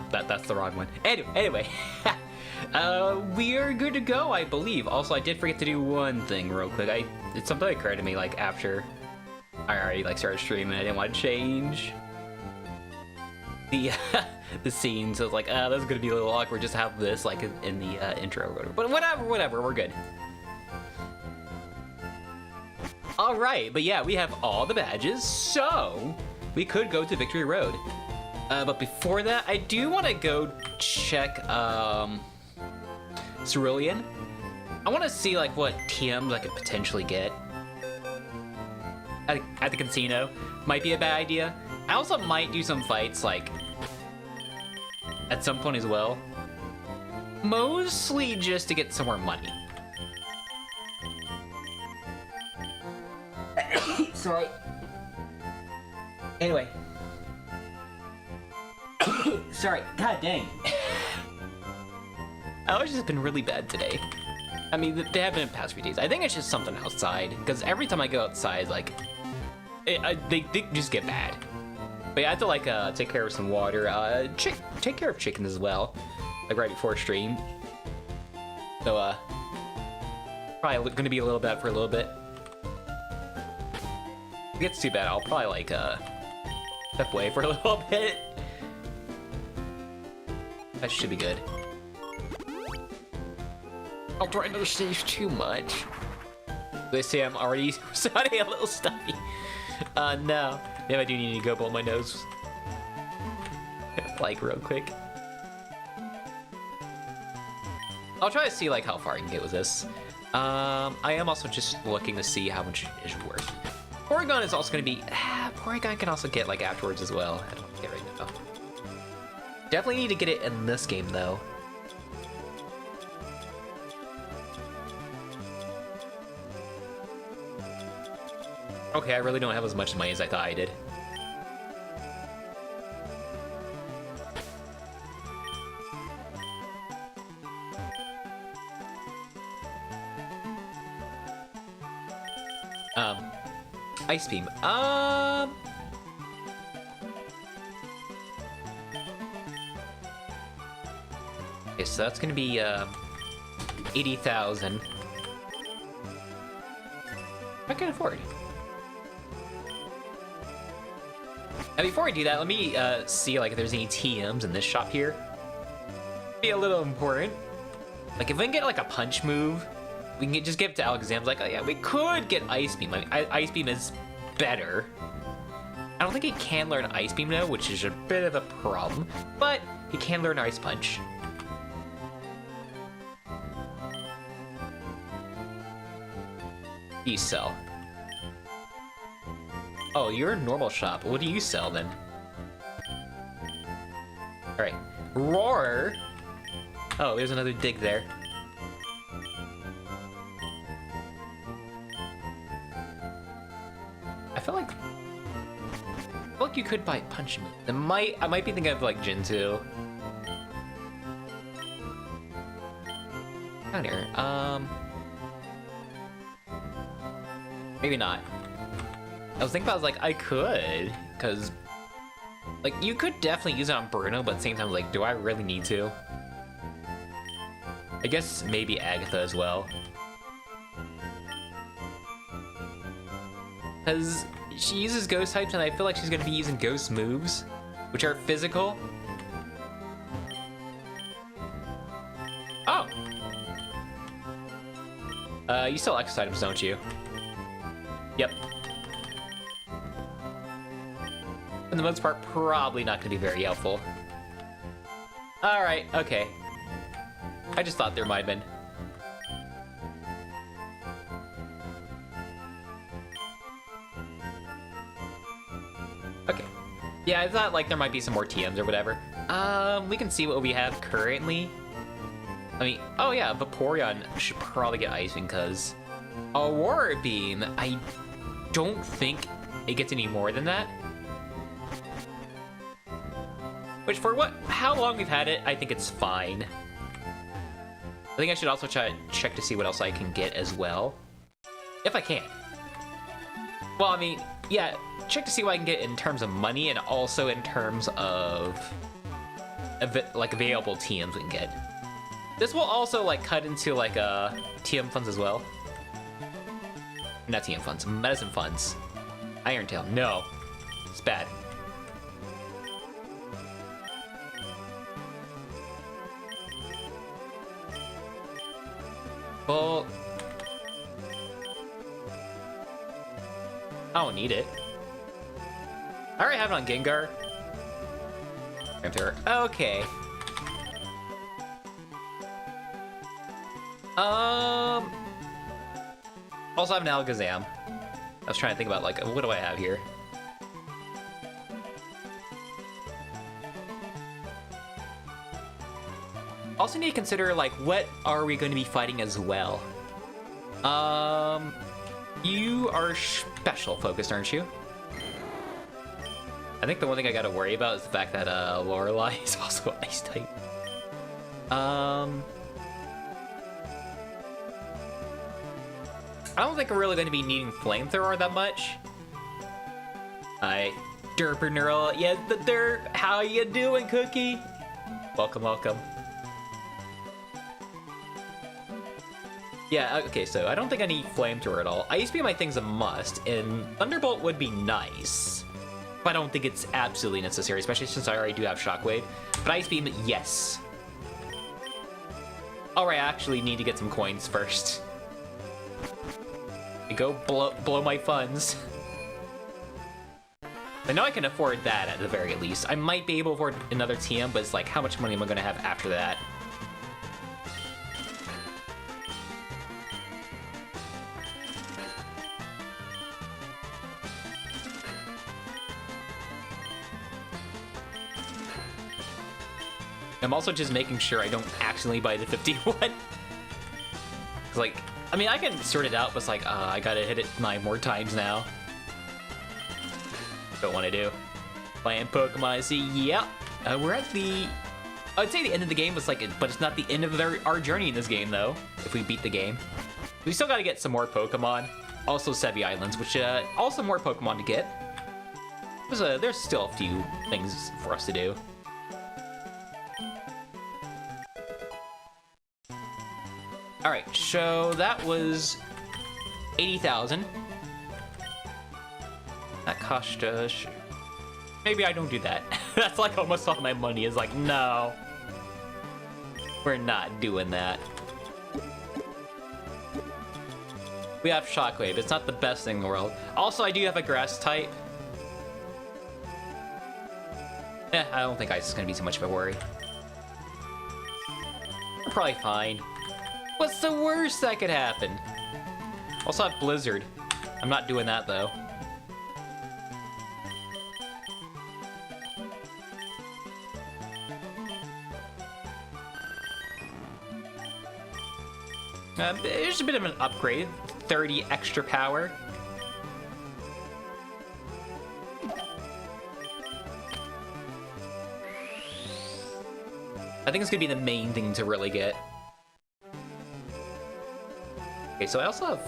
that's the wrong one. Anyway. We are good to go, I believe. Also, I did forget to do one thing real quick. It's something that occurred to me, like, after I already, like, started streaming. I didn't want to change the the scene, so it's like, that's gonna be a little awkward just to have this, like, in the intro or whatever. But whatever, we're good. Alright, but yeah, we have all the badges, so we could go to Victory Road. But before that, I do want to go check, Cerulean. I want to see, like, what TMs I could potentially get at the casino. Might be a bad idea. I also might do some fights, like, at some point as well. Mostly just to get some more money. Sorry. Anyway. Sorry. God dang. Allergies has been really bad today. I mean, they have been in the past few days. I think it's just something outside, because every time I go outside, like, they just get bad. But yeah, I have to, like, take care of some water. Take care of chickens as well, like, right before stream. So, probably gonna be a little bad for a little bit. If it gets too bad, I'll probably, like, step away for a little bit. That should be good. I'll try not to sneeze too much. They say I'm already sounding a little stuffy. No. Maybe I do need to go blow my nose. Like, real quick. I'll try to see, like, how far I can get with this. I am also just looking to see how much it is worth. Porygon is also going to be... Porygon can also get, like, afterwards as well. I don't get right now. Definitely need to get it in this game, though. Okay, I really don't have as much money as I thought I did. Ice Beam. Okay, so that's gonna be 80,000. I can afford. Now, before I do that, let me see, like, if there's any TMs in this shop here. Be a little important. Like, if we can get, like, a punch move, we can just give it to Alakazam's. Like, oh yeah, we could get Ice Beam. I mean, Ice Beam is better. I don't think he can learn Ice Beam though, which is a bit of a problem. But he can learn Ice Punch. You sell. Oh, you're a normal shop. What do you sell then? Alright. Roar! Oh, there's another dig there. I feel like you could buy Punch Move. I might be thinking of, like, Jinzu. Down here. Maybe not. I was thinking about, like, I could, because, like, you could definitely use it on Bruno, but at the same time, like, do I really need to? I guess maybe Agatha as well. Because she uses ghost types, and I feel like she's going to be using ghost moves, which are physical. Oh! You sell X items, don't you? Yep. For the most part, probably not going to be very helpful. Alright, okay. I just thought there might have been. Okay. Yeah, I thought, like, there might be some more TMs or whatever. We can see what we have currently. I mean, oh yeah, Vaporeon should probably get Ice Beam, because Aurora Beam, I don't think it gets any more than that. Which, for how long we've had it, I think it's fine. I think I should also try to check to see what else I can get as well. If I can. Well, I mean, yeah, check to see what I can get in terms of money and also in terms of like available TMs we can get. This will also like cut into like TM funds as well. Not TM funds, medicine funds. Iron Tail, no, it's bad. Well, I don't need it. I already have it on Gengar. Okay. Also I have an Alakazam. I was trying to think about like, what do I have here? Also need to consider like, what are we going to be fighting as well? You are special focused, aren't you? I think the one thing I gotta worry about is the fact that Lorelei is also ice type. I don't think we're really going to be needing Flamethrower that much. Hi, Derper Neural. Yes, the Derp. How you doing, Cookie? Welcome, welcome. Yeah, okay, so I don't think I need Flamethrower at all. Ice Beam I think is a must, and Thunderbolt would be nice. But I don't think it's absolutely necessary, especially since I already do have Shockwave. But Ice Beam, yes. Alright, I actually need to get some coins first. Go blow my funds. I know I can afford that at the very least. I might be able to afford another TM, but it's like, how much money am I gonna have after that? I'm also just making sure I don't accidentally buy the 51. Cause like, I mean, I can sort it out, but it's like, I gotta hit it 9 more times now. Don't want to do. Playing Pokemon, see, yeah. We're at the, I'd say the end of the game was like, but it's not the end of our journey in this game though, if we beat the game. We still gotta get some more Pokemon. Also Sevi Islands, which, also more Pokemon to get. There's still a few things for us to do. Alright, so that was 80,000. That cost us... Maybe I don't do that. That's like almost all my money is like, no. We're not doing that. We have Shockwave. It's not the best thing in the world. Also, I do have a Grass type. I don't think Ice is going to be too much of a worry. We're probably fine. What's the worst that could happen? Also have Blizzard. I'm not doing that though. There's a bit of an upgrade. 30 extra power. I think it's gonna be the main thing to really get. Okay, so I also have...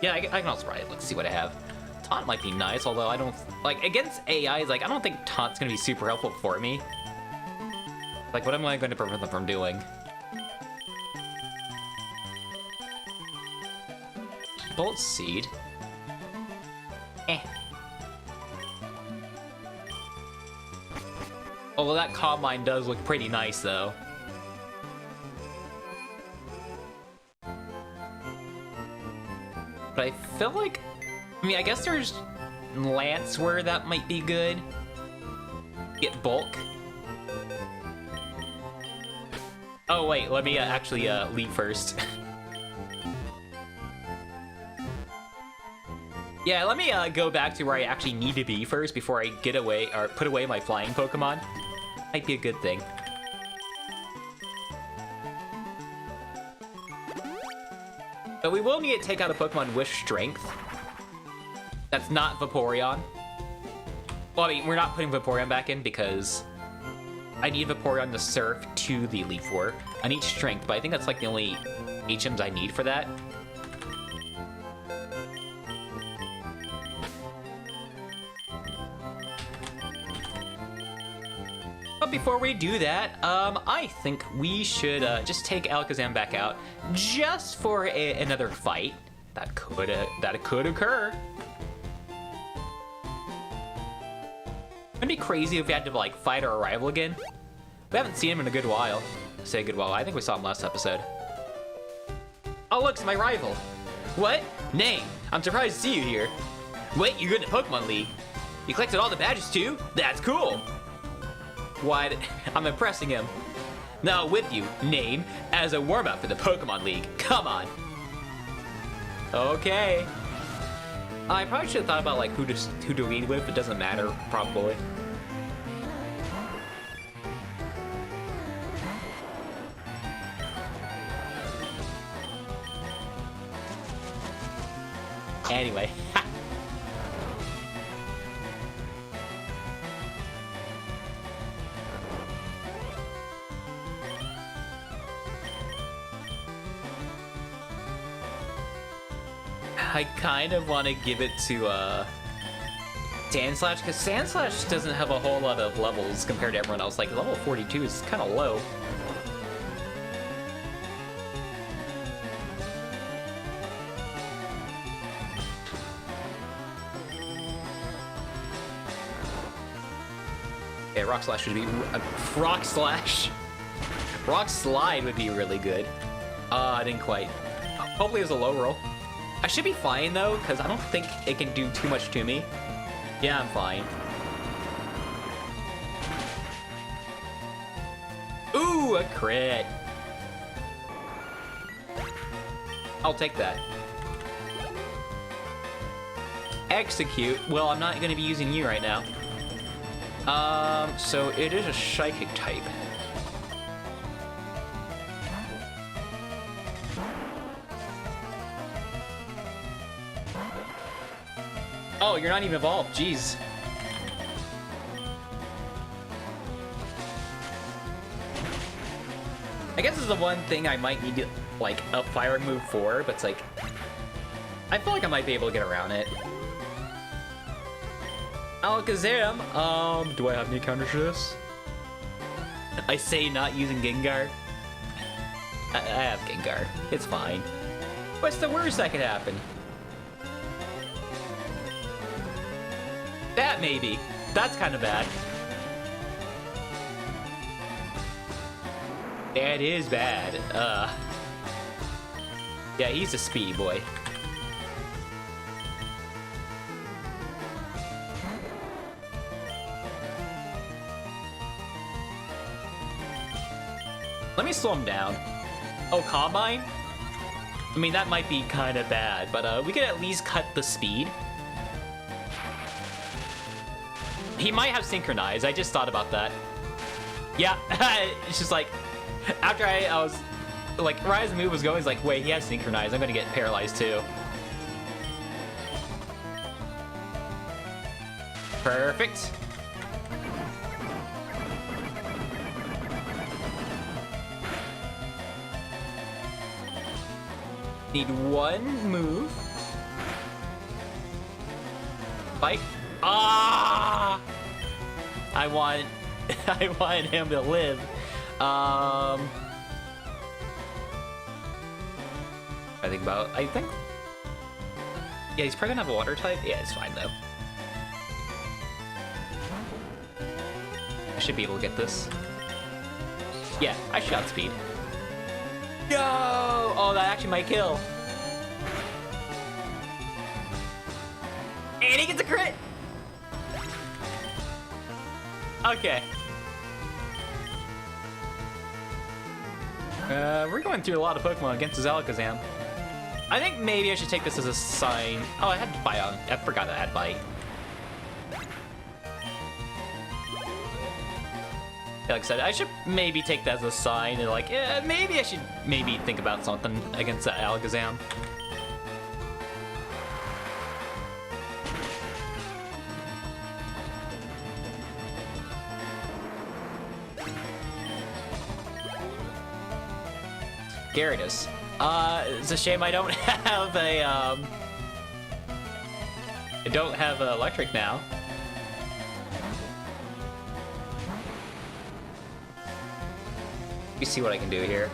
Yeah, I can also try it. Let's see what I have. Taunt might be nice, although I don't... Like, against AIs, like, I don't think Taunt's gonna be super helpful for me. Like, what am I going to prevent them from doing? Bolt Seed. Oh, well, that Calm Mind does look pretty nice, though. But I feel like... I mean, I guess there's Lance where that might be good. Get Bulk. Oh, wait, let me actually leave first. Yeah, let me go back to where I actually need to be first before I get away, or put away my flying Pokemon. Might be a good thing. But we will need to take out a Pokemon with Strength. That's not Vaporeon. Well, I mean, we're not putting Vaporeon back in because I need Vaporeon to Surf to the Elite Four. I need Strength, but I think that's like the only HMs I need for that. But before we do that, I think we should just take Alakazam back out just for another fight that could occur. It'd be crazy if we had to like fight our rival again. We haven't seen him in a good while. Say a good while. I think we saw him last episode. Oh look, it's my rival. What? Name. I'm surprised to see you here. Wait, you're good at Pokemon League. You collected all the badges too? That's cool. What? I'm impressing him. Now with you, Name, as a warm-up for the Pokemon League. Come on. Okay. I probably should have thought about like who to lead with. It doesn't matter, probably. Anyway. I kind of want to give it to Sandslash, because Sandslash doesn't have a whole lot of levels compared to everyone else. Like level 42 is kind of low. Yeah, Rock Slash would be Rock Slash. Rock Slide would be really good. I didn't quite. Hopefully it was a low roll. I should be fine though, because I don't think it can do too much to me. Yeah, I'm fine. Ooh, a crit. I'll take that. Execute. Well, I'm not going to be using you right now. So it is a psychic type. Oh, you're not even evolved. Jeez. I guess this is the one thing I might need to, like, a fire move for, but it's like... I feel like I might be able to get around it. Alakazam, do I have any counters for this? I say not using Gengar. I have Gengar. It's fine. What's the worst that could happen? That maybe. That's kind of bad. That is bad. Yeah, he's a speedy boy. Let me slow him down. Oh, Combine? I mean, that might be kind of bad, but we could at least cut the speed. He might have Synchronize. I just thought about that. Yeah, it's just like, after I was, like, right as the move was going, he's like, wait, he has Synchronize. I'm gonna get paralyzed too. Perfect. Need one move. Bite. Ah! I want him to live. I think, yeah, he's probably gonna have a water type. Yeah, it's fine though. I should be able to get this. Yeah, I shot speed. No! Oh, that actually might kill. And he gets a crit! Okay. We're going through a lot of Pokemon against his Alakazam. I think maybe I should take this as a sign. Oh, I had Bite on. I forgot I had Bite. Yeah, like I said, I should maybe take that as a sign and like, yeah, maybe I should maybe think about something against that Alakazam. Gyarados. It's a shame I don't have a, I don't have electric now. me see what I can do here.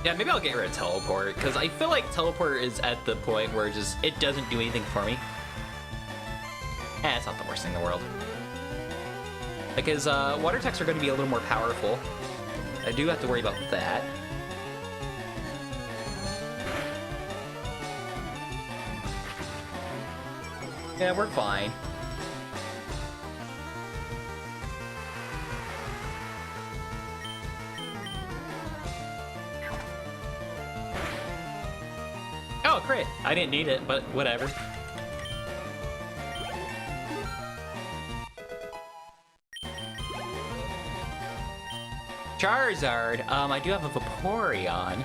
Yeah, maybe I'll get rid of teleport, because I feel like teleport is at the point where it doesn't do anything for me. It's not the worst thing in the world. Because water attacks are going to be a little more powerful. I do have to worry about that. Yeah, we're fine. Oh, crit. I didn't need it, but whatever. Charizard. I do have a Vaporeon.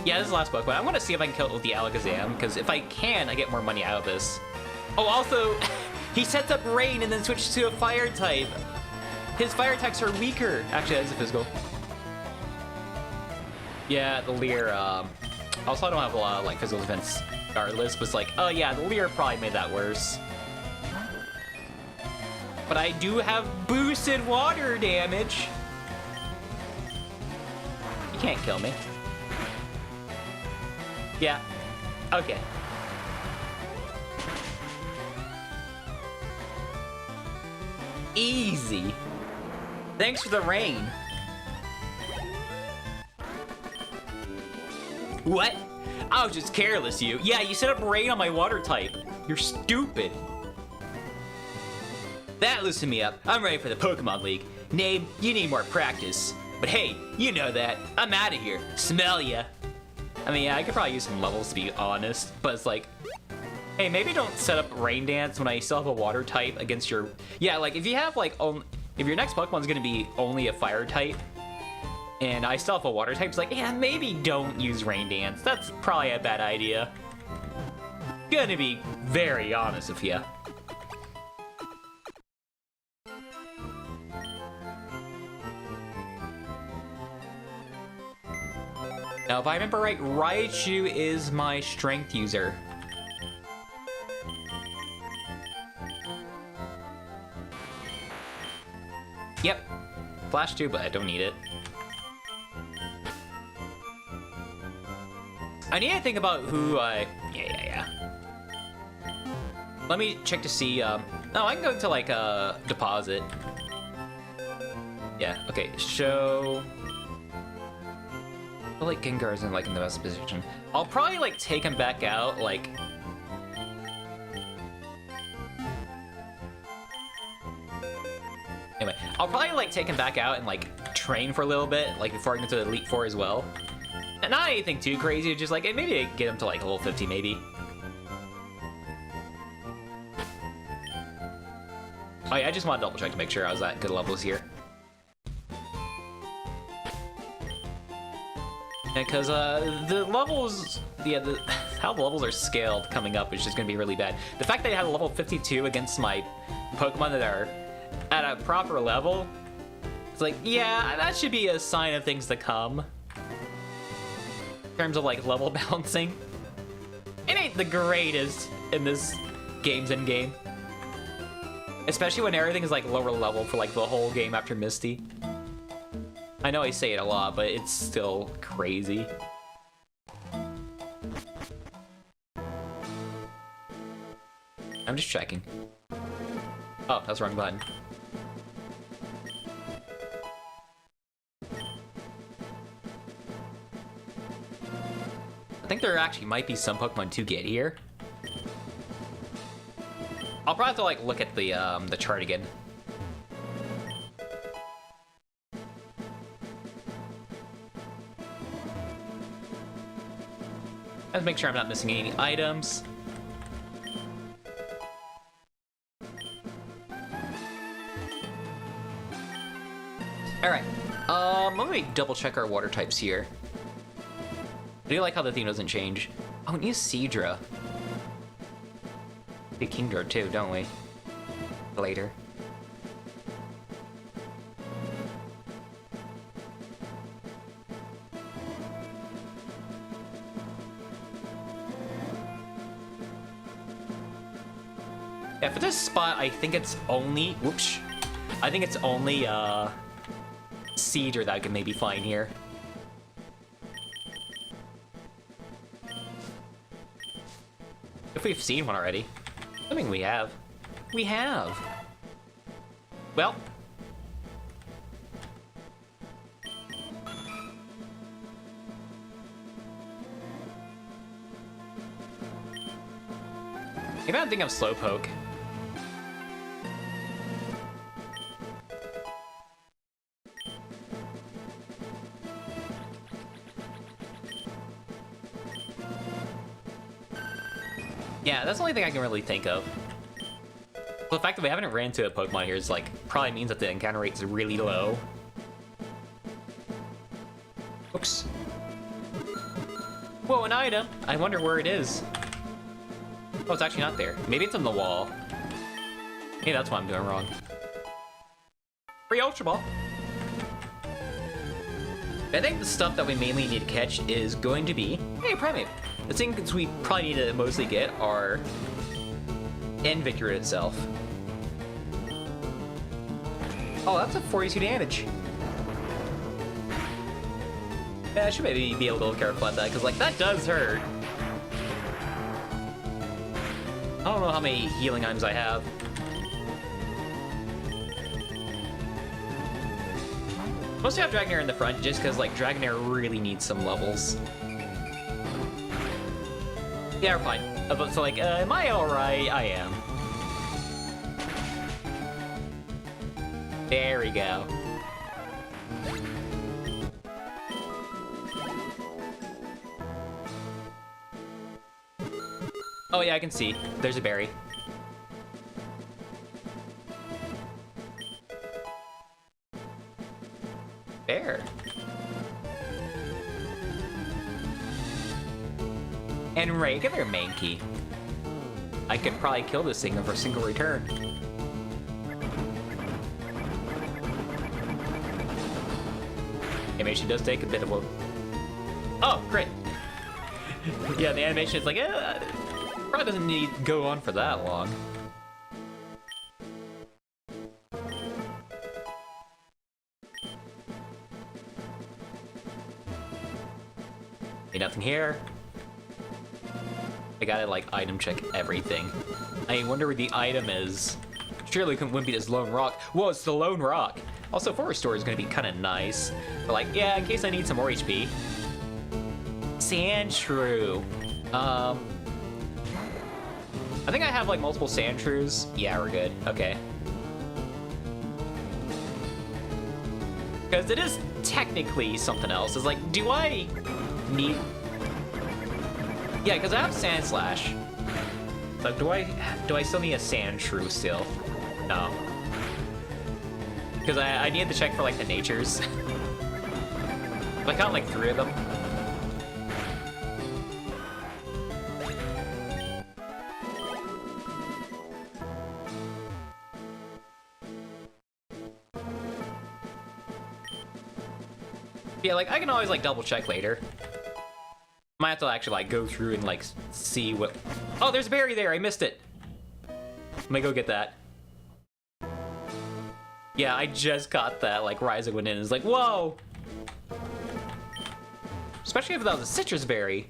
Yeah, this is the last Pokemon. I want to see if I can kill it with the Alakazam, because if I can, I get more money out of this. Oh, also, he sets up Rain and then switches to a Fire type. His Fire attacks are weaker. Actually, that is a physical. Yeah, the Leer, also, I don't have a lot of, like, physical defense regardless, but it's like, oh yeah, the Leer probably made that worse. But I do have boosted water damage. You can't kill me. Yeah. Okay. Easy. Thanks for the rain. What? I was just careless, you. Yeah, you set up rain on my water type. You're stupid. That loosened me up. I'm ready for the Pokemon League. Name, you need more practice. But hey, you know that. I'm out of here. Smell ya. I mean, yeah, I could probably use some levels to be honest, but it's like, hey, maybe don't set up Rain Dance when I still have a water type against your... Yeah, like, if you have, like, if your next Pokemon's gonna be only a fire type, and I still have a water type, it's like, yeah, maybe don't use Rain Dance. That's probably a bad idea. Gonna be very honest with you. Now, if I remember right, Raichu is my strength user. Yep. Flash 2, but I don't need it. I need to think about who I... Yeah. Let me check to see, Oh, I can go to, like, deposit. Yeah, okay, show... I feel like Gengar isn't, like, in the best position. I'll probably, like, take him back out, like... Anyway, I'll probably, like, take him back out and, like, train for a little bit, like, before I get to the Elite Four as well. And not anything too crazy, just, like, maybe I get him to, like, level 50, maybe. Oh, yeah, I just want to double check to make sure I was at good levels here. Because the levels, yeah, how the levels are scaled coming up is just going to be really bad. The fact that I have a level 52 against my Pokemon that are at a proper level, it's like, yeah, that should be a sign of things to come. In terms of, like, level balancing. It ain't the greatest in this game's endgame. Especially when everything is, like, lower level for, like, the whole game after Misty. I know I say it a lot, but it's still crazy. I'm just checking. Oh, that's the wrong button. I think there actually might be some Pokemon to get here. I'll probably have to, like, look at the chart again. Let's make sure I'm not missing any items. Alright, let me double check our water types here. I do like how the theme doesn't change. Oh, we need a Seadra. A Kingdra too, don't we? Later. Yeah, for this spot, I think it's only... Whoops. I think it's only, Cedar that I can maybe find here. If we've seen one already. I mean, we have. We have. Well. Maybe I don't think I'm Slowpoke. Yeah, that's the only thing I can really think of. Well, the fact that we haven't ran into a Pokemon here is like probably means that the encounter rate is really low. Oops. Whoa, an item! I wonder where it is. Oh, it's actually not there. Maybe it's on the wall. Maybe that's what I'm doing wrong. Free Ultra Ball! I think the stuff that we mainly need to catch is going to be... Hey, Primate! The things we probably need to mostly get are... Invictor itself. Oh, that's a 42 damage. Yeah, I should maybe be a little careful at that, because, like, that does hurt. I don't know how many healing items I have. Mostly have Dragonair in the front, just because, like, Dragonair really needs some levels. Yeah, we're fine. So, like, am I alright? I am. There we go. Oh yeah, I can see. There's a berry. Bear. And regular Mankey. I could probably kill this thing for a single return. Animation does take a bit of a... Oh, great. Yeah, the animation is like, probably doesn't need to go on for that long. Ain't nothing here. I gotta, like, item check everything. I wonder where the item is. Surely it wouldn't be this lone rock. Whoa, it's the lone rock. Also, Forest Store is gonna be kind of nice. But, like, yeah, in case I need some more HP. Sandshrew. I think I have, like, multiple Sandshrews. Yeah, we're good. Okay. Because it is technically something else. It's like, do I need... Yeah, because I have Sand Slash. So do I still need a Sandshrew still? No. Because I need to check for, like, the natures. I count, like, 3 of them. Yeah, like, I can always, like, double check later. Might have to actually, like, go through and, like, see what... Oh, there's a berry there! I missed it! Let me go get that. Yeah, I just got that, like, Rising went in and was like, whoa! Especially if that was a citrus berry.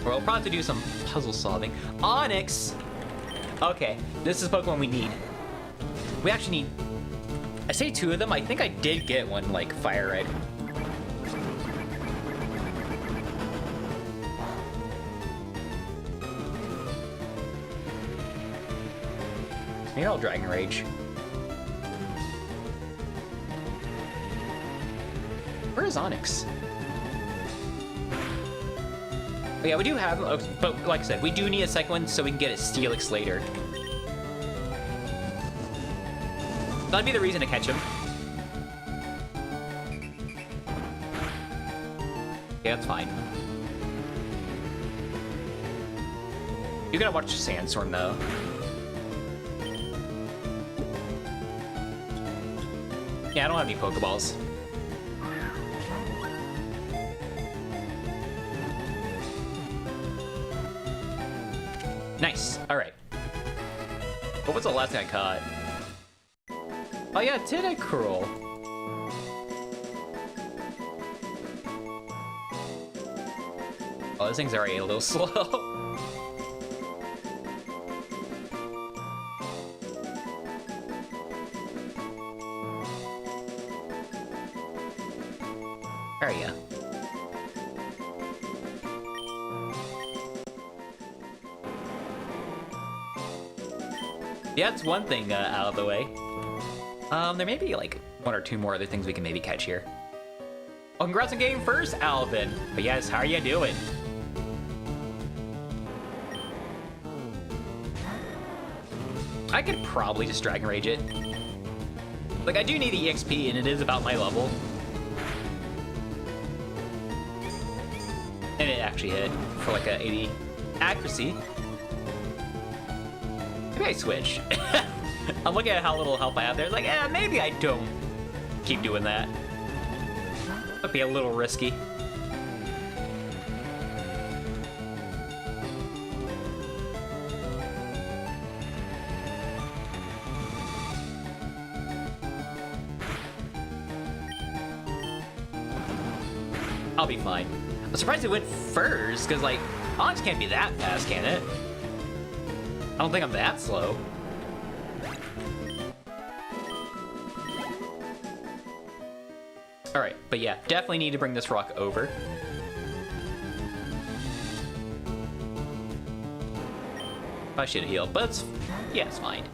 Or we'll probably have to do some puzzle solving. Onyx! Okay, this is Pokemon we need. We actually need... I say 2 of them. I think I did get one, like, Fire Red. Maybe I'll Dragon Rage. Where is Onyx? Oh, yeah, we do have... But, like I said, we do need a second one so we can get a Steelix later. That'd be the reason to catch him. Yeah, that's fine. You gotta watch Sandstorm, though. Yeah, I don't have any Pokeballs. Nice. All right. What was the last thing I caught? Oh yeah, Tentacruel. Oh, this thing's already a little slow. There we go. Yeah, that's one thing out of the way. There may be like one or two more other things we can maybe catch here. Oh, congrats on getting first, Alvin. But yes, how are you doing? I could probably just Dragon Rage it. Like, I do need the EXP, and it is about my level. And it actually hit for like a 80 accuracy. Maybe I switch. I'm looking at how little health I have there. It's like, maybe I don't keep doing that. Might be a little risky. I'll be fine. I'm surprised it went first, because, like, Onyx can't be that fast, can it? I don't think I'm that slow. Alright, but yeah, definitely need to bring this rock over. I should have healed, but it's, yeah, it's fine.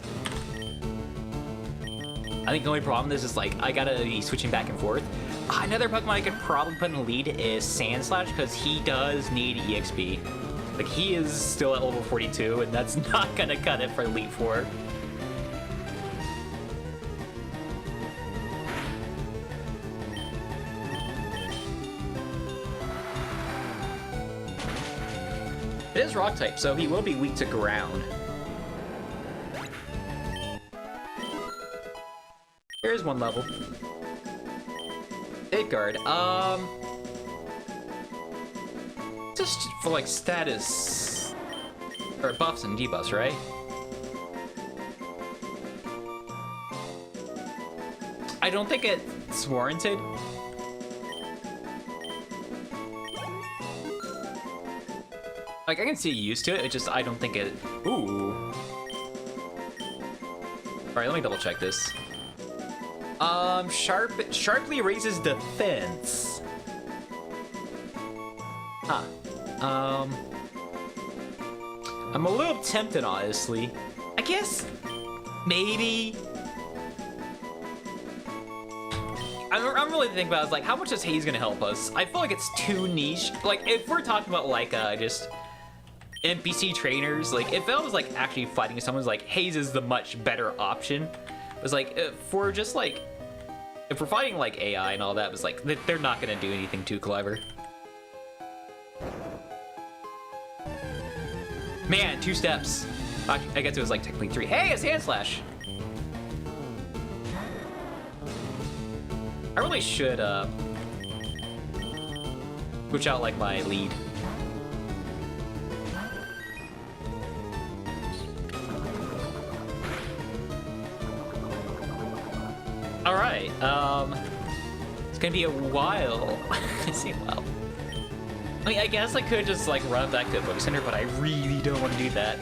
I think the only problem is like, I gotta be switching back and forth. Another Pokemon I could probably put in the lead is Sandslash, because he does need EXP. Like, he is still at level 42, and that's not gonna cut it for Elite Four. It is Rock type, so he will be weak to ground. Here's one level. Safeguard. Just for like status or buffs and debuffs, right? I don't think it's warranted. Like, I can see used to it, it just, I don't think it... Ooh. Alright, let me double check this. Sharply raises defense. Huh. I'm a little tempted, honestly. I guess, maybe... I'm really thinking about it, like, how much is Haze gonna help us? I feel like it's too niche. Like, if we're talking about, like, just... NPC trainers, like, if I was like actually fighting someone's like Haze is the much better option. It's like if we're just like if we're fighting like AI and all that, it's like they're not gonna do anything too clever. Man, 2 steps. I guess it was like technically 3. Hey, it's Sandslash. I really should switch out like my lead. Alright, it's gonna be a while. I see a while. I mean, I guess I could just like run back to the Focus Center, but I really don't want to do that.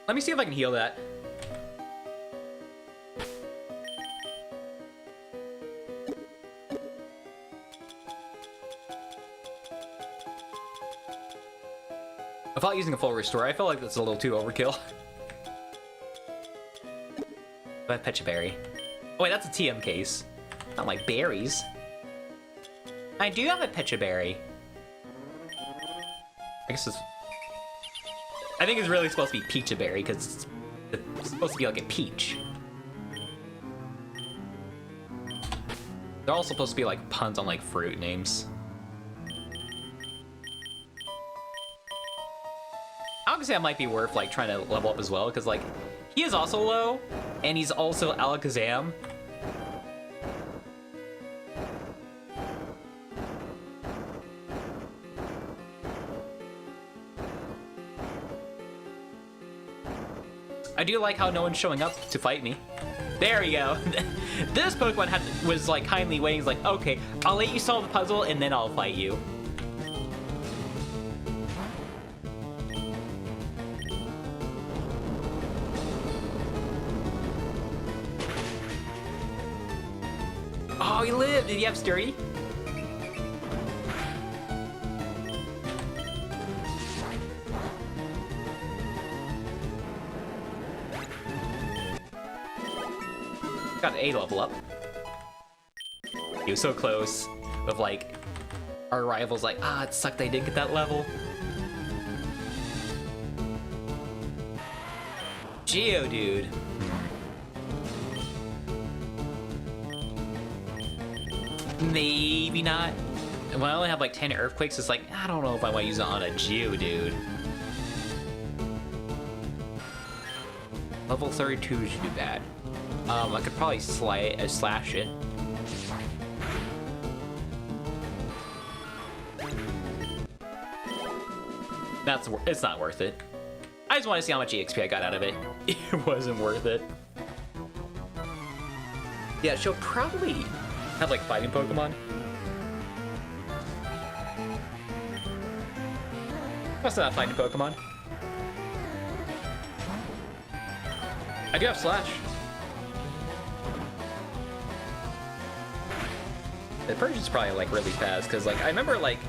Let me see if I can heal that. Without using a full restore, I feel like that's a little too overkill. I have Pecha Berry. Oh wait, that's a TM case. Not like berries. I do have a Pecha Berry. I guess it's... I think it's really supposed to be Pecha Berry, because it's supposed to be like a peach. They're all supposed to be like puns on like fruit names. Obviously, that might be worth like trying to level up as well, because like he is also low, and he's also Alakazam. I do like how no one's showing up to fight me. There we go. This Pokemon was like kindly waiting. He's like, okay, I'll let you solve the puzzle and then I'll fight you. Oh, he lived. Did he have Sturdy? Got an A level up. He was so close with like our rivals. Like, ah, it sucked I didn't get that level. Geodude. Maybe not. When I only have like 10 Earthquakes, it's like, I don't know if I want to use it on a Geodude. Level 32 should be bad. I could probably slash it. It's not worth it. I just want to see how much EXP I got out of it. It wasn't worth it. Yeah, she'll probably have like fighting Pokemon. That's not fighting Pokemon. I do have Slash. The Persian's probably like really fast because like I remember like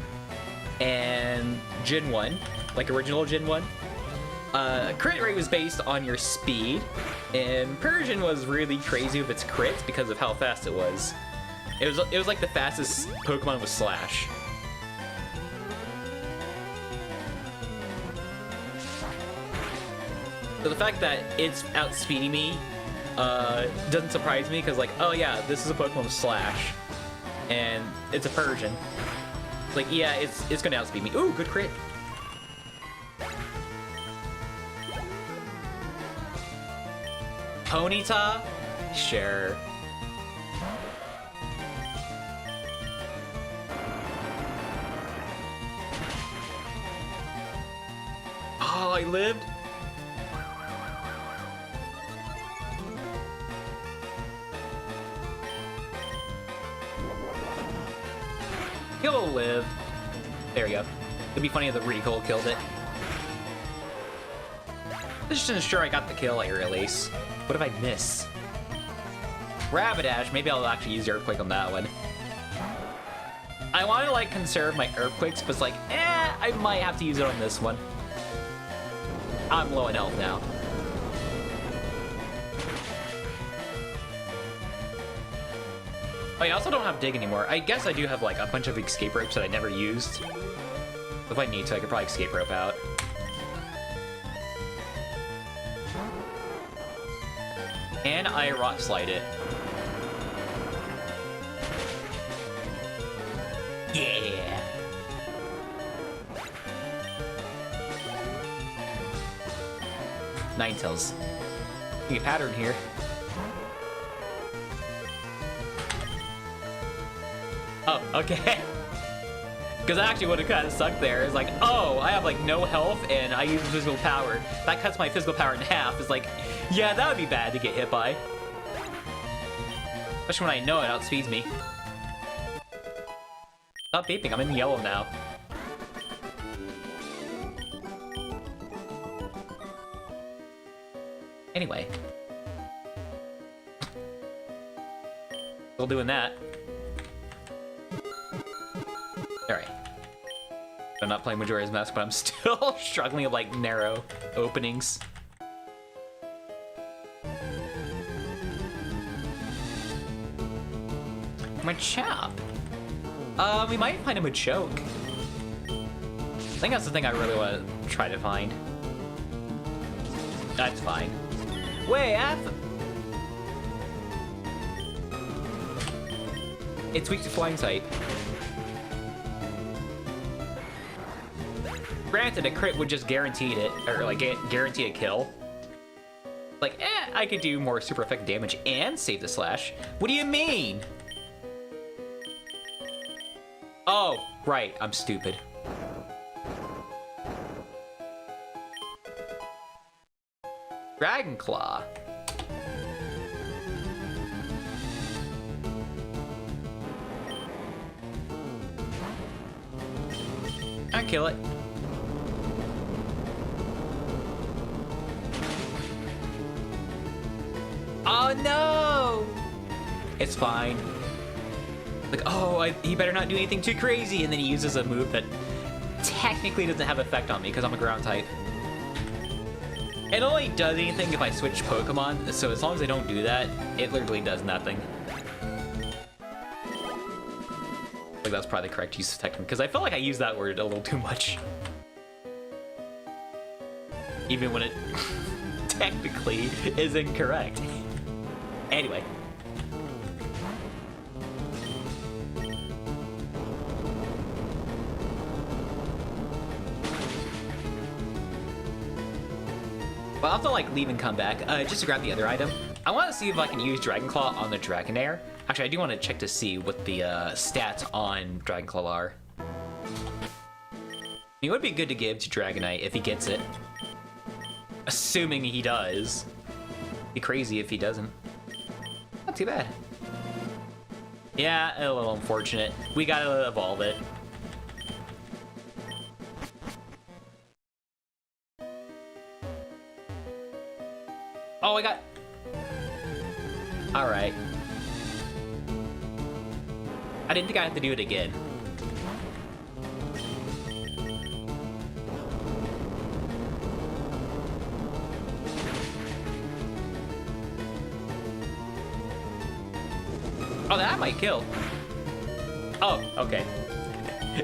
in Gen 1, like original Gen 1, crit rate was based on your speed, and Persian was really crazy with its crits because of how fast it was. It was like the fastest Pokemon with Slash. So the fact that it's outspeeding me doesn't surprise me because like, oh yeah, this is a Pokemon with Slash, and it's a Persian. Like, yeah, it's gonna outspeed me. Ooh, good crit. Ponyta? Sure. Oh, I lived? He'll live. There we go. It'd be funny if the recoil killed it. Just to ensure I got the kill at your release. What if I miss? Rapidash, maybe I'll actually use the Earthquake on that one. I want to like conserve my Earthquakes, but it's like, I might have to use it on this one. I'm low in health now. I also don't have Dig anymore. I guess I do have like a bunch of escape ropes that I never used. If I need to, I could probably escape rope out. And I Rock Slide it. Yeah! Ninetales. You get pattern here. Oh, okay. Because actually what it kind of sucked there is like, oh, I have like no health and I use physical power. That cuts my physical power in half. It's like, yeah, that would be bad to get hit by. Especially when I know it outspeeds me. Stop beeping, I'm in yellow now. Anyway. Still doing that. Alright. I'm not playing Majora's Mask, but I'm still struggling with like narrow openings. Machop. We might find a Machoke. I think that's the thing I really want to try to find. That's fine. Wait, it's weak to Flying type. Granted, a crit would just guarantee it, or like guarantee a kill. Like, I could do more super effective damage and save the slash. What do you mean? Oh, right, I'm stupid. Dragon Claw. I kill it. Oh no! It's fine. Like, oh, he better not do anything too crazy, and then he uses a move that technically doesn't have effect on me because I'm a ground type. It only does anything if I switch Pokemon, so as long as I don't do that, it literally does nothing. Like, that's probably the correct use of technique, because I feel like I use that word a little too much. Even when it technically is incorrect. Anyway. Well, I'll have to like leave and come back just to grab the other item. I want to see if I can use Dragon Claw on the Dragonair. Actually, I do want to check to see what the stats on Dragon Claw are. It would be good to give to Dragonite if he gets it. Assuming he does. Be crazy if he doesn't. Not too bad. Yeah, a little unfortunate. We gotta evolve it. Oh, I got... Alright. I didn't think I had to do it again. Oh, that might kill. Oh, okay.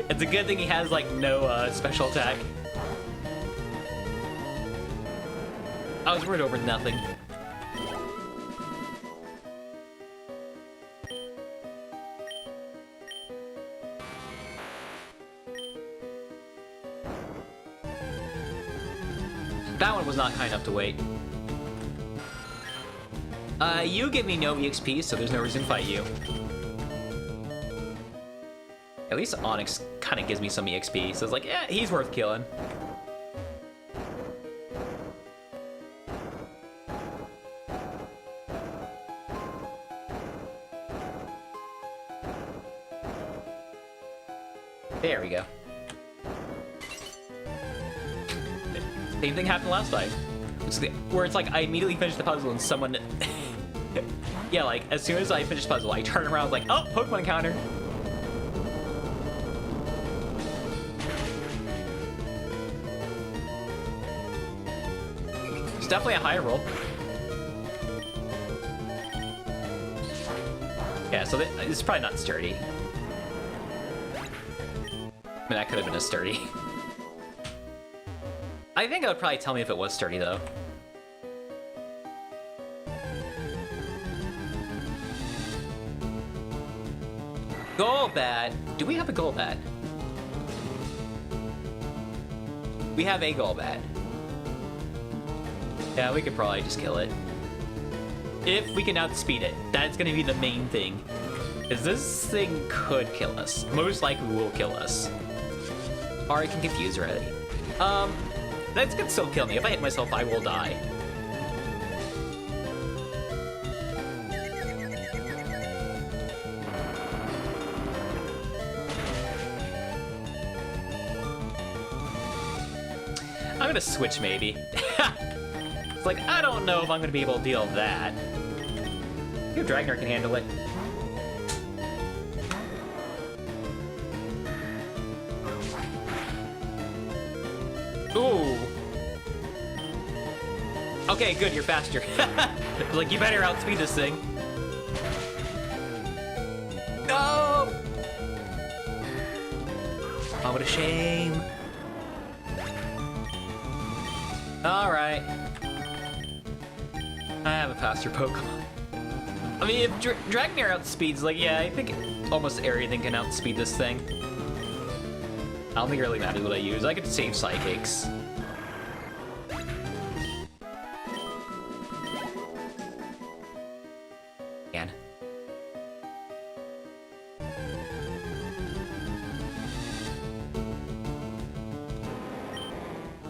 It's a good thing he has, like, no special attack. I was worried over nothing. That one was not kind enough to wait. You give me no EXP, so there's no reason to fight you. At least Onyx kind of gives me some EXP, so it's like, yeah, he's worth killing. There we go. Same thing happened last time. Where it's like I immediately finished the puzzle and someone... yeah, like as soon as I finished the puzzle, I turned around like, oh, Pokemon counter. It's definitely a higher roll. Yeah, so this is probably not sturdy. I mean, that could have been a sturdy. I think it would probably tell me if it was sturdy, though. Golbat! Do we have a Golbat? We have a Golbat. Yeah, we could probably just kill it. If we can outspeed it, that's gonna be the main thing. Because this thing could kill us. Most likely will kill us. Or it can confuse already. That's gonna still kill me. If I hit myself, I will die. I'm gonna switch, maybe. It's like, I don't know if I'm gonna be able to deal with that. Your Dragonair can handle it. Ooh. Okay, good, you're faster. Like, you better outspeed this thing. No! Oh, what a shame. Alright. I have a faster Pokemon. I mean, if Dragonair outspeeds, like, yeah, I think almost everything can outspeed this thing. I don't think it really matters what I use. I could save Psychics. Man.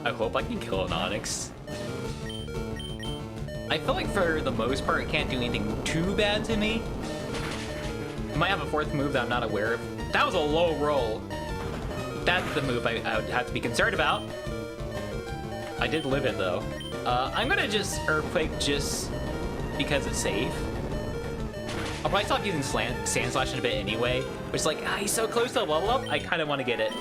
I hope I can kill an Onyx. I feel like for the most part, it can't do anything too bad to me. It might have a fourth move that I'm not aware of. That was a low roll. That's the move I would have to be concerned about. I did live it though. I'm gonna just Earthquake just because it's safe. I'll probably stop using Sand Slash in a bit anyway, which is like, he's so close to a level up, I kind of want to get it.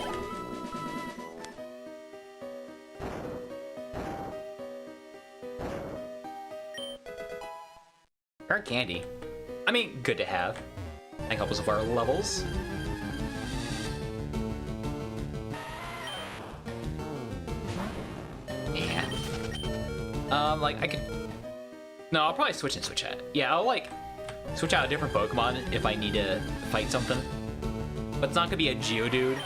Or candy. I mean, good to have. That help us with our levels. Yeah. Like, I could... No, I'll probably switch out. Yeah, I'll, like, switch out a different Pokemon if I need to fight something. But it's not gonna be a Geodude.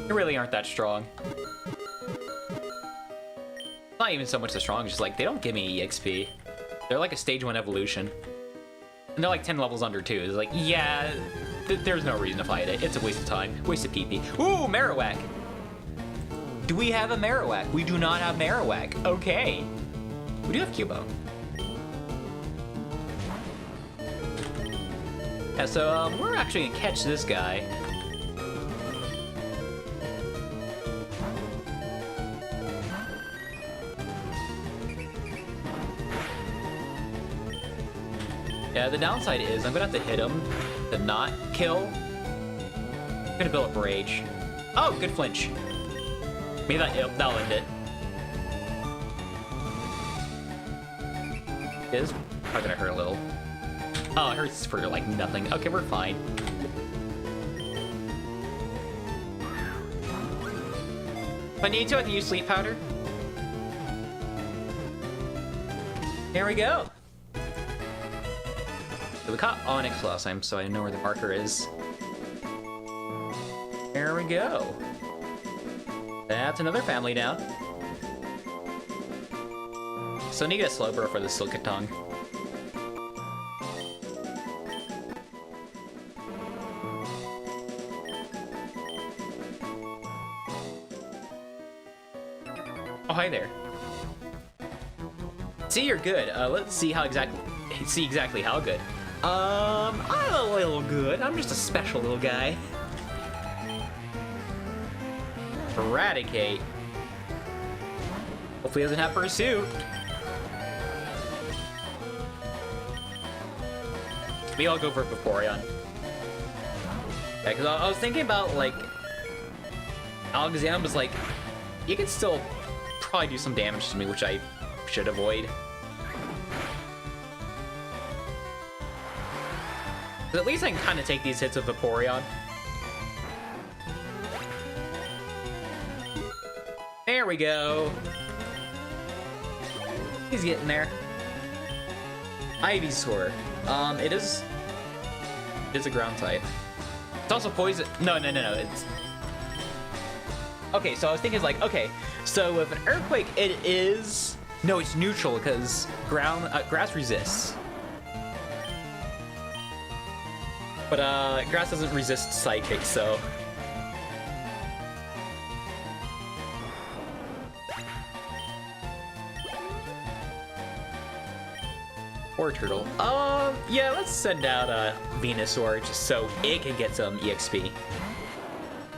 They really aren't that strong. Not even so much the strong, just like, they don't give me EXP. They're like a stage 1 evolution. And they're like 10 levels under too. It's like, yeah, there's no reason to fight it. It's a waste of time. Waste of PP. Ooh, Marowak! Do we have a Marowak? We do not have Marowak. Okay. We do have Cubone. Yeah, so we're actually gonna catch this guy. Yeah, the downside is I'm gonna have to hit him to not kill. I'm gonna build up rage. Oh, good flinch. Maybe that'll end it. It is probably gonna hurt a little. Oh, it hurts for like nothing. Okay, we're fine. If I need to, I can use sleep powder. Here we go. So we caught Onyx last time, so I know where the marker is. There we go. That's another family down. So I need to get a Slowbro for the Silkatongue. Oh, hi there. See, you're good. Let's see how exactly how good. I'm a little good. I'm just a special little guy. Eradicate. Hopefully he doesn't have Pursue. Maybe I'll go for Vaporeon. Yeah, because I was thinking about, like, Alakazam was like, you can still probably do some damage to me, which I should avoid. But at least I can kind of take these hits with Vaporeon. There we go. He's getting there. Ivysaur. It is a ground type. It's also poison. No. It's okay. So I was thinking, like, okay, so with an Earthquake, it is it's neutral because grass resists. But grass doesn't resist Psychic, so. Or Turtle. Yeah, let's send out Venusaur just so it can get some EXP.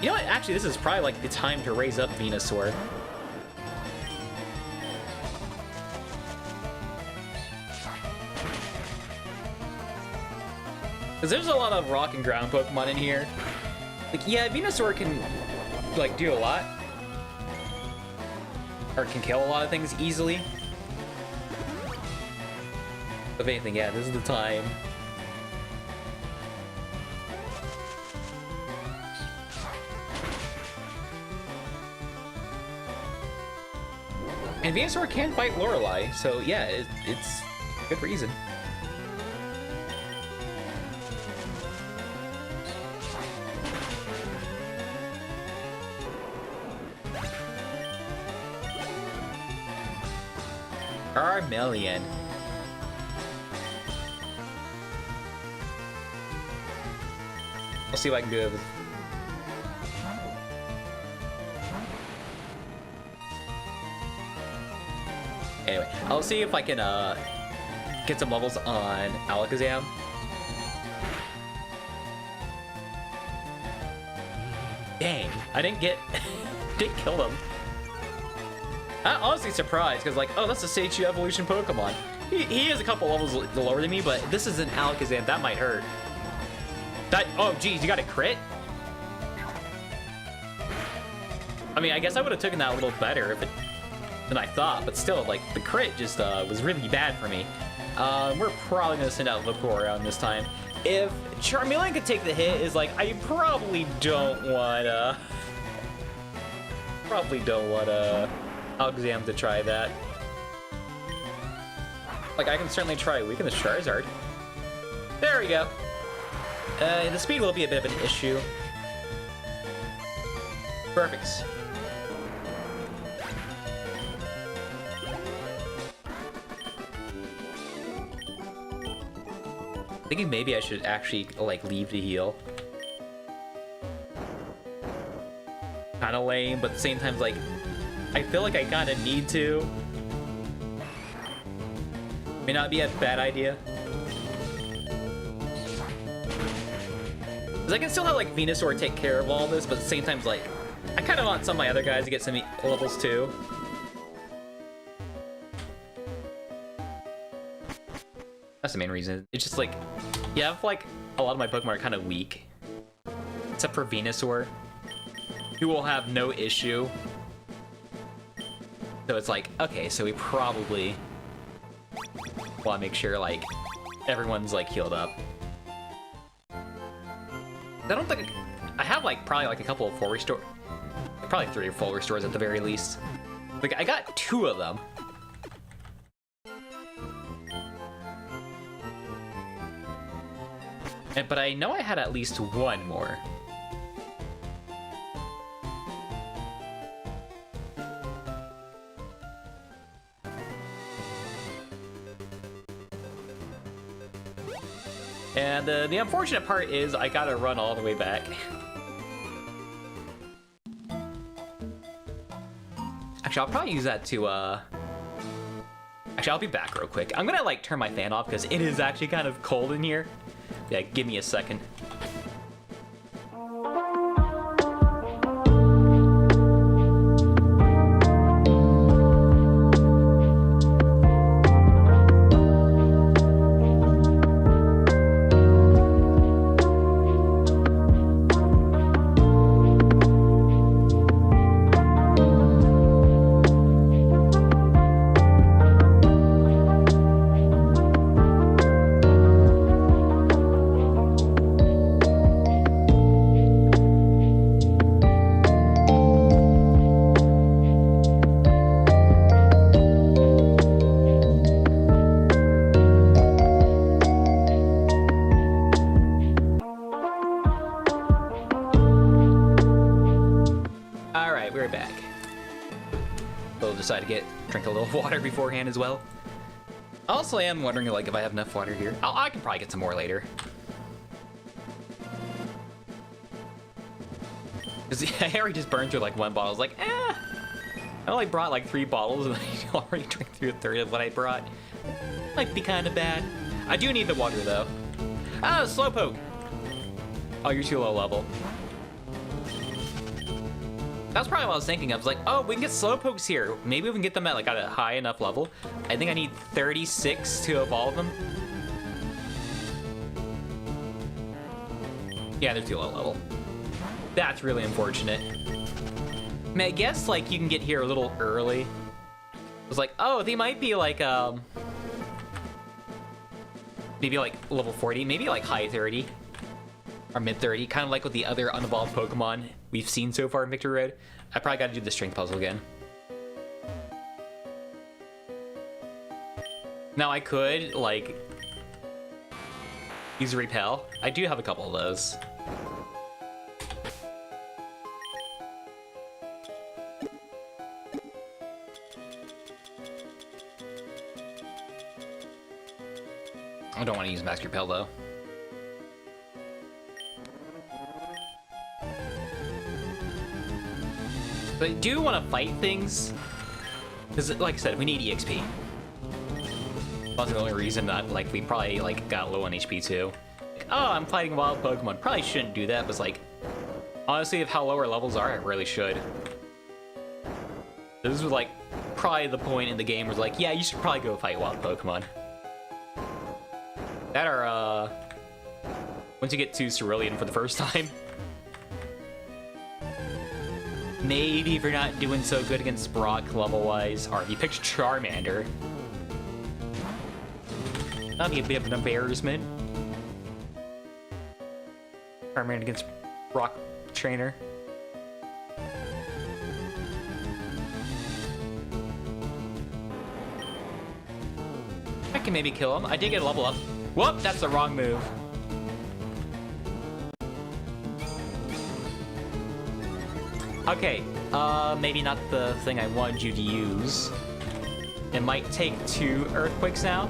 You know what? Actually, this is probably like the time to raise up Venusaur. Because there's a lot of rock and ground Pokemon in here. Like, yeah, Venusaur can, like, do a lot. Or can kill a lot of things easily. If anything, yeah, this is the time. And Venusaur can fight Lorelei, so yeah, it's a good reason. Charmeleon. I'll see what I can do with it. Anyway, I'll see if I can get some levels on Alakazam. Dang, I didn't kill him. I'm honestly surprised, because like, oh, that's a Stage 2 evolution Pokemon. He is a couple levels lower than me, but this is an Alakazam. That might hurt. Oh, geez, you got a crit? I mean, I guess I would have taken that a little better than I thought, but still, like, the crit just was really bad for me. We're probably going to send out Vaporeon this time. If Charmeleon could take the hit, is like, I probably don't want Alakazam to try that. Like, I can certainly try Weaken the Charizard. There we go. The speed will be a bit of an issue. Perfect. Thinking maybe I should actually, like, leave to heal. Kinda lame, but at the same time, like, I feel like I kinda need to. May not be a bad idea. Because I can still have, like, Venusaur take care of all this, but at the same time, like, I kinda want some of my other guys to get some levels too. That's the main reason. It's just like, yeah, I have, like, a lot of my Pokemon are kind of weak. Except for Venusaur, who will have no issue. So it's like, okay, so we probably want to make sure, like, everyone's, like, healed up. I don't think... I have, like, probably, like, a couple of full restore... Probably 3 full restores at the very least. Like, I got 2 of them. But I know I had at least 1 more. And the unfortunate part is I gotta run all the way back. Actually, I'll probably use that to, Actually, I'll be back real quick. I'm gonna, like, turn my fan off because it is actually kind of cold in here. Yeah, give me a second. We're back. We'll decide to drink a little water beforehand as well. Also, I am wondering, like, if I have enough water here. I can probably get some more later. Because I already just burned through, like, 1 bottle. I was like, I only brought, like, 3 bottles, and I already drank through a third of what I brought. Might be kind of bad. I do need the water, though. Ah, Slowpoke! Oh, you're too low level. That's probably what I was thinking. I was like, oh, we can get Slowpokes here. Maybe we can get them at, like, at a high enough level. I think I need 36 to evolve them. Yeah, they're too low level. That's really unfortunate. I mean, I guess, like, you can get here a little early. I was like, oh, they might be, like, maybe, like, level 40. Maybe, like, high 30. Or mid 30. Kind of like with the other unevolved Pokemon we've seen so far in Victory Road. I probably got to do the strength puzzle again. Now I could, like, use Repel. I do have a couple of those. I don't want to use Mask Repel though. But I do want to fight things, because, like I said, we need EXP. That's the only reason that like we probably like got low on HP too. Like, oh, I'm fighting wild Pokemon. Probably shouldn't do that, but it's like honestly, of how low our levels are, I really should. This was like probably the point in the game where it's like, yeah, you should probably go fight wild Pokemon. That are once you get to Cerulean for the first time. Maybe if you're not doing so good against Brock level-wise, or if you picked Charmander. That'd be a bit of an embarrassment. Charmander against Brock Trainer. I can maybe kill him. I did get a level up. Whoop, that's the wrong move. Okay, maybe not the thing I wanted you to use. It might take 2 Earthquakes now.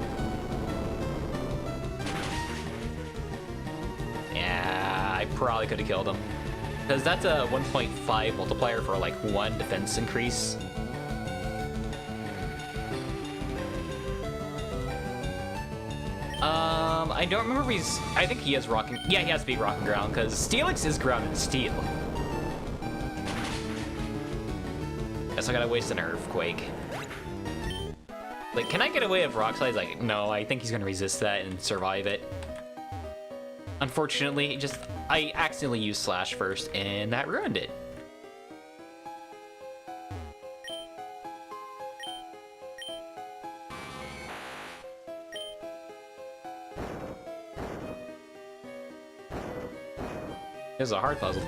Yeah, I probably could have killed him. Because that's a 1.5 multiplier for like 1 defense increase. I don't remember if he's... I think he has Rocking... Yeah, he has to be Rocking Ground, because Steelix is grounded in Steel. Guess I gotta waste an Earthquake. Like, can I get away with Rock Slide? Like, no, I think he's gonna resist that and survive it. Unfortunately, I accidentally used Slash first, and that ruined it. This is a hard puzzle.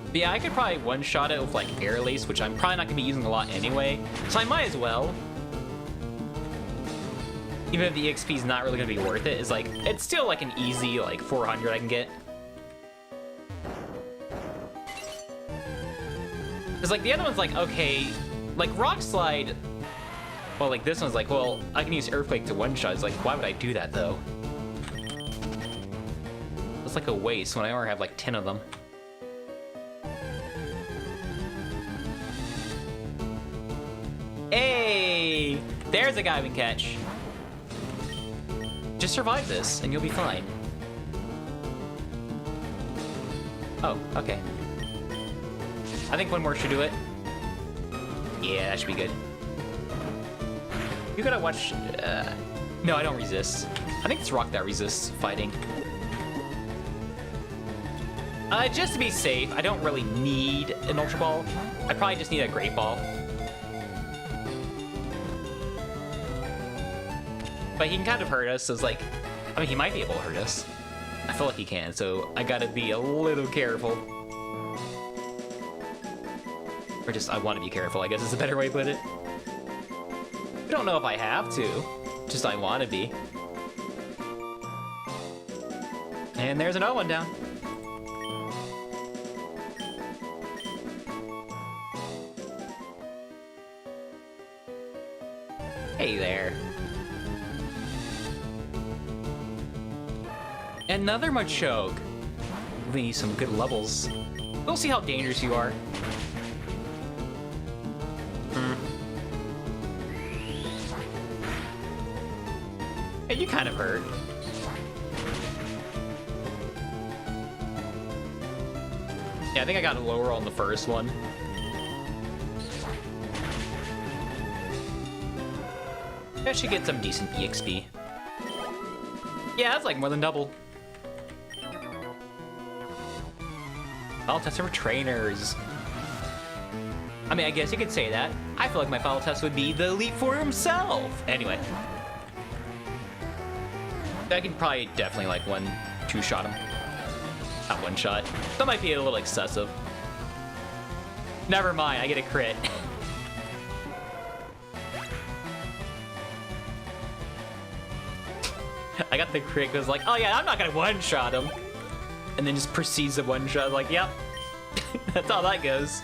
But yeah, I could probably one-shot it with like Air Lace, which I'm probably not gonna be using a lot anyway, so I might as well. Even if the EXP is not really gonna be worth it, it's like it's still like an easy like 400 I can get. Cause like the other one's like okay, like Rock Slide. Well, like this one's like, well, I can use Earthquake to one-shot. It's like, why would I do that though? It's like a waste when I already have like 10 of them. Hey! There's a guy we can catch. Just survive this and you'll be fine. Oh, okay. I think one more should do it. Yeah, that should be good. You gotta watch... No, I don't resist. I think it's Rock that resists fighting. Just to be safe, I don't really need an Ultra Ball. I probably just need a Great Ball. But he can kind of hurt us, so it's like... I mean, he might be able to hurt us. I feel like he can, so I gotta be a little careful. Or just, I want to be careful, I guess is a better way to put it. I don't know if I have to, just I want to be. And there's another one down. Hey there. Another Machoke. We need some good levels. We'll see how dangerous you are. You kind of hurt. Yeah, I think I got lower on the first one. I should get some decent EXP. Yeah, that's like more than double. Final test for trainers. I mean, I guess you could say that. I feel like my final test would be the Elite Four himself. Anyway. I can probably definitely like two-shot him. Not one shot. That might be a little excessive. Never mind, I get a crit. I got the crit because like, oh yeah, I'm not gonna one-shot him. And then just proceeds to one-shot, like, yep. That's how that goes.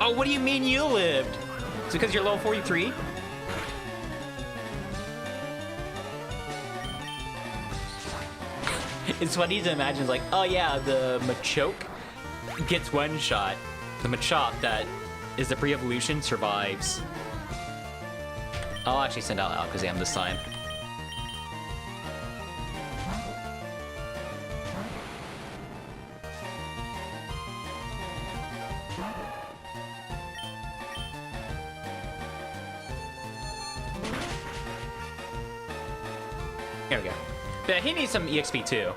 Oh, what do you mean you lived? It's because you're level 43? It's funny to imagine, like, oh yeah, the Machoke gets one shot. The Machop that is the pre-evolution survives. I'll actually send out Alakazam this time. Here we go. Yeah, he needs some EXP too.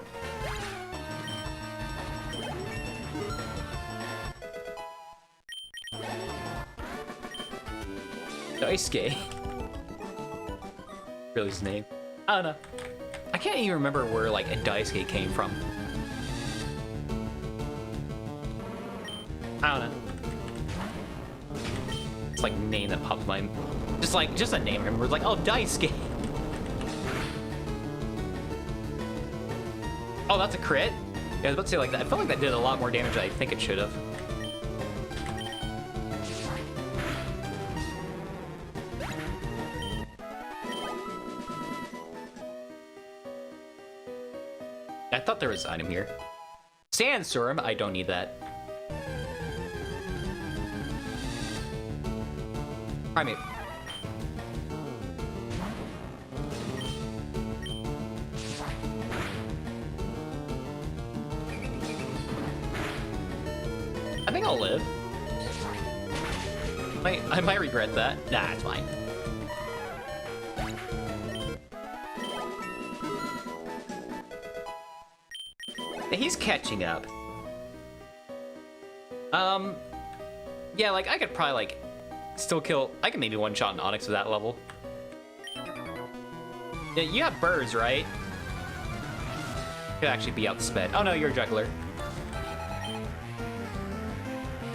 Daisuke. Really his name? I don't know. I can't even remember where like a Daisuke came from. I don't know. It's like a name that popped in my just a name. Remember, like, oh, Daisuke. Oh, that's a crit? Yeah, I was about to say, like, that. I felt like that did a lot more damage than I think it should have. I thought there was an item here. Sandstorm, I don't need that. Primate. I think I'll live. I might regret that. Nah, it's fine. He's catching up. Yeah, like, I could probably, like, still kill... I can maybe one-shot an Onix at that level. Yeah, you have birds, right? Could actually be outsped. Oh, no, you're a juggler.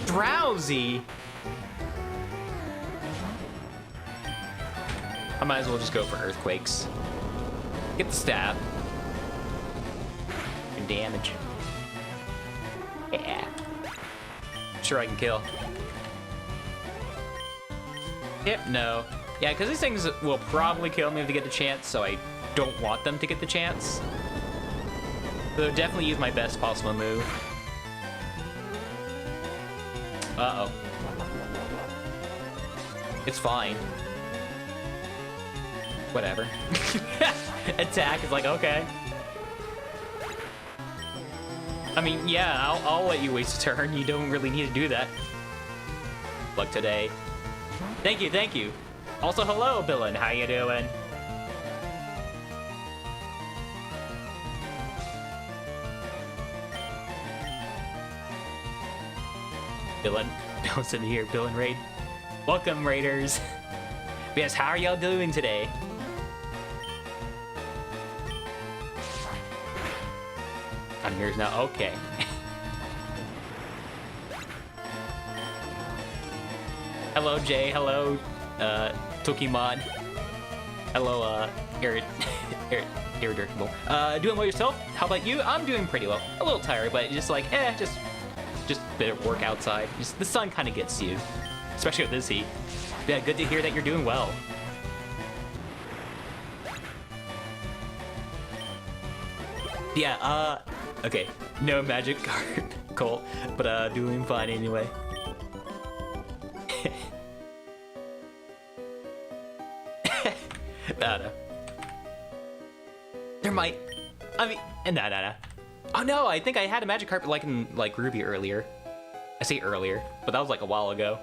Drowsy! I might as well just go for Earthquakes. Get the stab. And damage. Yeah. Sure I can kill. Yep, no. Yeah, because these things will probably kill me if they get the chance, so I don't want them to get the chance. So definitely use my best possible move. Uh-oh. It's fine. Whatever. Attack is like, okay. I mean, yeah, I'll let you waste a turn. You don't really need to do that. Luck today. Thank you, thank you. Also, hello, Billin. How you doing? Billin. Billin's in here. Billin Raid. Welcome, Raiders. Yes, how are y'all doing today? I'm yours now. Okay. Hello, Jay. Hello, Tokimon. Hello, Irreducible. Doing well yourself? How about you? I'm doing pretty well. A little tired, but just like, just a bit of work outside. Just the sun kind of gets you, especially with this heat. Yeah, good to hear that you're doing well. Yeah, okay. No magic card, Colt, but doing fine anyway. Nah. There might... I mean... Nah. Oh no, I think I had a magic carpet like in like Ruby earlier. I say earlier, but that was like a while ago.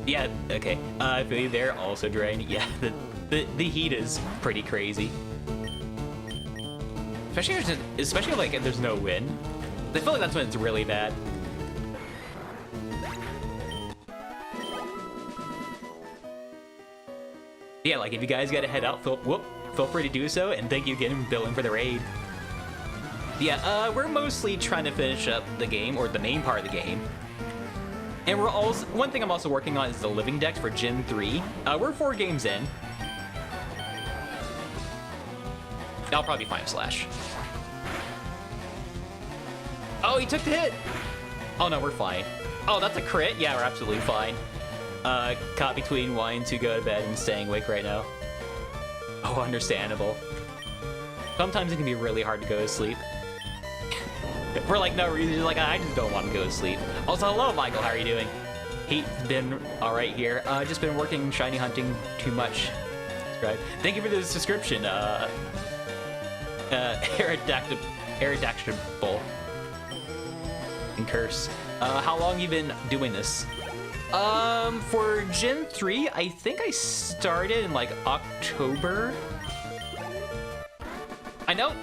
Yeah, okay. I feel you there, also drained. Yeah, the heat is pretty crazy. Especially like if there's no wind. I feel like that's when it's really bad. Yeah, like if you guys gotta head out, feel free to do so, and thank you again, Billin, for the raid. Yeah, we're mostly trying to finish up the game, or the main part of the game. And we're also, one thing I'm also working on is the living dex for Gen 3. We're 4 games in. I'll probably find Slash. Oh, he took the hit! Oh no, we're fine. Oh, that's a crit? Yeah, we're absolutely fine. Caught between wanting to go to bed and staying awake right now. Oh, understandable. Sometimes it can be really hard to go to sleep. For like no reason, just like I just don't want to go to sleep. Also, hello Michael, how are you doing? He's been alright here. Just been working shiny hunting too much. Subscribe. Thank you for the subscription. Aerodactyl and curse. How long you been doing this? For Gen 3, I think I started in like October. I know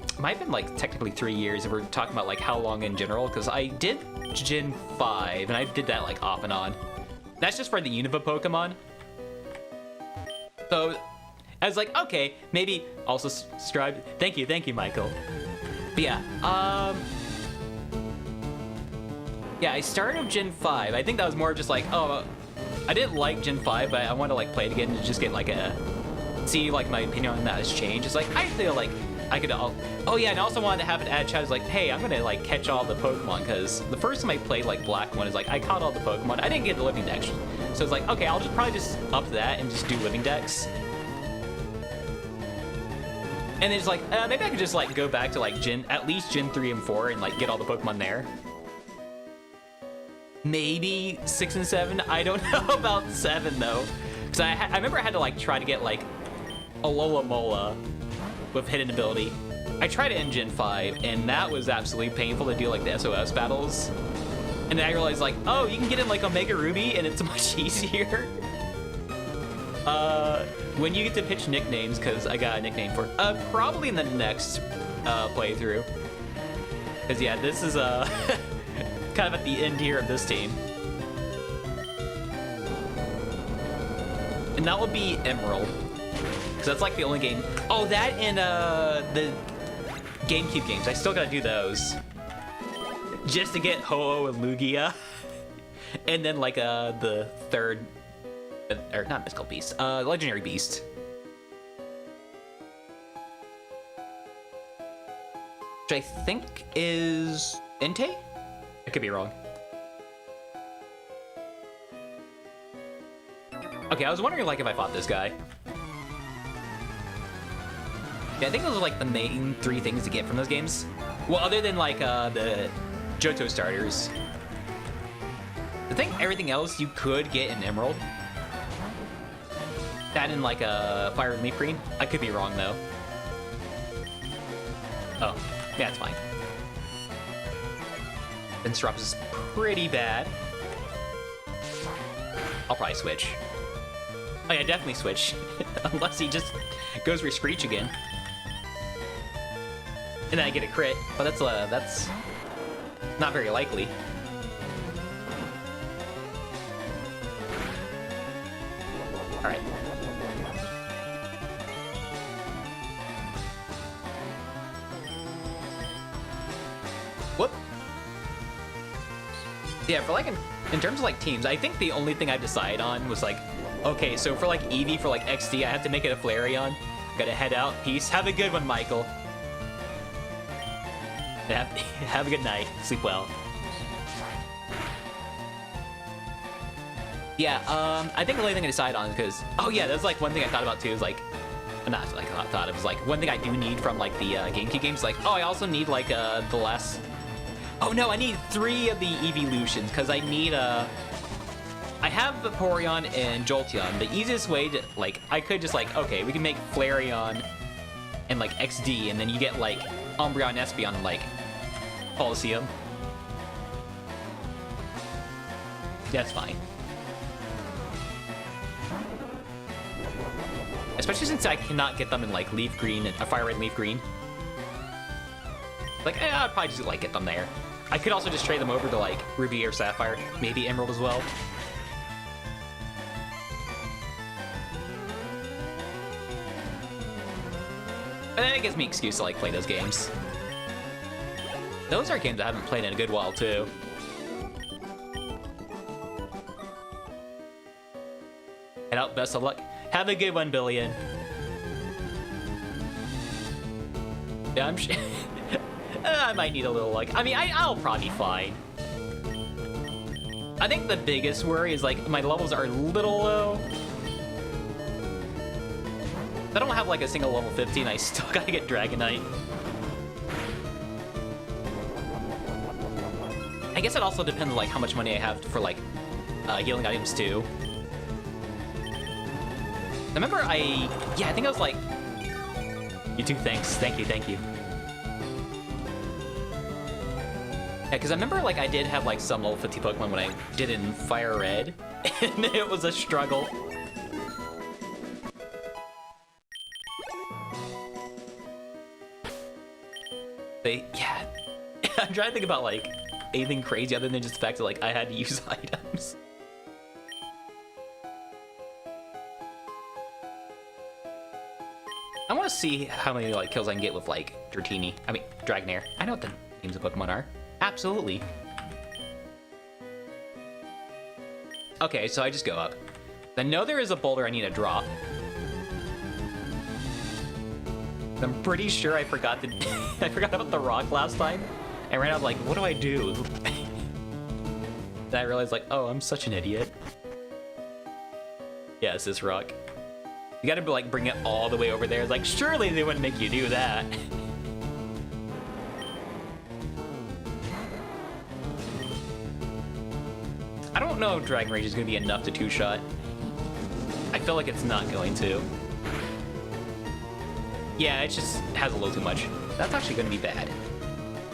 it might have been like technically 3 years if we're talking about like how long in general, because I did Gen 5 and I did that like off and on. That's just for the Unova Pokemon. So I was like, okay, maybe also subscribe. Thank you, Michael. But yeah, yeah, I started with Gen 5. I think that was more just like, oh, I didn't like Gen 5, but I wanted to like play it again to just get like see like my opinion on that has changed. It's like, I feel like I could, oh yeah, and I also wanted to have an ad chat. I was like, hey, I'm gonna like catch all the Pokemon, because the first time I played like Black 1 is like, I caught all the Pokemon. I didn't get the living dex. So it's like, okay, I'll just probably just up that and just do living dex. And it's like, maybe I could just like go back to like at least Gen 3 and 4 and like get all the Pokemon there. Maybe 6 and 7. I don't know about 7 though, because I remember I had to like try to get like Alola Mola with hidden ability. I tried it in Gen 5 and that was absolutely painful to do like the SOS battles. And then I realized like, oh, you can get in like Omega Ruby and it's much easier. When you get to pitch nicknames, because I got a nickname for it, probably in the next playthrough. Because yeah, this is kind of at the end here of this team. And that will be Emerald. Because that's like the only game. Oh, that and the GameCube games. I still gotta do those. Just to get Ho-Oh and Lugia. And then like the third, or not Mystical Beast, Legendary Beast. Which I think is Entei? I could be wrong. Okay, I was wondering like if I fought this guy. Yeah, I think those are like the main 3 things to get from those games. Well, other than like the Johto starters. I think everything else you could get in Emerald. That in like a Fire and Leafgreen. I could be wrong though. Oh, yeah, it's fine. Vincerops is pretty bad. I'll probably switch. Oh yeah, definitely switch. Unless he just goes for Screech again. And then I get a crit, but that's not very likely. Alright. Whoop. Yeah, for like in terms of like teams, I think the only thing I decided on was like, okay, so for like Eevee for like XD, I have to make it a Flareon. Gotta head out. Peace. Have a good one, Michael. Have a good night. Sleep well. Yeah, I think the only thing I decided on is because, oh yeah, that's like one thing I thought about too, is like, not like I thought, it was like one thing I do need from like the GameCube games, like, oh, I also need like the last, oh no, I need 3 of the evolutions, because I need I have Vaporeon and Jolteon. The easiest way to, like, I could just like, okay, we can make Flareon and like XD, and then you get like Umbreon and Espeon and like Coliseum. That's fine. Especially since I cannot get them in like Leaf Green, Fire Red and Leaf Green. Like, I'd probably just like get them there. I could also just trade them over to like Ruby or Sapphire, maybe Emerald as well. But then it gives me an excuse to like play those games. Those are games I haven't played in a good while too. Head out, best of luck. Have a good one, Billion. Yeah, I'm sure. I might need a little luck. I mean, I'll probably be fine. I think the biggest worry is like my levels are a little low. I don't have like a single level 50 and I still gotta get Dragonite. I guess it also depends on like how much money I have for like healing items too. I remember I think I was like, you too, thanks, thank you. Yeah, because I remember like I did have like some level 50 Pokemon when I did it in Fire Red, and it was a struggle. But yeah, I'm trying to think about like anything crazy other than just the fact that like I had to use items. I want to see how many like kills I can get with like Dragonair. I know what the names of Pokemon are. Absolutely. Okay, so I just go up. I know there is a boulder I need to drop. I'm pretty sure I forgot I forgot about the rock last time. And right now I'm like, what do I do? Then I realized like, oh, I'm such an idiot. Yeah, it's this rock. You gotta like bring it all the way over there. It's like, surely they wouldn't make you do that. I don't know if Dragon Rage is gonna be enough to two-shot. I feel like it's not going to. Yeah, it just has a little too much. That's actually gonna be bad.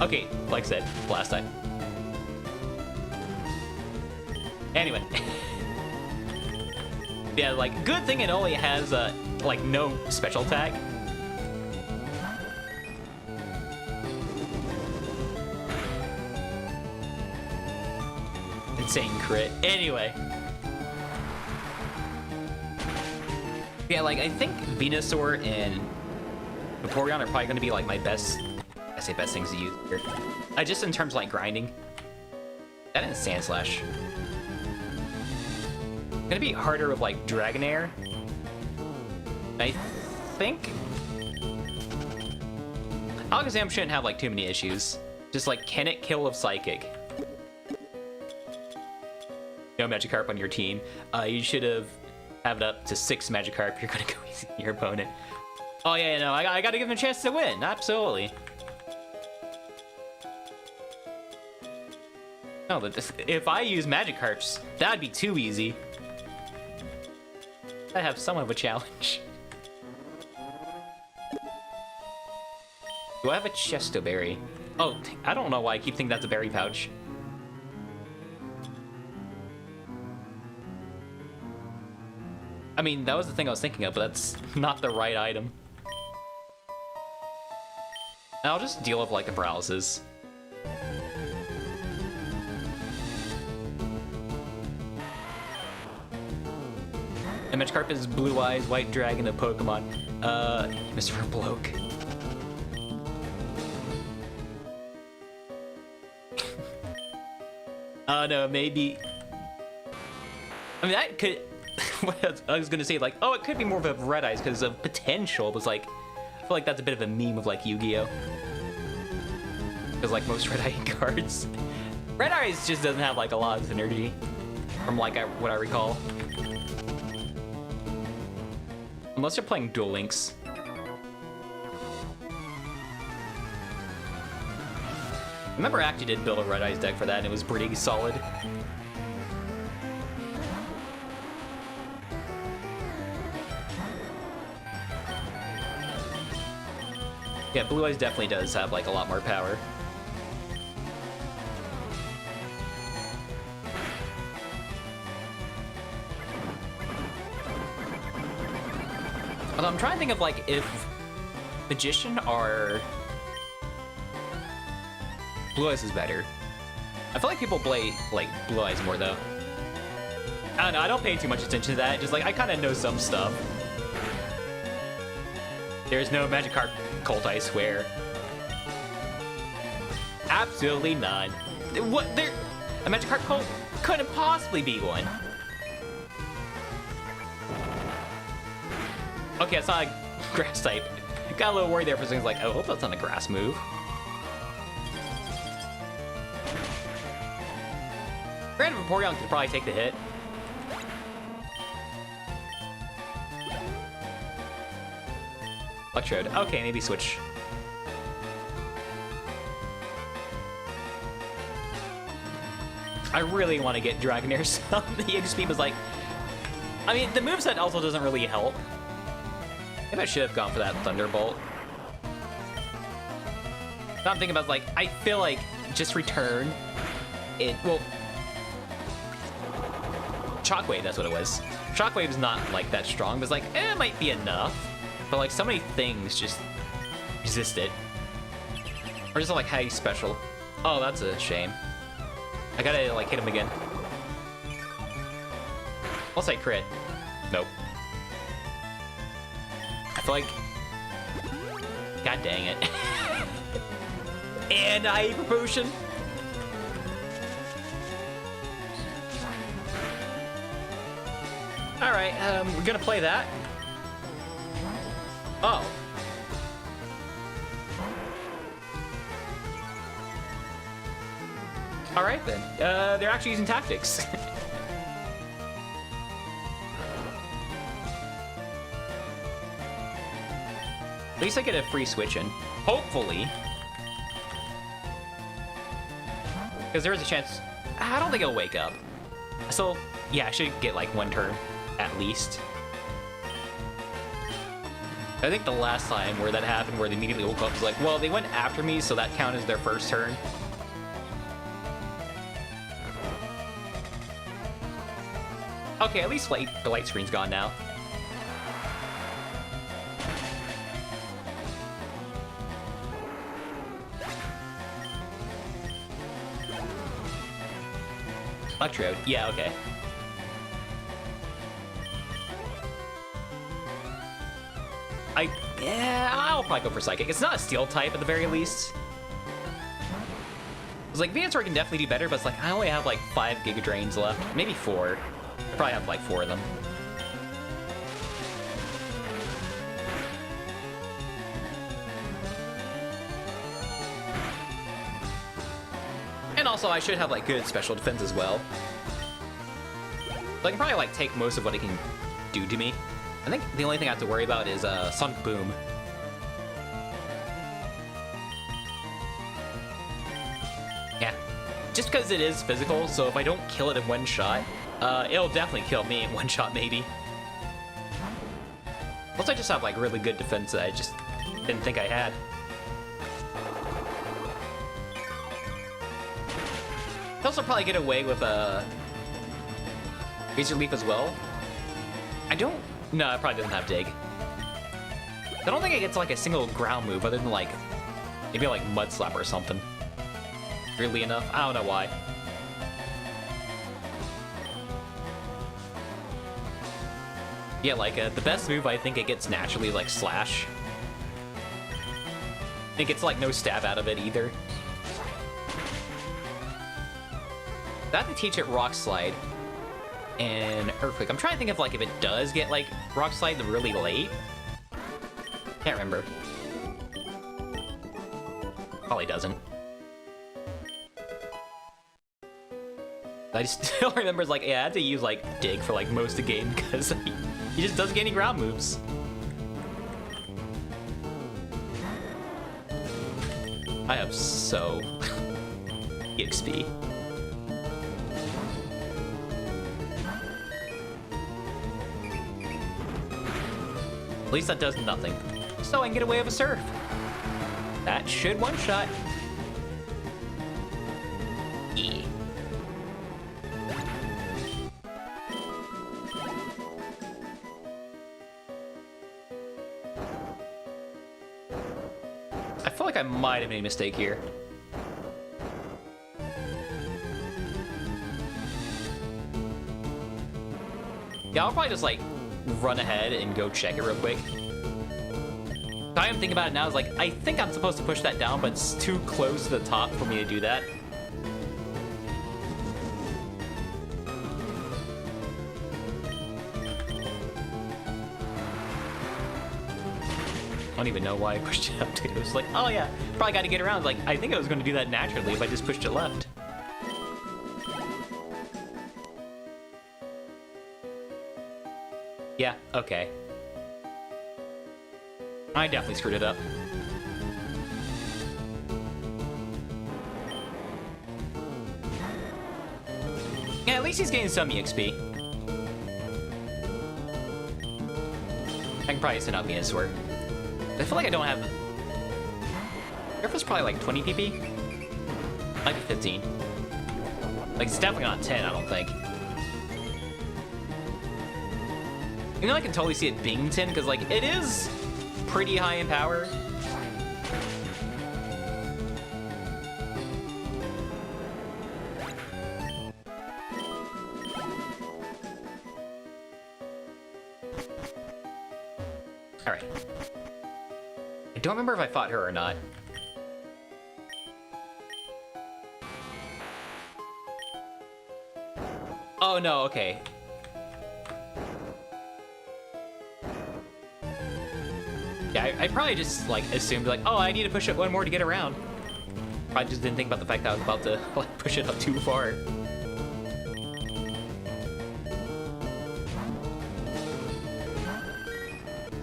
Okay, like I said, last time. Anyway. Yeah, like, good thing it only has, like, no special attack. Insane crit. Anyway. Yeah, like, I think Venusaur and Vaporeon are probably going to be, like, my best... I say best things to use here. Just in terms of, like, grinding. That and Sand Slash. Gonna be harder with, like, Dragonair. I think... Alakazam shouldn't have, like, too many issues. Just, like, can it kill with Psychic? No Magikarp on your team. You should have it up to 6 Magikarp. You're gonna go easy on your opponent. Oh yeah, no, I gotta give him a chance to win. Absolutely. No, but if I use Magikarps, that'd be too easy. I have somewhat of a challenge. Do I have a Chesto Berry? Oh, I don't know why I keep thinking that's a berry pouch. I mean, that was the thing I was thinking of, but that's not the right item. I'll just deal with, like, the paralysis. And Magikarp is Blue Eyes, White Dragon of Pokemon. Mr. Bloke. Oh no, maybe... I mean, that could... I was gonna say, like, oh, it could be more of a Red Eyes because of potential, but like, I feel like that's a bit of a meme of, like, Yu-Gi-Oh! Because, like, most Red Eye cards... Red Eyes just doesn't have, like, a lot of synergy, from, like, what I recall. Unless you're playing Duel Links. I remember I actually did build a Red Eyes deck for that, and it was pretty solid. Yeah, Blue Eyes definitely does have, like, a lot more power. Although I'm trying to think of, like, if Magician or Blue Eyes is better. I feel like people play, like, Blue Eyes more, though. I don't know, I don't pay too much attention to that. Just, like, I kind of know some stuff. There's no Magikarp Colt, I swear. Absolutely none. What? A Magikarp Colt couldn't possibly be one. Okay, I saw a grass type. Got a little worried there for a second. Like, oh, I hope that's not a grass move. Granted, Vaporeon could probably take the hit. Electrode. Okay, maybe switch. I really want to get Dragonair, so the XP was like... I mean, the moveset also doesn't really help. Maybe I should have gone for that Thunderbolt. But I'm thinking about, like, I feel like just return it... Well... Shockwave, that's what it was. Shockwave's not, like, that strong, but it's like, it might be enough. But, like, so many things just resist it. Or just, like, highly special. Oh, that's a shame. I gotta, like, hit him again. I'll say crit. Nope. I feel like... God dang it. And I Hyper Potion. Alright, we're gonna play that. Oh. Alright then. They're actually using tactics. At least I get a free switch in. Hopefully. Because there is a chance... I don't think it'll wake up. So, yeah, I should get like one turn, at least. I think the last time where that happened, where they immediately woke up, was like, well, they went after me, so that counted as their first turn. Okay, at least the light screen's gone now. Electrode, yeah, okay. Yeah, I'll probably go for Psychic. It's not a Steel type at the very least. It's like, Venusaur can definitely do better, but it's like, I only have like 5 Giga Drains left. Maybe 4. I probably have like 4 of them. And also, I should have like good special defense as well. So I can probably like take most of what it can do to me. I think the only thing I have to worry about is Sonic Boom. Yeah, just because it is physical, so if I don't kill it in one shot, it'll definitely kill me in one shot, maybe. Plus, I just have like really good defense that I just didn't think I had. I'll also probably get away with Razor Leaf as well. I don't... No, it probably doesn't have Dig. I don't think it gets like a single ground move other than like maybe like Mud Slap or something. Weirdly enough, I don't know why. Yeah, like the best move I think it gets naturally is like Slash. It gets like no stab out of it either. I have to teach it Rock Slide and Earthquake. I'm trying to think of like if it does get like Rock Slide really late. Can't remember. Probably doesn't. I just still remember like, yeah, I had to use like Dig for like most of the game because he just doesn't get any ground moves. I have so XP. At least that does nothing. So I can get away with a Surf. That should one-shot. Yeah. I feel like I might have made a mistake here. Yeah, I'll probably just like run ahead and go check it real quick. I am thinking about it now, is like, I think I'm supposed to push that down, but it's too close to the top for me to do that. I don't even know why I pushed it up, dude. It was like, oh yeah, probably got to get around. Like, I think I was going to do that naturally if I just pushed it left. Yeah, okay. I definitely screwed it up. Yeah, at least he's getting some EXP. I can probably send out Venusaur. I feel like I don't have... Airfield's probably like 20 PP? Might be 15. Like, it's definitely not 10, I don't think. You know, I can totally see it being 10, because, like, it is pretty high in power. Alright. I don't remember if I fought her or not. Oh, no, okay. Yeah, I probably just, like, assumed, like, oh, I need to push it one more to get around. Probably just didn't think about the fact that I was about to, like, push it up too far.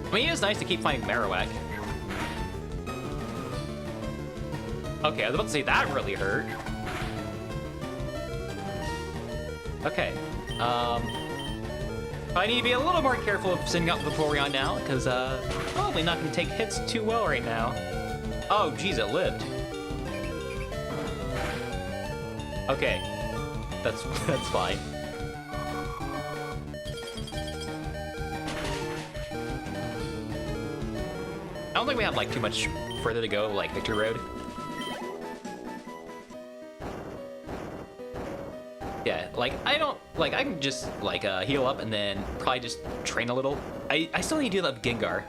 I mean, it is nice to keep finding Marowak. Okay, I was about to say that really hurt. Okay. I need to be a little more careful of sending out Vaporeon now, because probably not going to take hits too well right now. Oh, geez, it lived. Okay, that's fine. I don't think we have like too much further to go, like Victory Road. Yeah, like I can just like heal up and then probably just train a little. I still need to do that with Gengar.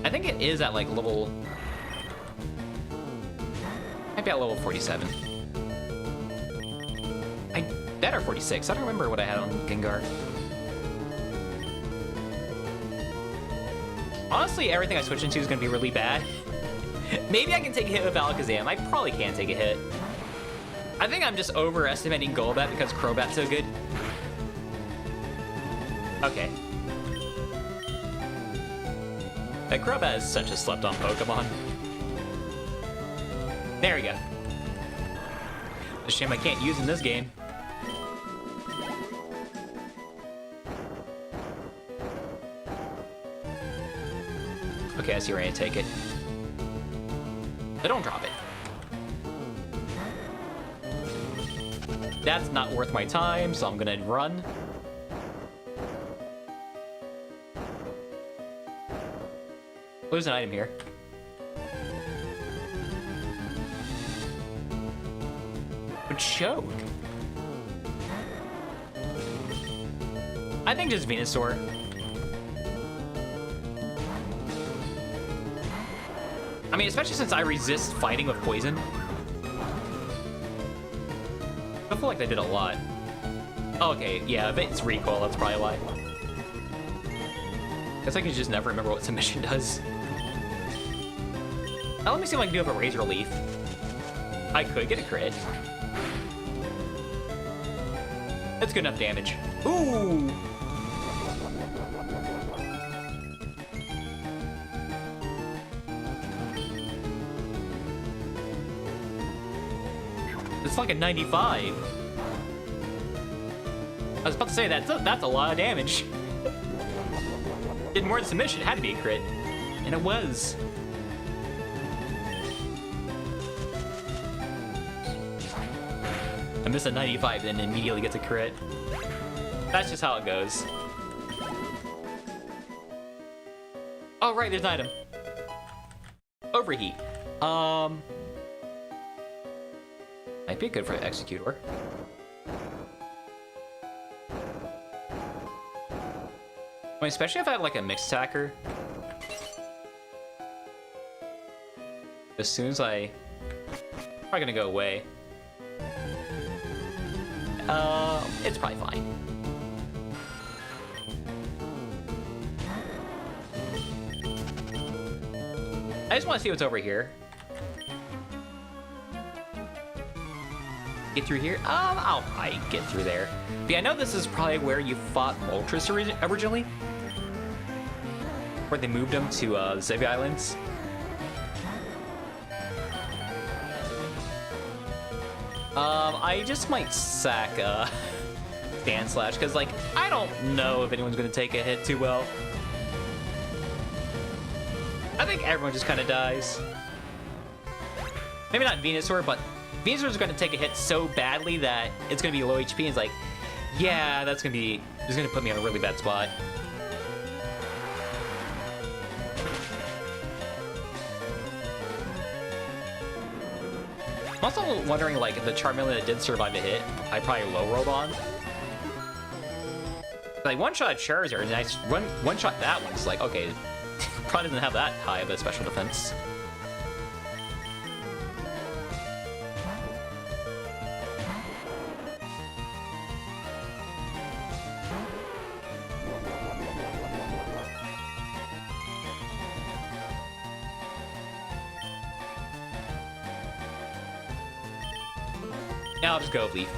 I think it is at like level, might be at level 47. I better 46. I don't remember what I had on Gengar. Honestly, everything I switch into is gonna be really bad. Maybe I can take a hit with Alakazam. I probably can take a hit. I think I'm just overestimating Golbat because Crobat's so good. Okay. That Crobat is such a slept-on Pokemon. There we go. It's a shame I can't use in this game. Okay, I see where I need to take it. But don't drop it. That's not worth my time, so I'm gonna run. There's an item here. A choke. I think just Venusaur. I mean, especially since I resist fighting with poison. I feel like they did a lot. Oh, okay, yeah, if it's recoil, that's probably why. Guess I can just never remember what submission does. Now let me see if I can do up a Razor Leaf. I could get a crit. That's good enough damage. Ooh! It's like a 95. I was about to say that's a lot of damage. Did more than submission, it had to be a crit. And it was. I miss a 95, then immediately gets a crit. That's just how it goes. Oh, right, there's an item. Overheat. Might be good for Executor. I mean, especially if I have like a mixed attacker. As soon as I... probably gonna go away. It's probably fine. I just want to see what's over here. Get through here? I'll probably get through there. But yeah, I know this is probably where you fought Moltres originally. where they moved them to the Zevia Islands. I just might sack Stand Slash, because, like, I don't know if anyone's going to take a hit too well. I think everyone just kind of dies. Maybe not Venusaur, but Venusaur's going to take a hit so badly that it's going to be low HP, and it's like, yeah, that's going to put me in a really bad spot. I'm also wondering, like, if the Charmeleon that did survive a hit, I probably low-rolled on. Like, one-shot Charizard, and I one-shot that one. It's like, okay, probably doesn't have that high of a special defense. Now I'll just go with Leaf.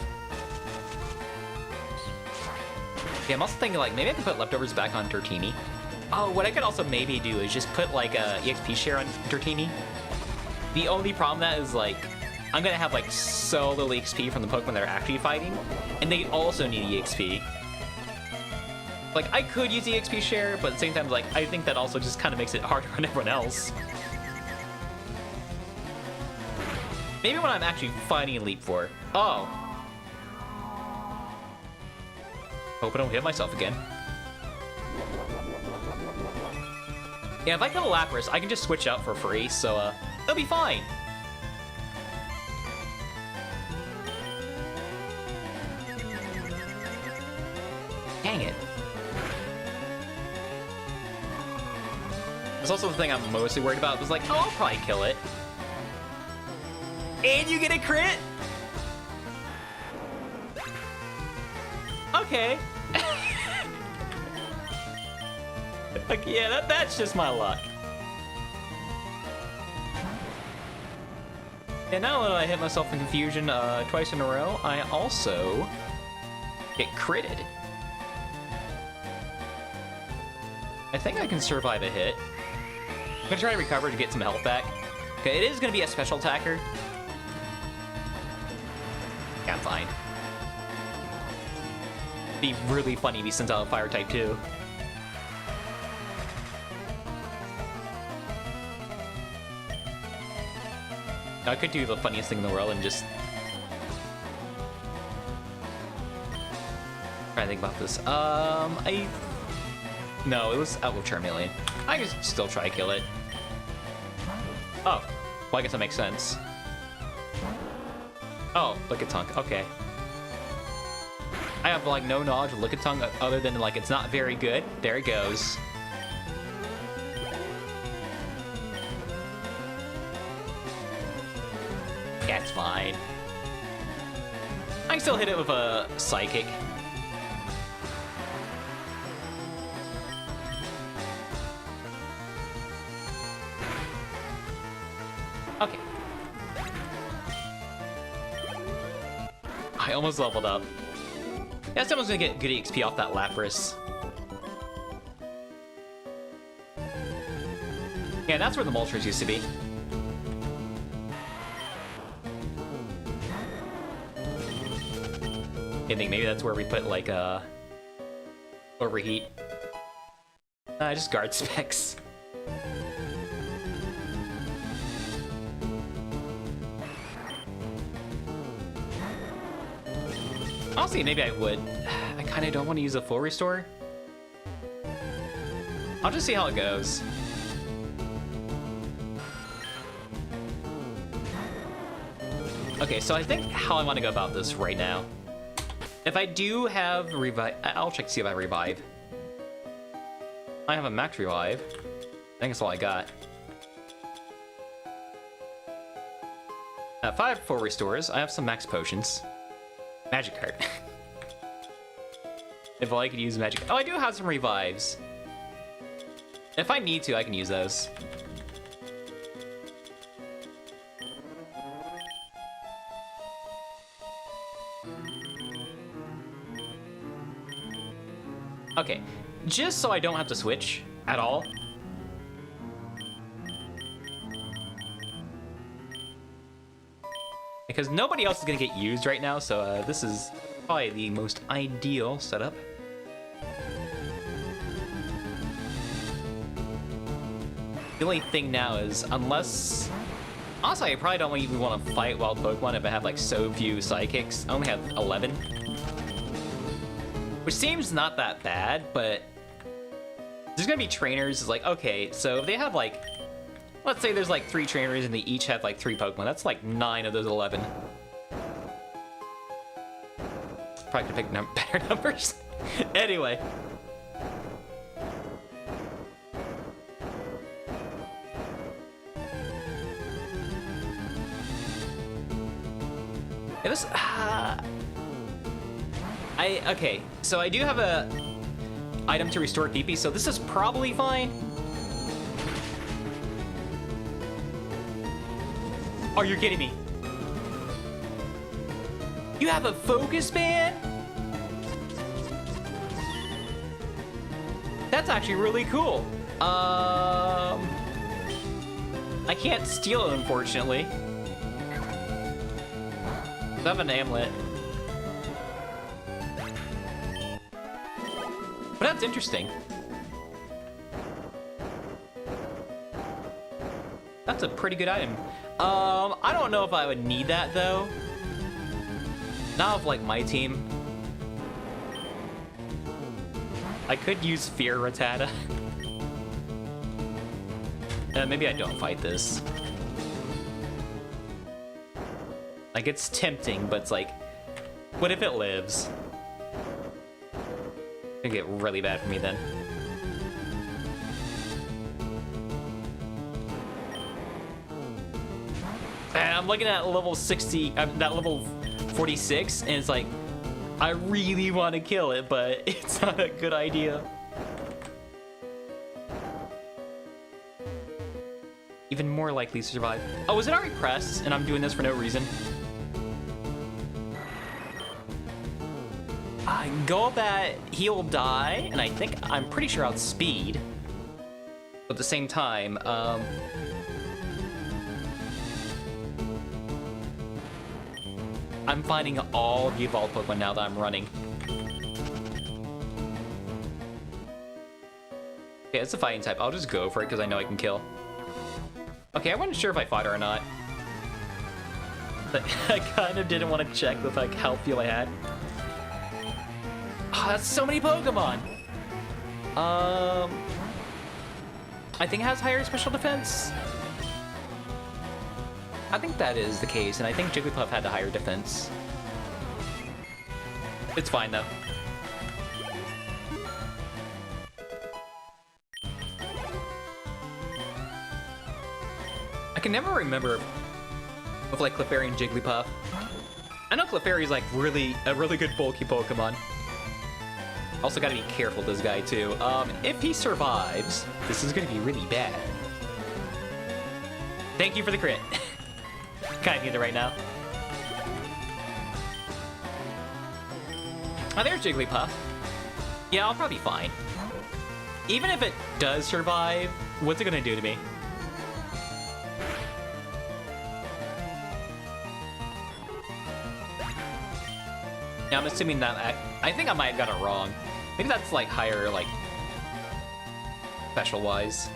Yeah, I'm also thinking, like, maybe I can put leftovers back on Dratini. Oh, what I could also maybe do is just put, like, a EXP share on Dratini. The only problem that is, like, I'm gonna have, like, so little EXP from the Pokemon they're actually fighting, and they also need EXP. Like, I could use EXP share, but at the same time, like, I think that also just kind of makes it harder on everyone else. Maybe when I'm actually fighting Elite Four. Oh. Hope I don't hit myself again. Yeah, if I kill a Lapras, I can just switch out for free, so, it'll be fine. Dang it. That's also the thing I'm mostly worried about. It was like, oh, I'll probably kill it. And you get a crit? Okay. Like, yeah, that's just my luck. And now that I hit myself in confusion twice in a row, I also get critted. I think I can survive a hit. I'm gonna try to recover to get some health back. Okay, it is gonna be a special attacker. Yeah, I'm fine. It'd be really funny if he sends out a fire type too. I could do the funniest thing in the world and just try to think about this. No, it was out with Charmeleon. I can still try to kill it. Oh, well, I guess that makes sense. Oh, Lickitung, okay. I have, like, no knowledge of Lickitung other than, like, it's not very good. There it goes. Yeah, it's fine. I can still hit it with a Psychic. Okay. I almost leveled up. Yeah, someone's gonna get good XP off that Lapras. Yeah, that's where the Moltres used to be. I think maybe that's where we put, like, Overheat. Just Guard Specs. Honestly, maybe I would. I kind of don't want to use a full restore. I'll just see how it goes. Okay, so I think how I want to go about this right now. If I do have revive, I'll check to see if I revive. I have a max revive. I think that's all I got. 5 full restores. I have some max potions. Magikarp. If I could use magic. Oh, I do have some revives. If I need to, I can use those. Okay, just so I don't have to switch at all, because nobody else is gonna get used right now, so this is probably the most ideal setup. The only thing now is, unless... Honestly, I probably don't even want to fight wild Pokemon if I have like so few psychics. I only have 11. Which seems not that bad, but... There's gonna be trainers, it's like, okay, so if they have like... Let's say there's like 3 trainers and they each have like 3 Pokemon. That's like 9 of those 11. Probably could pick better numbers. Anyway. Yeah, this... okay, so I do have a item to restore PP, so this is probably fine. Are you kidding me? You have a focus band? That's actually really cool. I can't steal it, unfortunately. I have an amulet. But that's interesting. That's a pretty good item. I don't know if I would need that, though. Not of, like, my team. I could use Fear Rattata. Maybe I don't fight this. Like, it's tempting, but it's like, what if it lives? It's gonna get really bad for me then. And I'm looking at level 60, that level 46, and it's like, I really want to kill it, but it's not a good idea. Even more likely to survive. Oh, is it already pressed, and I'm doing this for no reason? Golbat, he'll die, and I think, I'm pretty sure outspeed. But at the same time, I'm finding all the evolved Pokemon now that I'm running. Okay, it's a fighting type. I'll just go for it because I know I can kill. Okay, I wasn't sure if I fought her or not. But I kind of didn't want to check with like how few I had. Oh, that's so many Pokemon! I think it has higher special defense. I think that is the case, and I think Jigglypuff had the higher defense. It's fine, though. I can never remember of like Clefairy and Jigglypuff. I know Clefairy's like a really good bulky Pokemon. Also gotta be careful with this guy too. If he survives, this is gonna be really bad. Thank you for the crit. Kinda need it right now. Oh, there's Jigglypuff. Yeah, I'll probably be fine. Even if it does survive, what's it gonna do to me? Yeah, I'm assuming that I think I might have got it wrong. Maybe that's like higher, like special-wise.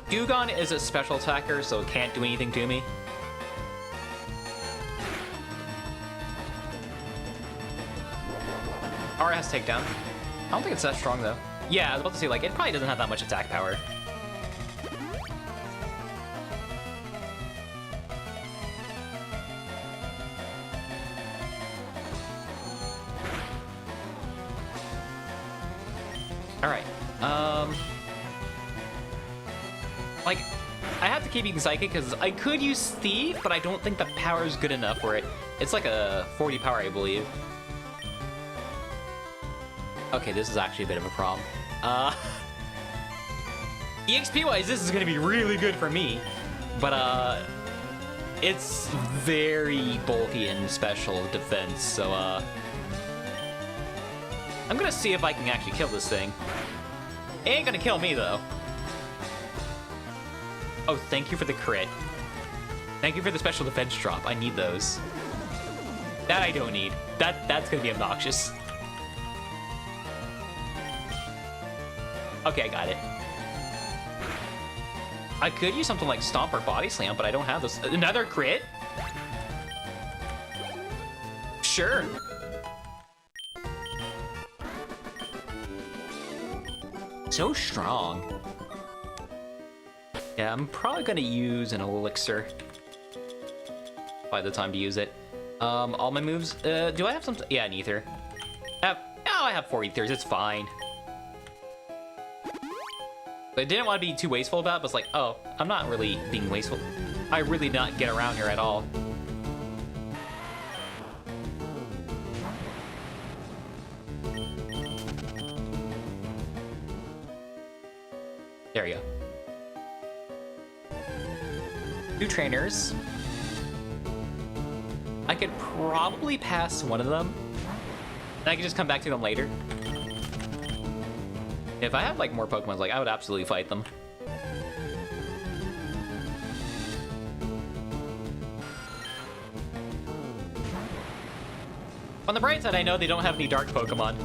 Dewgong is a special attacker, so it can't do anything to me. Aura has takedown. I don't think it's that strong though. Yeah, I was about to say, like, it probably doesn't have that much attack power. Alright, like, I have to keep using Psychic because I could use Thief, but I don't think the power is good enough for it. It's like a 40 power, I believe. Okay, this is actually a bit of a problem. EXP-wise, this is gonna be really good for me, but, it's very bulky and special defense, so, I'm gonna see if I can actually kill this thing. It ain't gonna kill me, though. Oh, thank you for the crit. Thank you for the special defense drop. I need those. That I don't need. That's gonna be obnoxious. Okay, I got it. I could use something like Stomp or Body Slam, but I don't have this. Another crit? Sure. So strong. Yeah, I'm probably gonna use an elixir. By the time to use it. All my moves. Do I have some? Yeah, an ether. I have 4 ethers. It's fine. But I didn't want to be too wasteful about it, but it's like, oh, I'm not really being wasteful. I really did not get around here at all. There we go. 2 trainers. I could probably pass one of them. And I could just come back to them later. If I had like more Pokemon, like I would absolutely fight them. On the bright side, I know they don't have any dark Pokemon.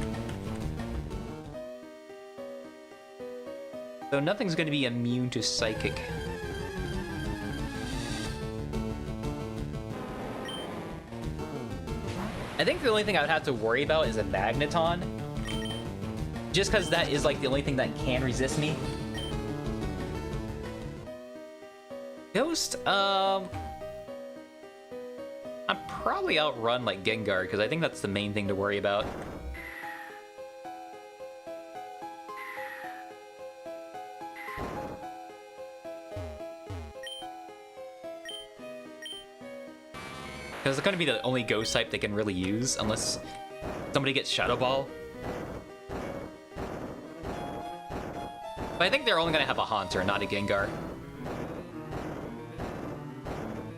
So nothing's going to be immune to Psychic. I think the only thing I would have to worry about is a Magneton. Just because that is like the only thing that can resist me. Ghost, I'd probably outrun like Gengar because I think that's the main thing to worry about. Because it's going to be the only Ghost type they can really use, unless somebody gets Shadow Ball. But I think they're only going to have a Haunter, not a Gengar.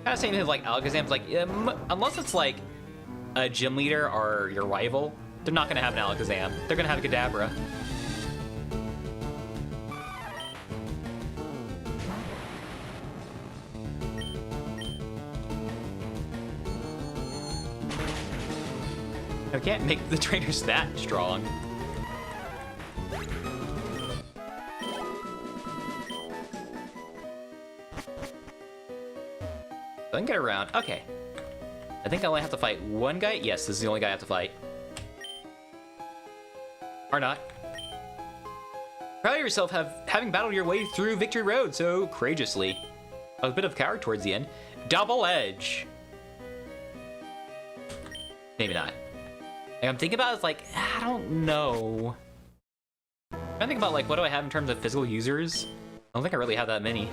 Kind of same thing with like Alakazam's, like, unless it's like a gym leader or your rival, they're not going to have an Alakazam. They're going to have a Kadabra. I can't make the trainers that strong. I can get around. Okay. I think I only have to fight one guy. Yes, this is the only guy I have to fight. Or not. Proud of yourself having battled your way through Victory Road so courageously. I was a bit of a coward towards the end. Double Edge. Maybe not. Like, I'm thinking about it, it's like, I don't know. I'm trying to think about, like, what do I have in terms of physical users? I don't think I really have that many.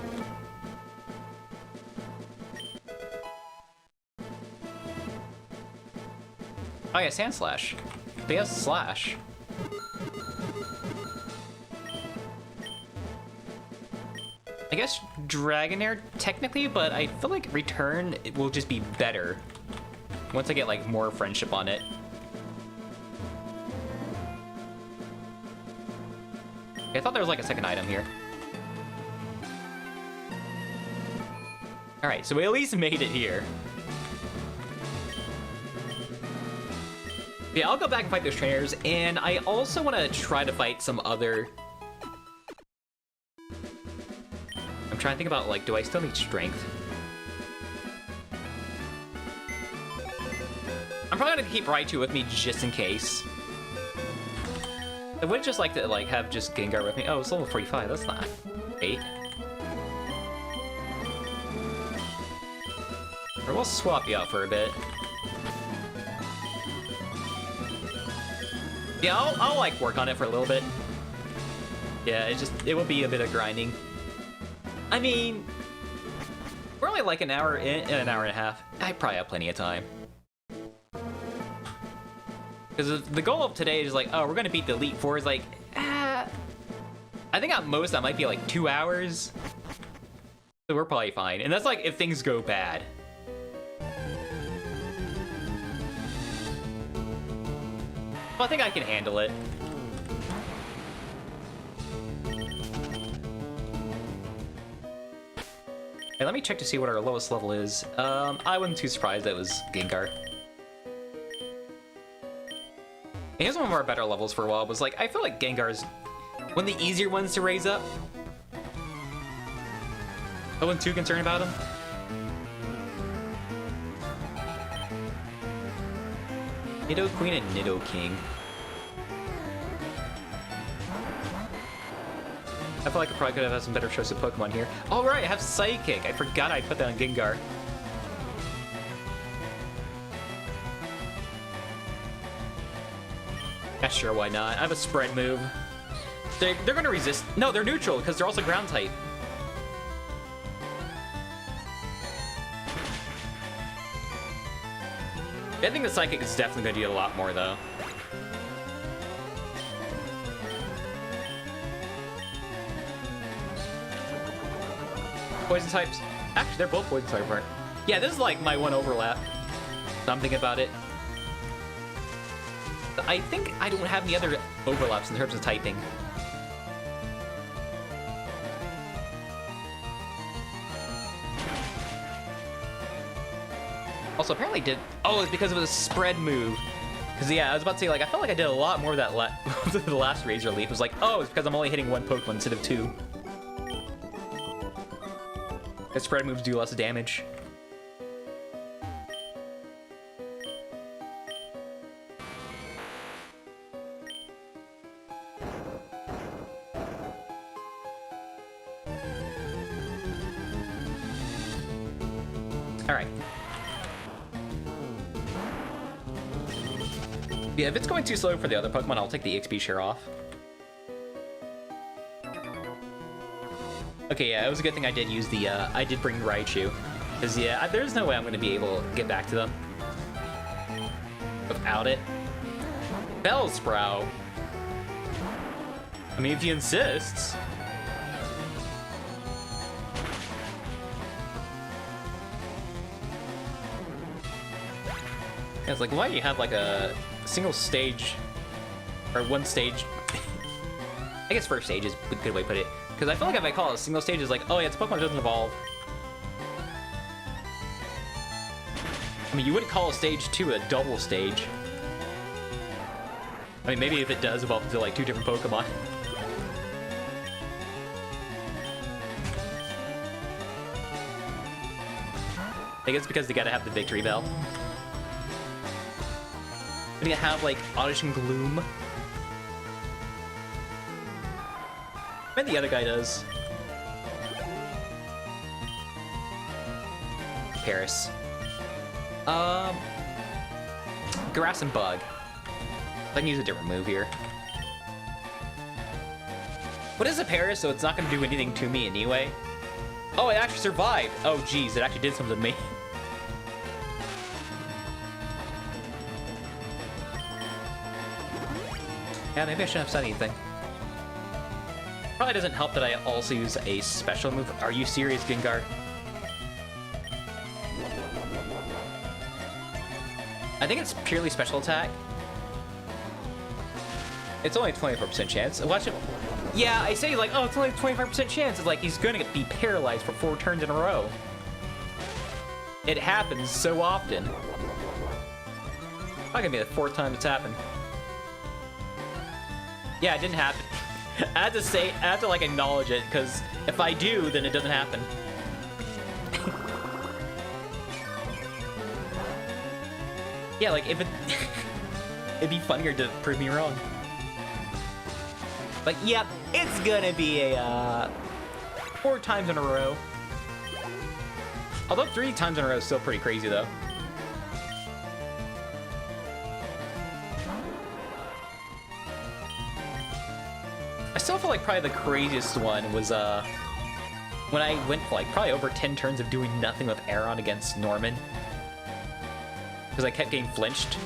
Oh yeah, Sand Slash. They have Slash. I guess Dragonair technically, but I feel like Return it will just be better once I get like more friendship on it. I thought there was like a second item here. Alright, so we at least made it here. Yeah, I'll go back and fight those trainers, and I also want to try to fight some other... I'm trying to think about, like, do I still need strength? I'm probably gonna keep Raichu with me just in case. I would just like to, like, have just Gengar with me. Oh, it's level 45, that's not 8. Or we'll swap you out for a bit. Yeah, I'll like work on it for a little bit. Yeah, it will be a bit of grinding. I mean, we're only like an hour in, an hour and a half. I probably have plenty of time. Because the goal of today is like, oh, we're gonna beat the Elite Four. Is like, I think at most that might be like 2 hours. So we're probably fine. And that's like if things go bad. Well, I think I can handle it. Hey, let me check to see what our lowest level is. I wasn't too surprised that it was Gengar. Here's one of our better levels for a while. Was like, I feel like Gengar's one of the easier ones to raise up. I wasn't too concerned about him. Nido Queen and Nido King. I feel like I probably could have had some better choice of Pokemon here. Oh right, I have Psychic. I forgot I put that on Gengar. Yeah, sure, why not? I have a spread move. They're gonna resist. No, they're neutral because they're also ground type. I think the Psychic is definitely gonna do a lot more though. Poison types. Actually, they're both poison type, aren't? Yeah, this is like my one overlap. So I'm thinking about it. But I think I don't have any other overlaps in terms of typing. Also, apparently did... Oh, it's because it was a spread move. Because, yeah, I was about to say, like, I felt like I did a lot more of that the last Razor Leaf. It was like, oh, it's because I'm only hitting one Pokemon instead of two. Because spread moves do less damage. Alright. Yeah, if it's going too slow for the other Pokemon, I'll take the XP share off. Okay, yeah, it was a good thing I did use the, I did bring Raichu. Because, yeah, there's no way I'm going to be able to get back to them without it. Bellsprout. I mean, if he insists. Yeah, it's like, why do you have, like, a single stage, or one stage? I guess first stage is a good way to put it. Because I feel like if I call it a single stage, it's like, oh yeah, it's a Pokemon that doesn't evolve. I mean, you wouldn't call a stage 2 a double stage. I mean, maybe if it does evolve into like two different Pokemon. I think it's because they gotta have the victory bell. They have like Oddish and Gloom. And the other guy does. Paris. Grass and Bug. I can use a different move here. What is a Paris, so it's not going to do anything to me anyway? Oh, it actually survived! Oh, geez, it actually did something to me. Yeah, maybe I shouldn't have said anything. Probably doesn't help that I also use a special move. Are you serious, Gengar? I think it's purely special attack. It's only a 24% chance. Watch it. Yeah, I say like, oh, it's only a 25% chance. It's like he's gonna be paralyzed for 4 turns in a row. It happens so often. Not gonna be the 4th time it's happened. Yeah, it didn't happen. I have to like acknowledge it, because if I do, then it doesn't happen. Yeah, like if it, it'd be funnier to prove me wrong. Like, yep, it's gonna be a 4 times in a row. Although 3 times in a row is still pretty crazy, though. I still feel like probably the craziest one was when I went for like probably over 10 turns of doing nothing with Aeron against Norman. Because I kept getting flinched.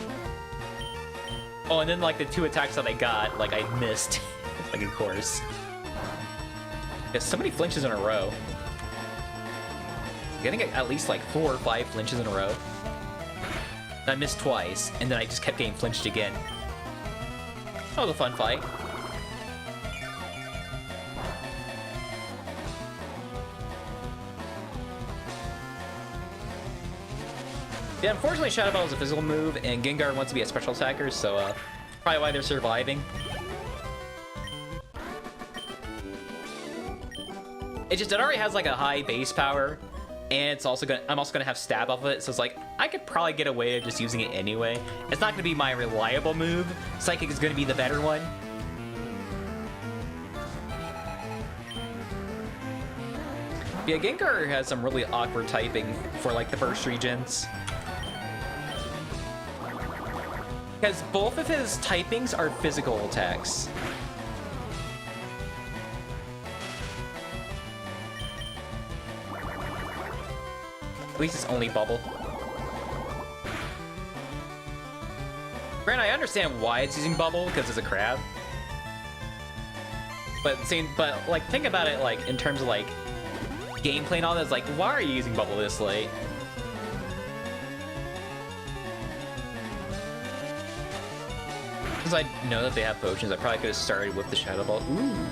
Oh, and then like the 2 attacks that I got, like I missed. Like, of course. Yeah, so many flinches in a row. Getting at least like 4 or 5 flinches in a row. I missed twice, and then I just kept getting flinched again. That was a fun fight. Yeah, unfortunately Shadow Ball is a physical move, and Gengar wants to be a special attacker, so probably why they're surviving. It just, it already has like a high base power, and it's also I'm also gonna have stab off of it, so it's like, I could probably get away with just using it anyway. It's not gonna be my reliable move. Psychic is gonna be the better one. Yeah, Gengar has some really awkward typing for like the first 3 gens. Because both of his typings are physical attacks. At least it's only Bubble. Granted, I understand why it's using Bubble, because it's a crab. But like, think about it like in terms of like gameplay and all that. It's like, why are you using Bubble this late? Since I know that they have potions, I probably could have started with the Shadow Ball. Ooh.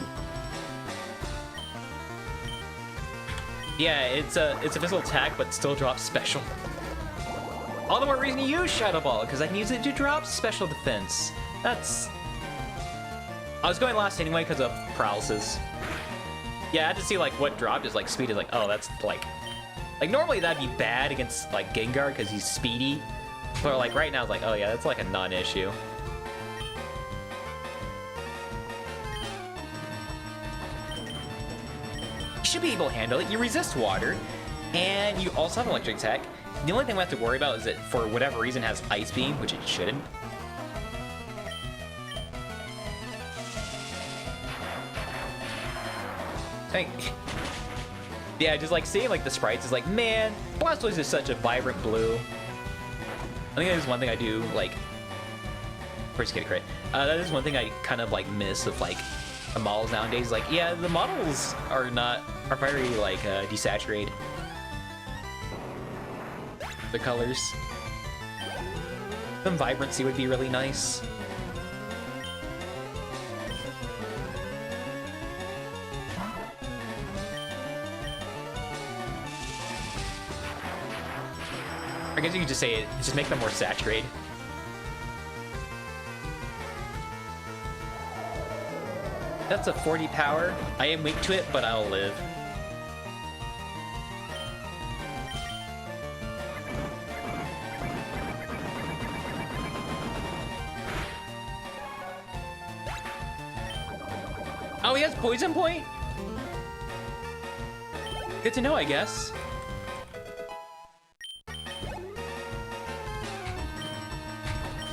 Yeah, it's a physical attack, but still drops special. All the more reason to use Shadow Ball, because I can use it to drop special defense. That's... I was going last anyway because of paralysis. Yeah, I had to see like what dropped is like speed is like, oh, that's like normally that'd be bad against like Gengar because he's speedy. But like right now it's like, oh yeah, that's like a non-issue. You should be able to handle it. You resist water, and you also have an electric attack. The only thing we have to worry about is that for whatever reason it has Ice Beam, which it shouldn't. Yeah, just like seeing like the sprites is like, man, Blastoise is such a vibrant blue. I think that is one thing I do like. First get a crit. That is one thing I kind of like miss of like the models nowadays. Like, yeah, the models are very like desaturated. The colors. Some vibrancy would be really nice. I guess you could just say it, just make them more saturated. That's a 40 power. I am weak to it, but I'll live. Oh, he has Poison Point? Good to know, I guess.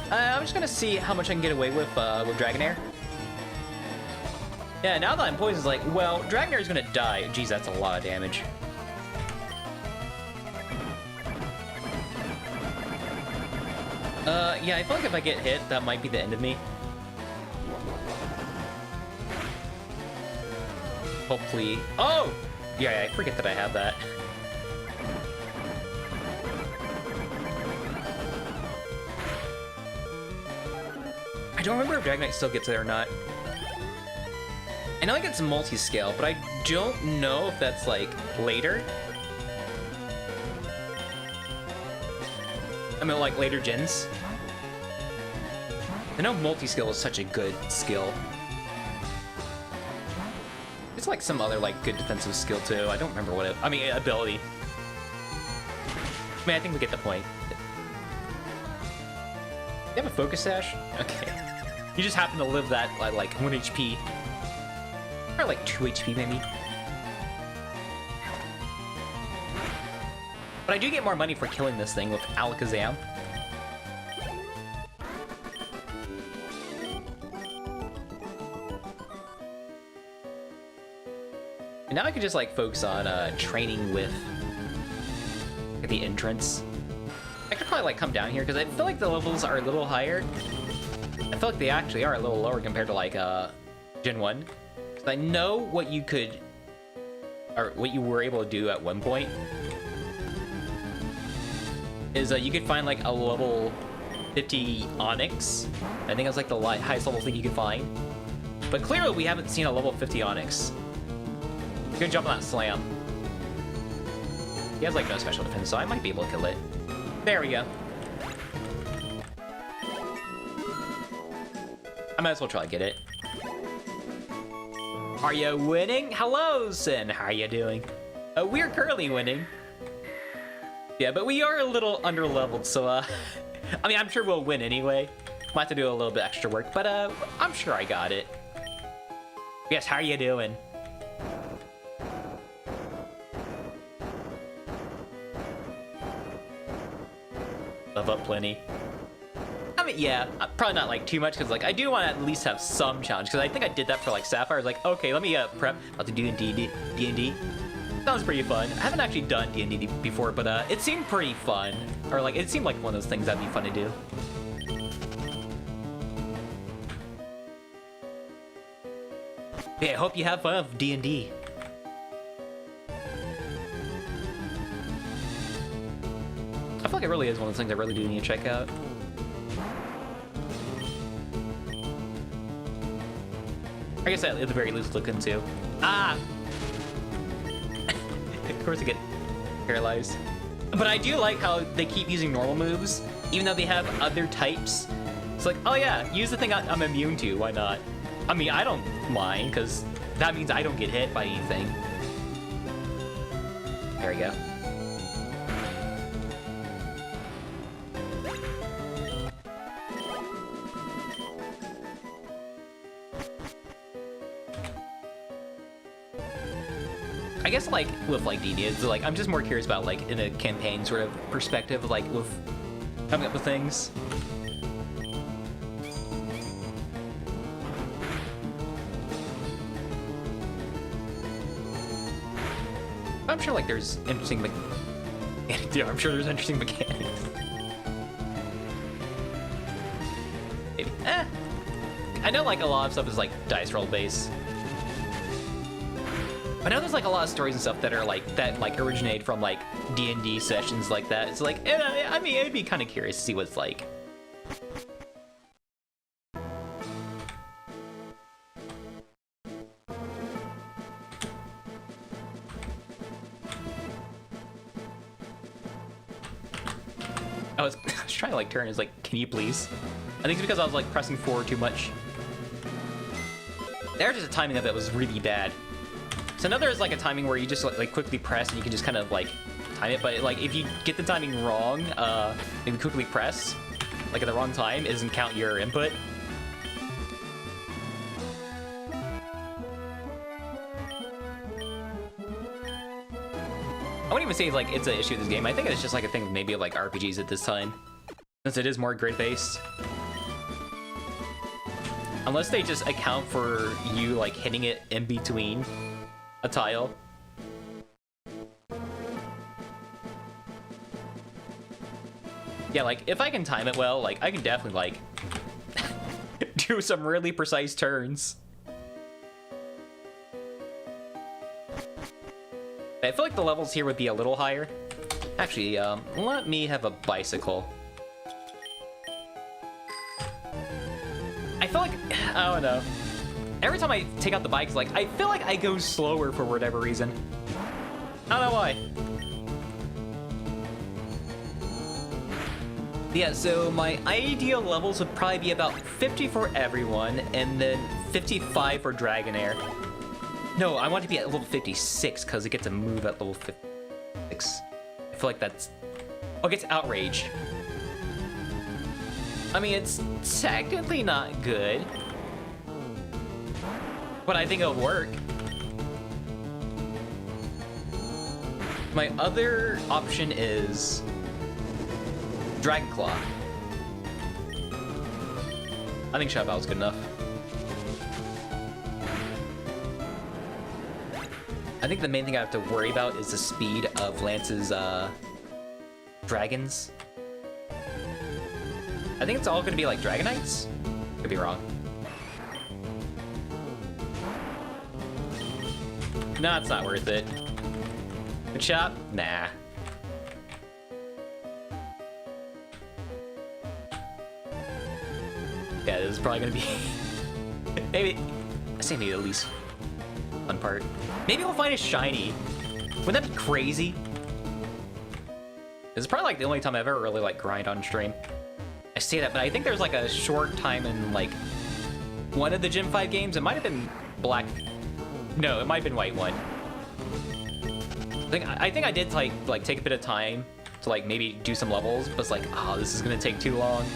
I'm just gonna see how much I can get away with Dragonair. Yeah, now that I'm poisoned, it's like, well, Dragonair's gonna die. Jeez, that's a lot of damage. Yeah, I feel like if I get hit, that might be the end of me. Hopefully. Oh! Yeah, I forget that I have that. I don't remember if Dragonite still gets it or not. I know it gets multi-scale, but I don't know if that's like later. I mean, like later gens. I know multi-scale is such a good skill. It's like some other like good defensive skill too. I don't remember what it. I mean, ability. I mean, I think we get the point. You have a focus sash? Okay. You just happen to live that at like 1 HP. Or like 2 HP maybe. But I do get more money for killing this thing with Alakazam. And now I can just like focus on training with the entrance. I could probably like come down here because I feel like the levels are a little higher. I feel like they actually are a little lower compared to like Gen 1. Because I know what you could, or what you were able to do at one point is you could find like a level 50 Onyx. I think that's like the highest level thing you could find. But clearly we haven't seen a level 50 Onyx. You can jump on that slam. He has like no special defense, so I might be able to kill it. There we go. I might as well try to get it. Are you winning? Hello, Sin. How are you doing? We're currently winning. Yeah, but we are a little underleveled, so I mean, I'm sure we'll win anyway. Might have to do a little bit extra work, but I'm sure I got it. Yes, how are you doing? Love up plenty. I mean, yeah, probably not like too much, because like I do want to at least have some challenge, because I think I did that for like Sapphire. I was like, okay, let me prep about to do D&D. Sounds pretty fun. I haven't actually done D&D before, but it seemed pretty fun, or like it seemed like one of those things that'd be fun to do. Yeah, I hope you have fun with D&D. I feel like it really is one of those things I really do need to check out. I guess at the very least look into. Ah! Of course I get paralyzed. But I do like how they keep using normal moves, even though they have other types. It's like, oh yeah, use the thing I'm immune to, why not? I mean, I don't mind, because that means I don't get hit by anything. There we go. I guess like with like D&D, it's like I'm just more curious about like in a campaign sort of perspective, like with coming up with things. I'm sure like there's interesting yeah, I'm sure there's interesting mechanics. Maybe. I know like a lot of stuff is like dice roll based. I know there's like a lot of stories and stuff that are like that like originate from like D&D sessions like that. It's like, I mean, it'd be kind of curious to see what it's like. I was trying to like turn. It's like, can you please? I think it's because I was like pressing forward too much. There's just a timing of it was really bad. So now there's like a timing where you just like quickly press and you can just kind of like time it, but like if you get the timing wrong, maybe quickly press like at the wrong time, it doesn't count your input. I wouldn't even say like it's an issue with this game. I think it's just like a thing maybe of like RPGs at this time, since it is more grid based. Unless they just account for you like hitting it in between a tile. Yeah, like if I can time it well, like I can definitely like do some really precise turns. I feel like the levels here would be a little higher. Actually, let me have a bicycle. I feel like, I don't know. Every time I take out the bikes, like, I feel like I go slower for whatever reason. I don't know why. Yeah, so my ideal levels would probably be about 50 for everyone, and then 55 for Dragonair. No, I want to be at level 56, because it gets a move at level 56. I feel like that's... Oh, it gets Outrage. I mean, it's technically not good, but I think it'll work. My other option is Dragon Claw. I think Shout Battle's good enough. I think the main thing I have to worry about is the speed of Lance's dragons. I think it's all gonna be like Dragonites? Could be wrong. No, it's not worth it. Good shot? Nah. Yeah, this is probably gonna be... maybe... I say maybe at least one part. Maybe we'll find a shiny. Wouldn't that be crazy? This is probably like the only time I've ever really like grind on stream. I say that, but I think there's like a short time in like one of the Gym 5 games. It might have been Black. No, it might have been White 1. I think I did like take a bit of time to like maybe do some levels, but it's like, oh, this is gonna take too long.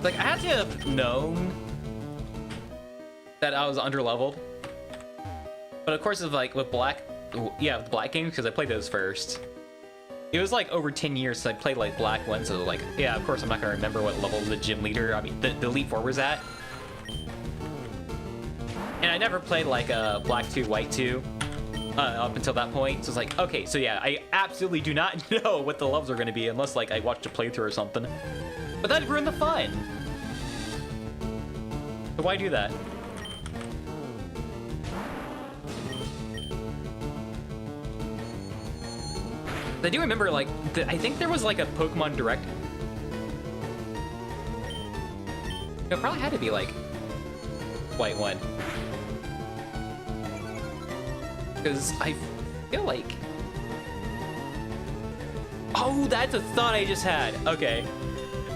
Like, I had to have known that I was underleveled. But of course, it's like with Black, yeah, with Black games, because I played those first. It was like over 10 years since I played like Black 1, so like, yeah, of course I'm not gonna remember what level the gym leader, I mean, the Elite Four was at. And I never played like Black 2, White 2 up until that point. So it's like, okay, so yeah, I absolutely do not know what the levels are gonna be unless like I watched a playthrough or something. But that'd ruin the fun. So why do that? I do remember, like, I think there was like a Pokemon Direct. It probably had to be like White 1. Because I feel like... Oh, that's a thought I just had. Okay.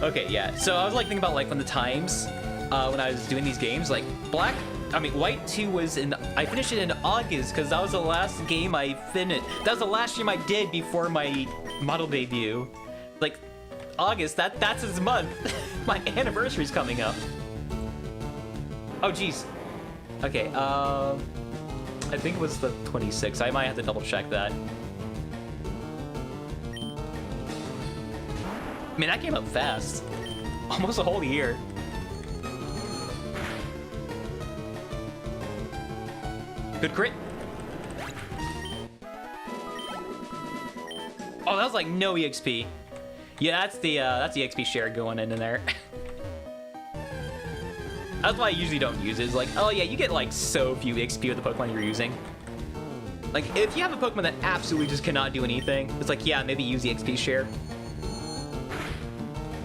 Okay, yeah. So I was like thinking about like when the times, when I was doing these games, like White 2 was I finished it in August because that was the last game I finished. That was the last stream I did before my model debut. Like, August, that's his month. My anniversary's coming up. Oh, jeez. Okay, I think it was the 26th. I might have to double check that. I mean, that came up fast. Almost a whole year. Good crit. Oh, that was like no EXP. Yeah, that's the EXP share going in there. That's why I usually don't use it. It's like, oh yeah, you get like so few XP with the Pokemon you're using. Like, if you have a Pokemon that absolutely just cannot do anything, it's like, yeah, maybe use the XP share.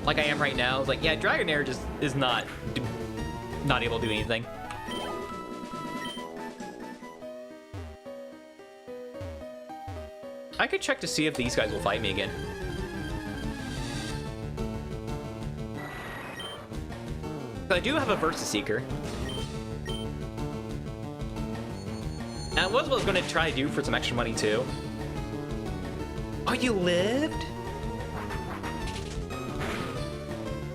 Like I am right now. It's like, yeah, Dragonair just is not able to do anything. I could check to see if these guys will fight me again. I do have a Versus Seeker. And that was what I was going to try to do for some extra money too. Oh, you lived?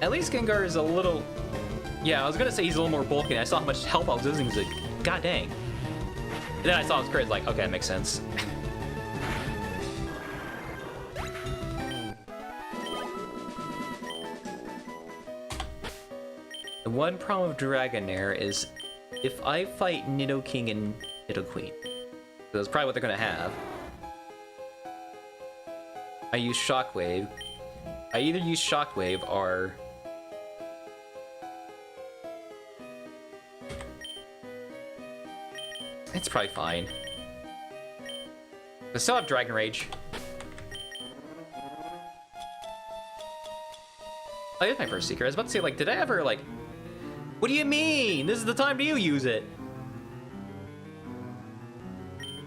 At least Gengar is a little... Yeah, I was going to say he's a little more bulky, and I saw how much health I was losing. It's like, god dang. And then I saw his crit, it's like, okay, that makes sense. The one problem with Dragonair is if I fight Nidoking and Nidoqueen, that's probably what they're gonna have. I use Shockwave. I either use Shockwave or... It's probably fine. I still have Dragon Rage. Oh, here's my first Seeker. I was about to say, like, did I ever, like... What do you mean? This is the time you use it.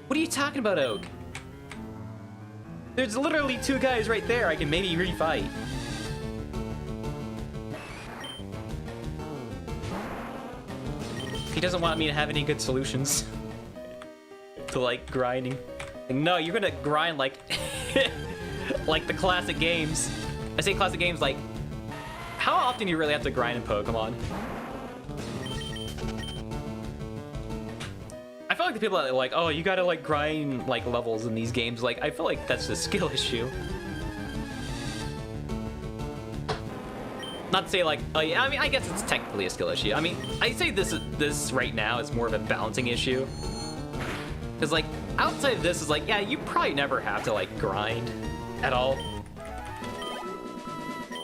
What are you talking about, Oak? There's literally two guys right there I can maybe refight. He doesn't want me to have any good solutions to, like, grinding. No, you're gonna grind like like the classic games. I say classic games, like, how often do you really have to grind in Pokemon? I feel like the people that are like, oh, you gotta like grind like levels in these games, like, I feel like that's a skill issue. Not to say like, oh yeah, I mean, I guess it's technically a skill issue. I mean, I say this right now is more of a balancing issue. Because like, outside of this is like, yeah, you probably never have to like grind at all.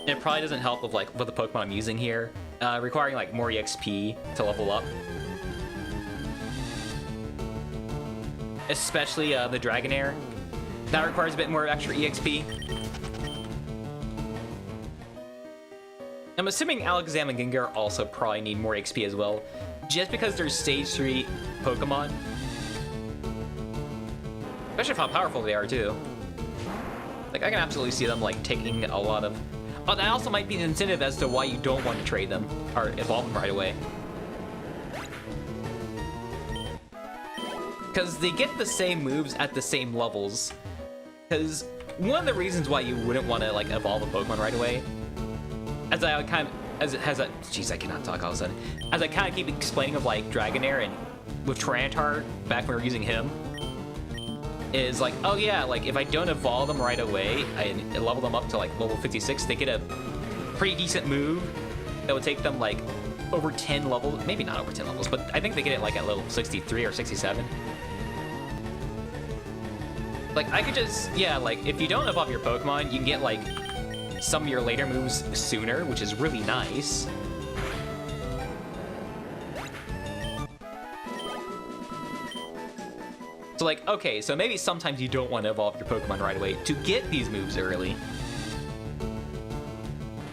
It probably doesn't help with like what the Pokemon I'm using here, requiring like more EXP to level up. Especially the Dragonair. That requires a bit more extra EXP. I'm assuming Alakazam and Gengar also probably need more XP as well, just because they're Stage 3 Pokemon. Especially how powerful they are too. Like I can absolutely see them like taking a lot of. Oh, that also might be an incentive as to why you don't want to trade them or evolve them right away. Because they get the same moves at the same levels. Because one of the reasons why you wouldn't want to like evolve a Pokemon right away, as I kind of, as it has a, jeez, I cannot talk all of a sudden. As I kind of keep explaining of like Dragonair and with Tyranitar back when we were using him, is like, oh yeah, like if I don't evolve them right away, I level them up to like level 56, they get a pretty decent move that would take them like over 10 levels, maybe not over 10 levels, but I think they get it like at level 63 or 67. Like, I could just, yeah, like, if you don't evolve your Pokemon, you can get, like, some of your later moves sooner, which is really nice. So, like, okay, so maybe sometimes you don't want to evolve your Pokemon right away to get these moves early.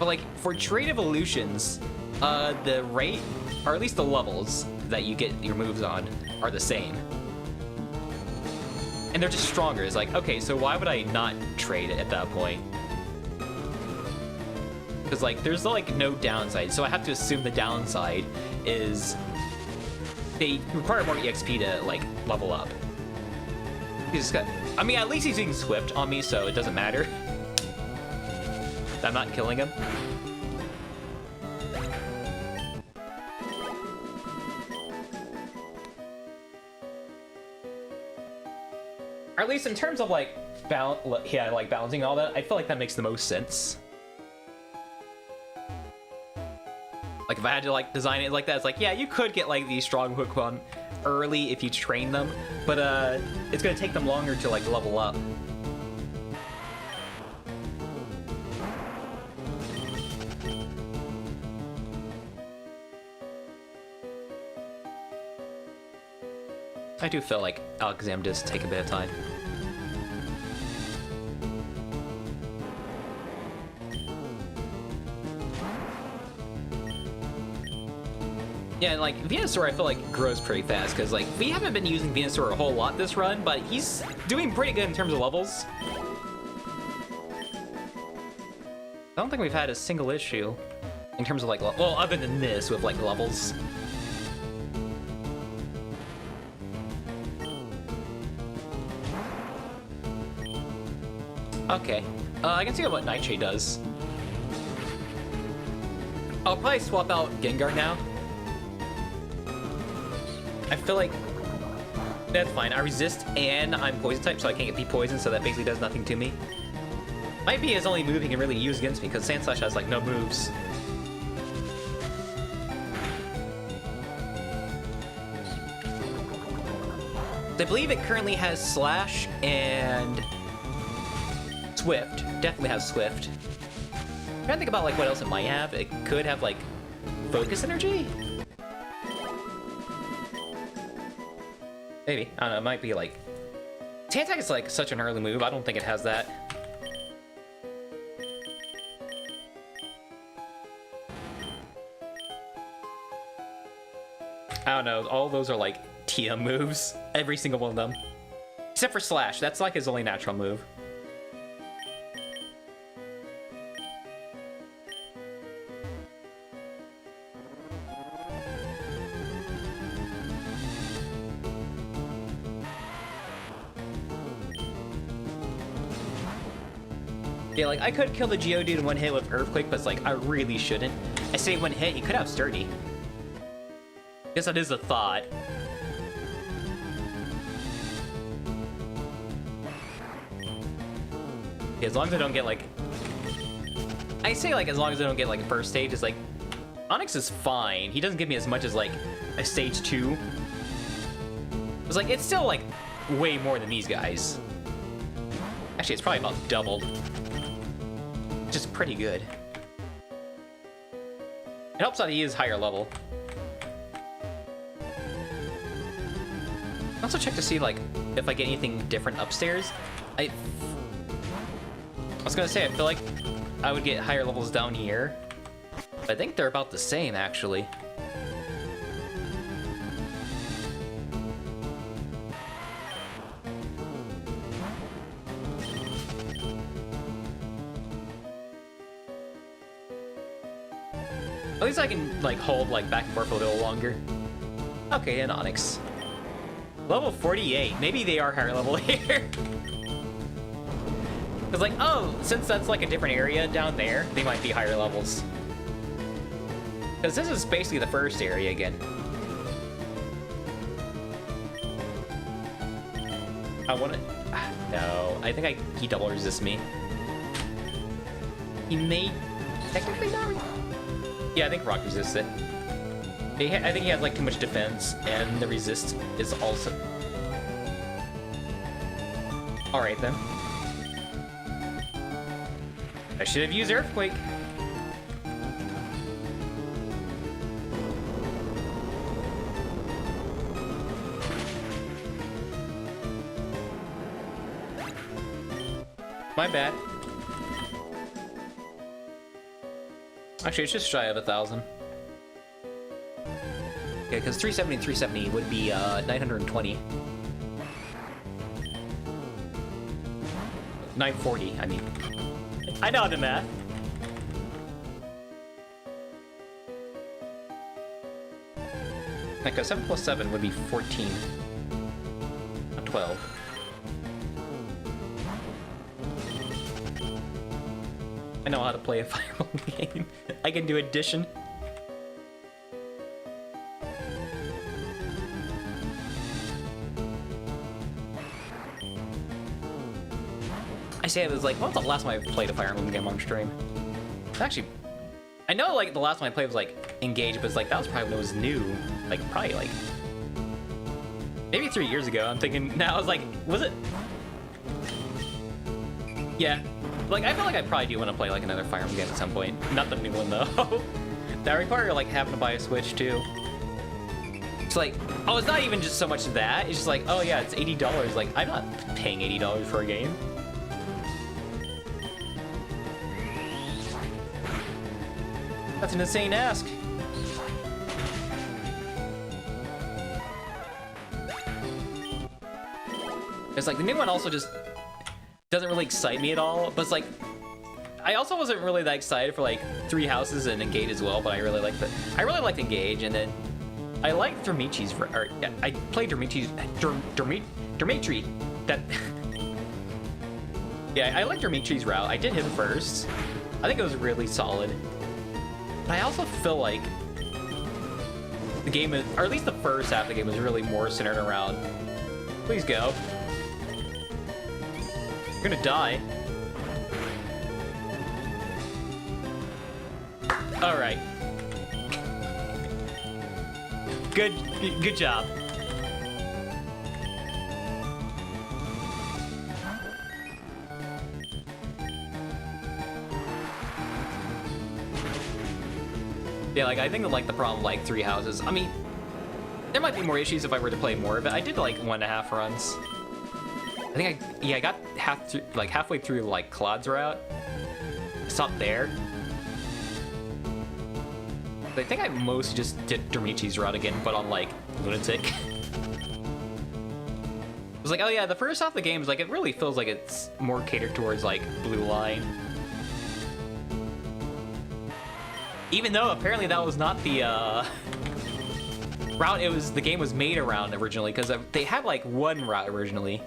But, like, for trait evolutions, the rate, or at least the levels that you get your moves on, are the same. And they're just stronger. It's like, okay, so why would I not trade it at that point? Because, like, there's, like, no downside. So I have to assume the downside is they require more EXP to, like, level up. He's just got... I mean, at least he's using Swift on me, so it doesn't matter. I'm not killing him. Or at least in terms of like balancing all that, I feel like that makes the most sense. Like if I had to like design it like that, it's like, yeah, you could get like these strong Pokemon early if you train them, but it's gonna take them longer to like level up. I do feel like Alakazam does take a bit of time. Yeah, and like Venusaur, I feel like grows pretty fast because like we haven't been using Venusaur a whole lot this run, but he's doing pretty good in terms of levels. I don't think we've had a single issue in terms of like, well, other than this with like levels. Okay, I can see what Nightshade does. I'll probably swap out Gengar now. I feel like that's fine. I resist and I'm poison type, so I can't get P-Poison, so that basically does nothing to me. Might be his only move he can really use against me, because Sandslash has like no moves. I believe it currently has Slash and Swift. Definitely has Swift. I'm trying to think about like what else it might have. It could have like Focus Energy? Maybe. I don't know, it might be like... Tantac is like such an early move, I don't think it has that. I don't know, all those are like TM moves. Every single one of them. Except for Slash, that's like his only natural move. Yeah, like, I could kill the Geodude in one hit with Earthquake, but it's like, I really shouldn't. I say one hit, he could have Sturdy. Guess that is a thought. Yeah, as long as I don't get, like... I say, like, as long as I don't get, like, a first stage, it's like... Onix is fine. He doesn't give me as much as, like, a stage 2. It's like, it's still, like, way more than these guys. Actually, it's probably about doubled. Which is pretty good. It helps that he is higher level. I also check to see like if I get anything different upstairs. I was gonna say I feel like I would get higher levels down here. But I think they're about the same actually. least I can like hold like back and forth a little longer. Okay, and Onyx. Level 48. Maybe they are higher level here. Cause like, oh, since that's like a different area down there, they might be higher levels. Cause this is basically the first area again. I wanna, no, I think he double resists me. He may technically not. Yeah, I think Rock resists it. I think he has like too much defense, and the resist is also. All right then. I should have used Earthquake. My bad. Actually, it's just shy of 1,000. Yeah, because 370 and 370 would be 920. 940, I mean. I know the math. Like a 7 plus 7 would be 14. Not 12. I know how to play a Fire Emblem game. I can do addition. I say it was like, when's the last time I played a Fire Emblem game on stream? Actually, I know like the last time I played was like Engage, but it's like that was probably when it was new. Like probably like maybe 3 years ago. I'm thinking now. I was like, was it? Yeah. Like I feel like I probably do want to play like another Fire Emblem game at some point. Not the new one though. That require like having to buy a Switch too. It's like, oh, it's not even just so much that. It's just like, oh yeah, it's $80. Like I'm not paying $80 for a game. That's an insane ask. It's like the new one also just doesn't really excite me at all, but it's like I also wasn't really that excited for like Three Houses and Engage as well, but I really liked Engage, and then I liked Dormichi's, or I played Dormichi's Dormitri. That yeah, I liked Dormitri's route. I did him first. I think it was really solid. But I also feel like the game is, or at least the first half of the game was really more centered around. Please go. You're gonna die. All right. Good job. Yeah, like I think like the problem like Three Houses. I mean, there might be more issues if I were to play more of it. I did like 1.5 runs. I think I got halfway through like Claude's route. I stopped there. But I think I mostly just did Dormichi's route again, but on like Lunatic. It was like, oh yeah, the first half of the game is like, it really feels like it's more catered towards like Blue Line. Even though apparently that was not the route the game was made around originally, because they had like one route originally.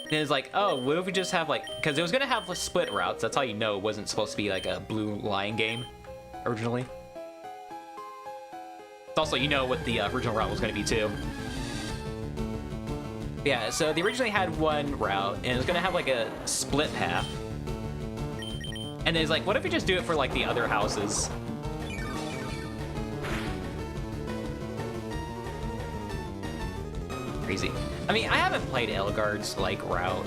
And it was like, oh, what if we just have like, because it was gonna have split routes. That's how you know it wasn't supposed to be like a Blue Line game originally. It's also, you know what the original route was gonna be too. Yeah, so they originally had one route, and it was gonna have like a split half. And it's like, what if we just do it for like the other houses? Crazy. I mean, I haven't played Elgard's like route,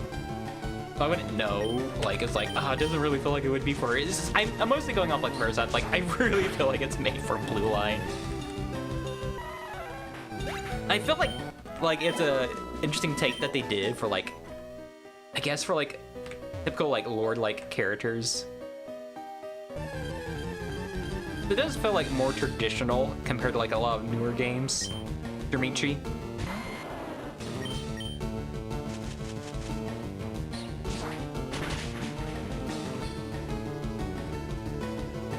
so I wouldn't know. Like, it's like, it doesn't really feel like it would be for it. I'm mostly going off like first half. Like, I really feel like it's made for Blue Line. I feel like it's a interesting take that they did for like, I guess for like typical like Lord-like characters. It does feel like more traditional compared to like a lot of newer games. Dormitri.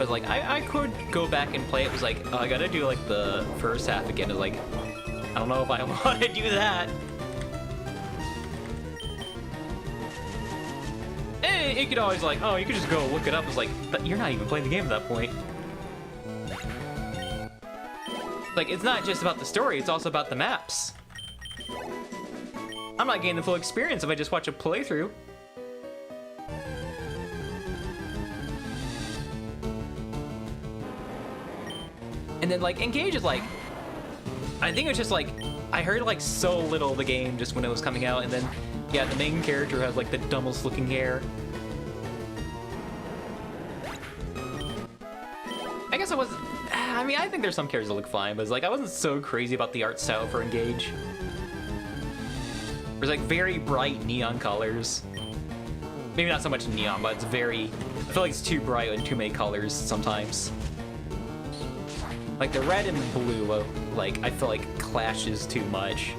But like, I could go back and play it. It was like, oh, I gotta do like the first half again. It was like, I don't know if I want to do that. And you could always like, oh, you could just go look it up. It's like, but you're not even playing the game at that point. Like, it's not just about the story, it's also about the maps. I'm not getting the full experience if I just watch a playthrough. And then, like, Engage is like, I think it's just like, I heard like so little of the game just when it was coming out, and then, yeah, the main character has like the dumbest looking hair. I guess I wasn't, I mean, I think there's some characters that look fine, but it's like, I wasn't so crazy about the art style for Engage. There's like very bright neon colors. Maybe not so much neon, but it's very, I feel like it's too bright and too many colors sometimes. Like the red and blue, like, I feel like clashes too much.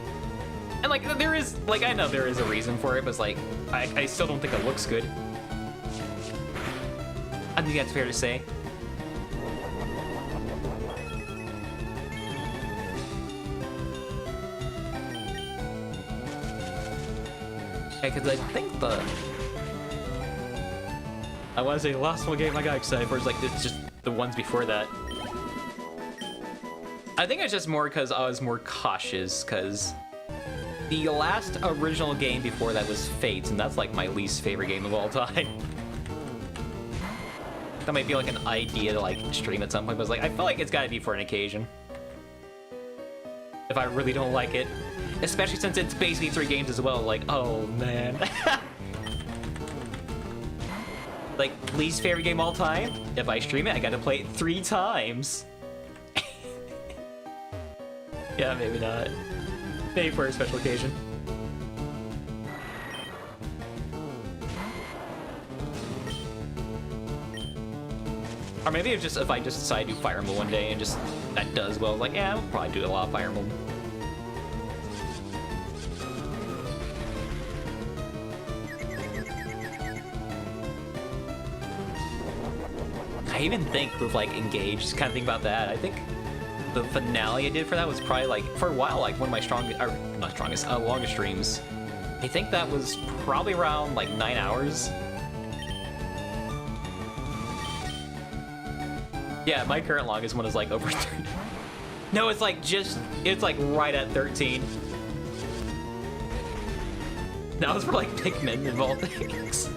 And like, there is, like, I know there is a reason for it, but it's like, I still don't think it looks good. I think that's fair to say. Yeah, because I think I want to say the last one game I got excited for is like, it's just the ones before that. I think it's just more because I was more cautious, because the last original game before that was Fate, and that's like my least favorite game of all time. That might be like an idea to like stream at some point, but it's like, I feel like it's gotta be for an occasion. If I really don't like it. Especially since it's basically 3 games as well, like, oh man. Like, least favorite game all time? If I stream it, I gotta play it 3 times. Yeah, maybe not. Maybe for a special occasion. Or maybe it's just if I just decide to do Fire Emblem one day and just that does well, like, yeah, I'll probably do a lot of Fire Emblem. I even think with like Engage, just kind of think about that. I think the finale I did for that was probably like, for a while, like one of my strongest, or not strongest, longest streams. I think that was probably around like 9 hours. Yeah, my current longest one is like over 30. No, it's like it's like right at 13. That was for like Pikmin of all things.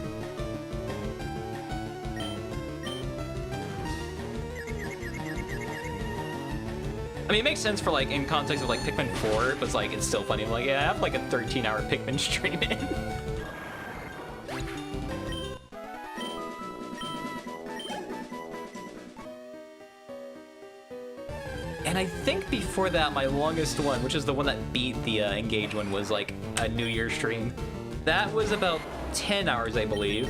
I mean, it makes sense for like in context of like Pikmin 4, but it's like, it's still funny. I'm like, yeah, I have like a 13-hour Pikmin stream in. And I think before that, my longest one, which is the one that beat the Engage one, was like a New Year's stream. That was about 10 hours, I believe.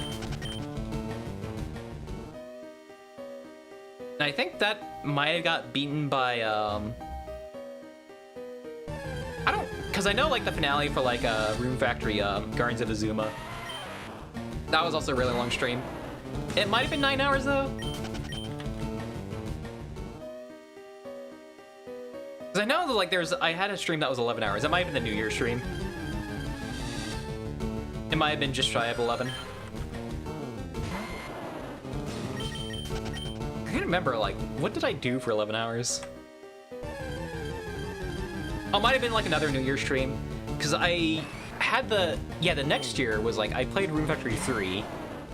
And I think that might have got beaten by, I don't, because I know like the finale for like Room Factory, Guardians of Azuma. That was also a really long stream. It might have been 9 hours though. Because I know that like I had a stream that was 11 hours. It might have been the New Year's stream. It might have been just shy of 11. I can't remember, like, what did I do for 11 hours? Oh, it might have been like another New Year's stream. Because I had the next year was like, I played Room Factory 3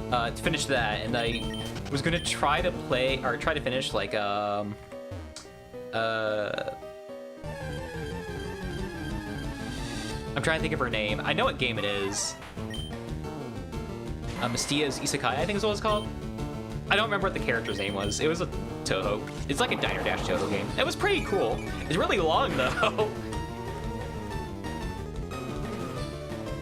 to finish that, and I was gonna try to play, or try to finish like, I'm trying to think of her name. I know what game it is. Mystia's Isekai, I think is what it's called. I don't remember what the character's name was. It was a Toho. It's like a Diner Dash Toho game. It was pretty cool. It's really long though.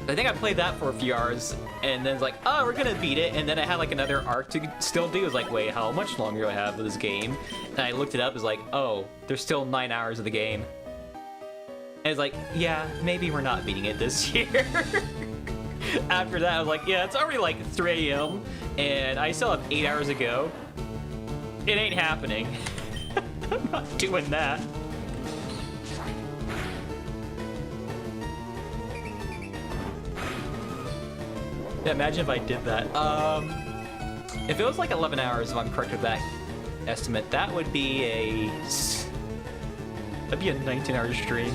I think I played that for a few hours, and then it's like, oh, we're gonna beat it, and then I had like another arc to still do. It's like, wait, how much longer do I have of this game? And I looked it up, it's like, oh, there's still 9 hours of the game. And it's like, yeah, maybe we're not beating it this year. After that, I was like, yeah, it's already like 3 a.m. and I still have 8 hours to go. it ain't happening. I'm not doing that. Yeah, imagine if I did that. If it was like 11 hours, if I'm correct with that estimate, that would be that'd be a 19-hour stream.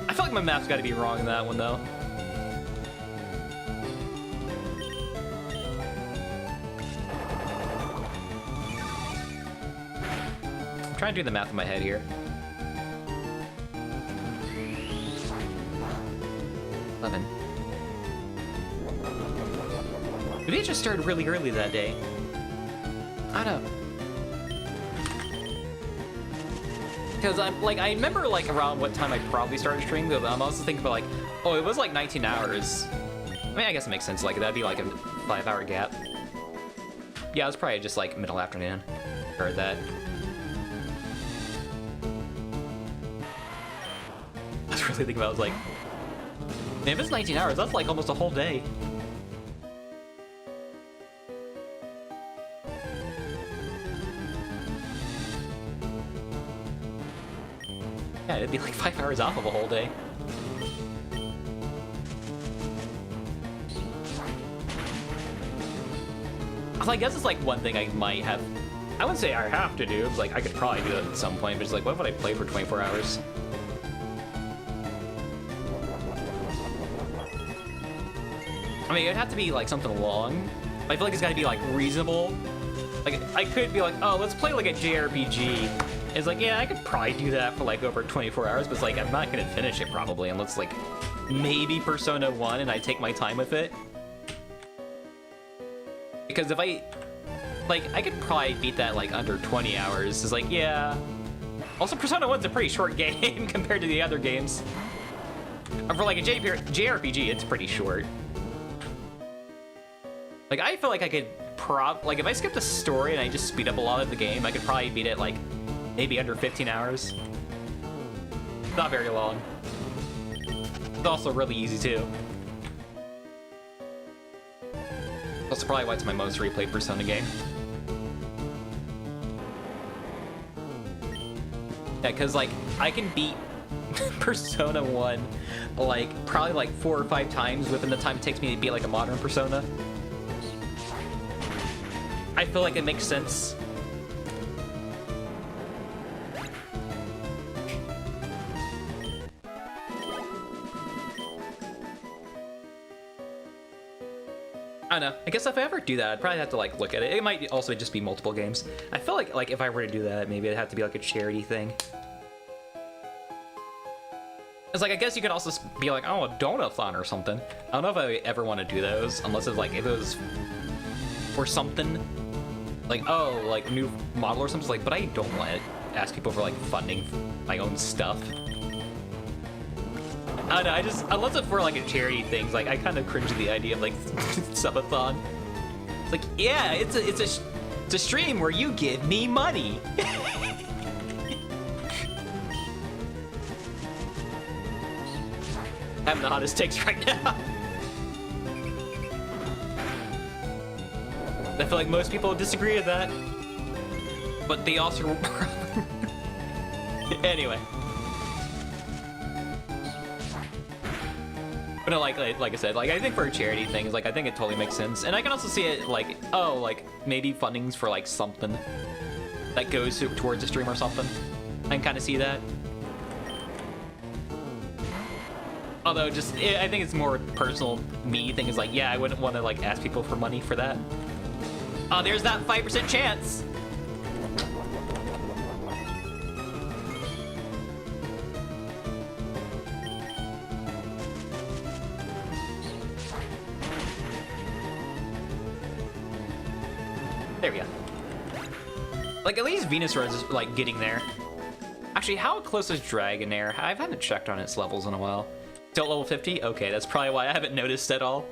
I feel like my math's got to be wrong in that one though. I'm trying to do the math in my head here. 11. Maybe it just started really early that day. I don't know. Because I remember like around what time I probably started streaming, but I'm also thinking about like, oh, it was like 19 hours. I mean, I guess it makes sense. Like that'd be like a 5-hour gap. Yeah, it was probably just like middle afternoon. Heard that. I was really thinking about it. I was like, man, if it's 19 hours, that's like almost a whole day. Yeah, it'd be like 5 hours off of a whole day. I guess it's like one thing I might have. I wouldn't say I have to do. It's like I could probably do it at some point, but it's like, what would I play for 24 hours? I mean, it'd have to be like something long. I feel like it's got to be like reasonable. Like I could be like, oh, let's play like a JRPG. It's like, yeah, I could probably do that for like over 24 hours, but it's like I'm not gonna finish it probably unless like maybe Persona 1 and I take my time with it. Because if I could probably beat that like under 20 hours. It's like, yeah. Also, Persona 1's a pretty short game compared to the other games. For like a JRPG, it's pretty short. Like, I feel like I could like if I skipped the story and I just speed up a lot of the game, I could probably beat it like maybe under 15 hours. Not very long. It's also really easy too. That's probably why it's my most replayed Persona game. Yeah, because like I can beat Persona 1 like probably like 4 or 5 times within the time it takes me to beat like a modern Persona. I feel like it makes sense. I don't know. I guess if I ever do that, I'd probably have to like look at it. It might also just be multiple games. I feel like if I were to do that, maybe it'd have to be like a charity thing. It's like, I guess you could also be like, oh, a donut-thon or something. I don't know if I ever want to do those, unless it's like, if it was for something. Like, oh, like new model or something. Like, but I don't want to ask people for like funding my own stuff. I don't know, I just, unless it's for like a charity thing, like I kind of cringe at the idea of like subathon. It's like, yeah, it's a stream where you give me money. I'm the hottest takes right now. I feel like most people disagree with that, but they also anyway. But no, like I said, like I think for charity things, like I think it totally makes sense, and I can also see it like, oh, like maybe funding's for like something that goes towards a stream or something. I can kind of see that. Although, just I think it's more personal me thing. Is like, yeah, I wouldn't want to like ask people for money for that. Oh, there's that 5% chance. There we go. Like, at least Venusaur is like getting there. Actually, how close is Dragonair? I haven't checked on its levels in a while. Still at level 50? Okay, that's probably why I haven't noticed at all.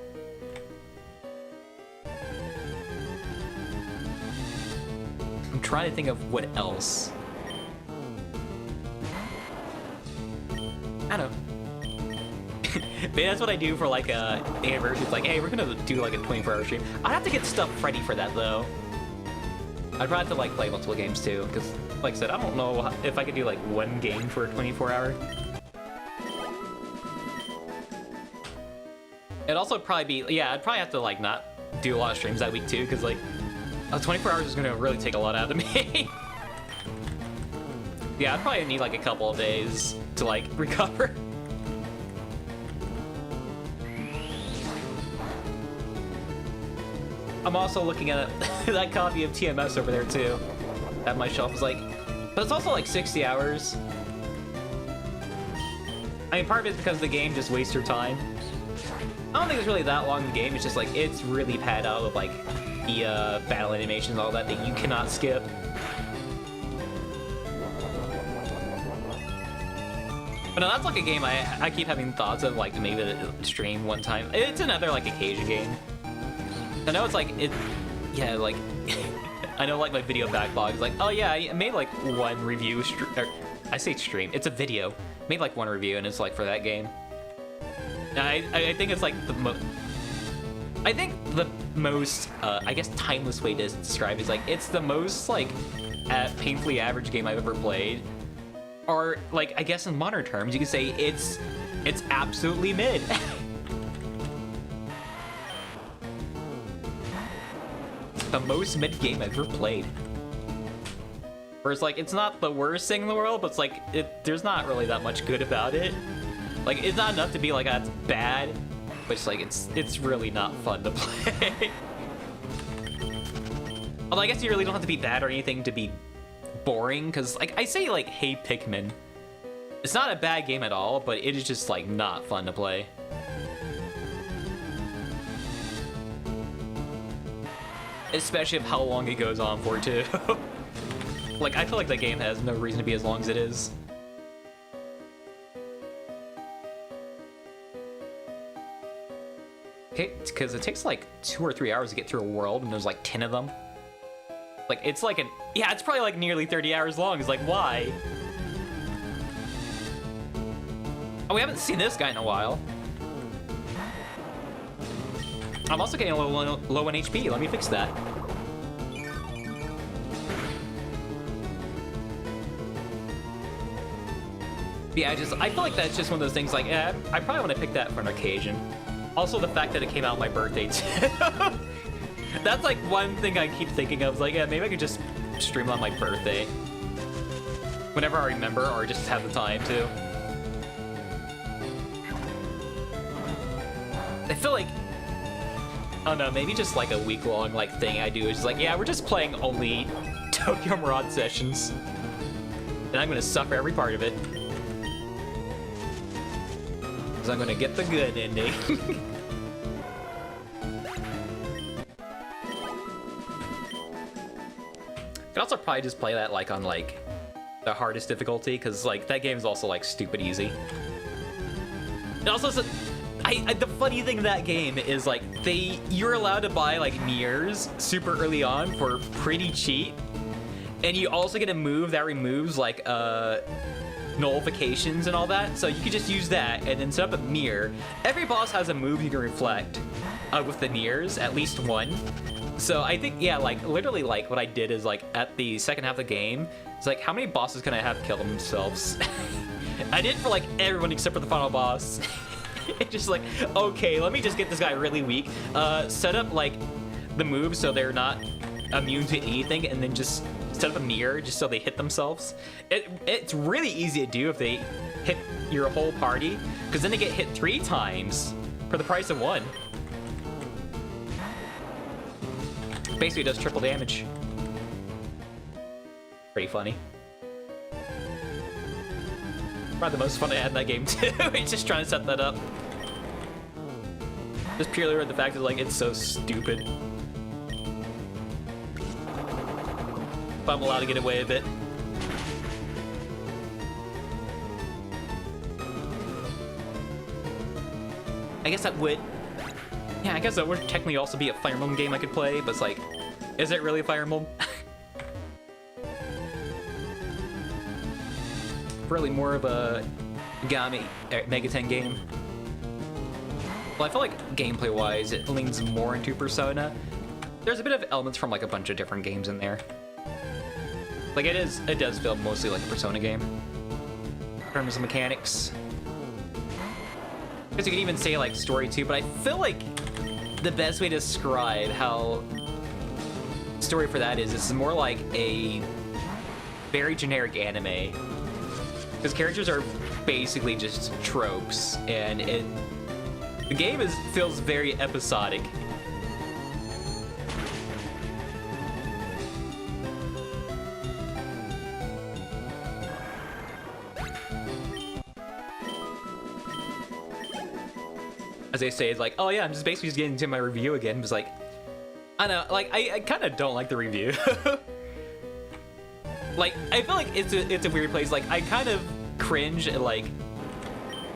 I'm trying to think of what else. I don't know. Maybe that's what I do for like a anniversary. It's like, hey, we're gonna do like a 24-hour stream. I'd have to get stuff ready for that though. I'd probably have to like play multiple games too, because like I said, I don't know if I could do like one game for a 24-hour. It'd also probably be, yeah, I'd probably have to like not do a lot of streams that week too, because like 24 hours is gonna really take a lot out of me. Yeah, I'd probably need like a couple of days to like recover. I'm also looking at that copy of TMS over there too, at my shelf. Is like, but it's also like 60 hours. I mean, part of it is because the game just wastes your time. I don't think it's really that long in the game. It's just like, it's really padded out with like the battle animations and all that you cannot skip. But no, that's like a game I keep having thoughts of like maybe stream one time. It's another like occasion game. I know it's like, yeah, like, I know like my video backlog is like, oh yeah, I made like one review, I say stream, it's a video. Made like one review and it's like for that game. I think it's like the most, I guess timeless way to describe it is like, it's the most like painfully average game I've ever played. Or like, I guess in modern terms, you could say it's absolutely mid. The most mid game I've ever played. Where it's like, it's not the worst thing in the world, but it's like, there's not really that much good about it. Like, it's not enough to be like, that's bad, but it's like, it's really not fun to play. Although I guess you really don't have to be bad or anything to be boring, because like, I say like, hey Pikmin. It's not a bad game at all, but it is just like, not fun to play. Especially of how long it goes on for, too. Like, I feel like the game has no reason to be as long as it is. Okay, because it takes like 2 or 3 hours to get through a world, and there's like 10 of them. Like, it's like yeah, it's probably like nearly 30 hours long. It's like, why? Oh, we haven't seen this guy in a while. I'm also getting a little low on HP. Let me fix that. Yeah, I feel like that's just one of those things like, I probably want to pick that for an occasion. Also, the fact that it came out on my birthday, too. That's like one thing I keep thinking of. Like, yeah, maybe I could just stream on my birthday. Whenever I remember, or just have the time to. I feel like, I don't know, maybe just like a week-long like thing I do is just like, yeah, we're just playing only Tokyo Mirage sessions. And I'm gonna suffer every part of it. Because I'm gonna get the good ending. Could also probably just play that like on like the hardest difficulty, because like that game is also like stupid easy. It also says, the funny thing in that game is like you're allowed to buy like mirrors super early on for pretty cheap, and you also get a move that removes like nullifications and all that, so you can just use that and then set up a mirror. Every boss has a move you can reflect with the mirrors, at least one. So I think, yeah, like literally like what I did is like at the second half of the game, it's like, how many bosses can I have kill themselves? I did it for like everyone except for the final boss. It's just like, okay, let me just get this guy really weak, set up like the moves so they're not immune to anything, and then just set up a mirror just so they hit themselves. It's really easy to do if they hit your whole party, because then they get hit 3 times for the price of 1. Basically, it does triple damage. Pretty funny. Probably the most fun I had in that game too. It's just trying to set that up. Just purely with the fact that like it's so stupid. But I'm allowed to get away with it. I guess that would... Yeah, I guess that would technically also be a Fire Emblem game I could play, but it's like, is it really a Fire Emblem? Really more of a Mega 10 game. Well, I feel like gameplay-wise, it leans more into Persona. There's a bit of elements from like a bunch of different games in there. Like it does feel mostly like a Persona game in terms of mechanics. I guess you could even say like story too, but I feel like the best way to describe how story for that is this is more like a very generic anime, because characters are basically just tropes, and the game feels very episodic. As they say, it's like, oh yeah, I'm just basically just getting into my review again. It's like, I know, like I kind of don't like the review. Like I feel like it's a weird place. Like I kind of cringe at like,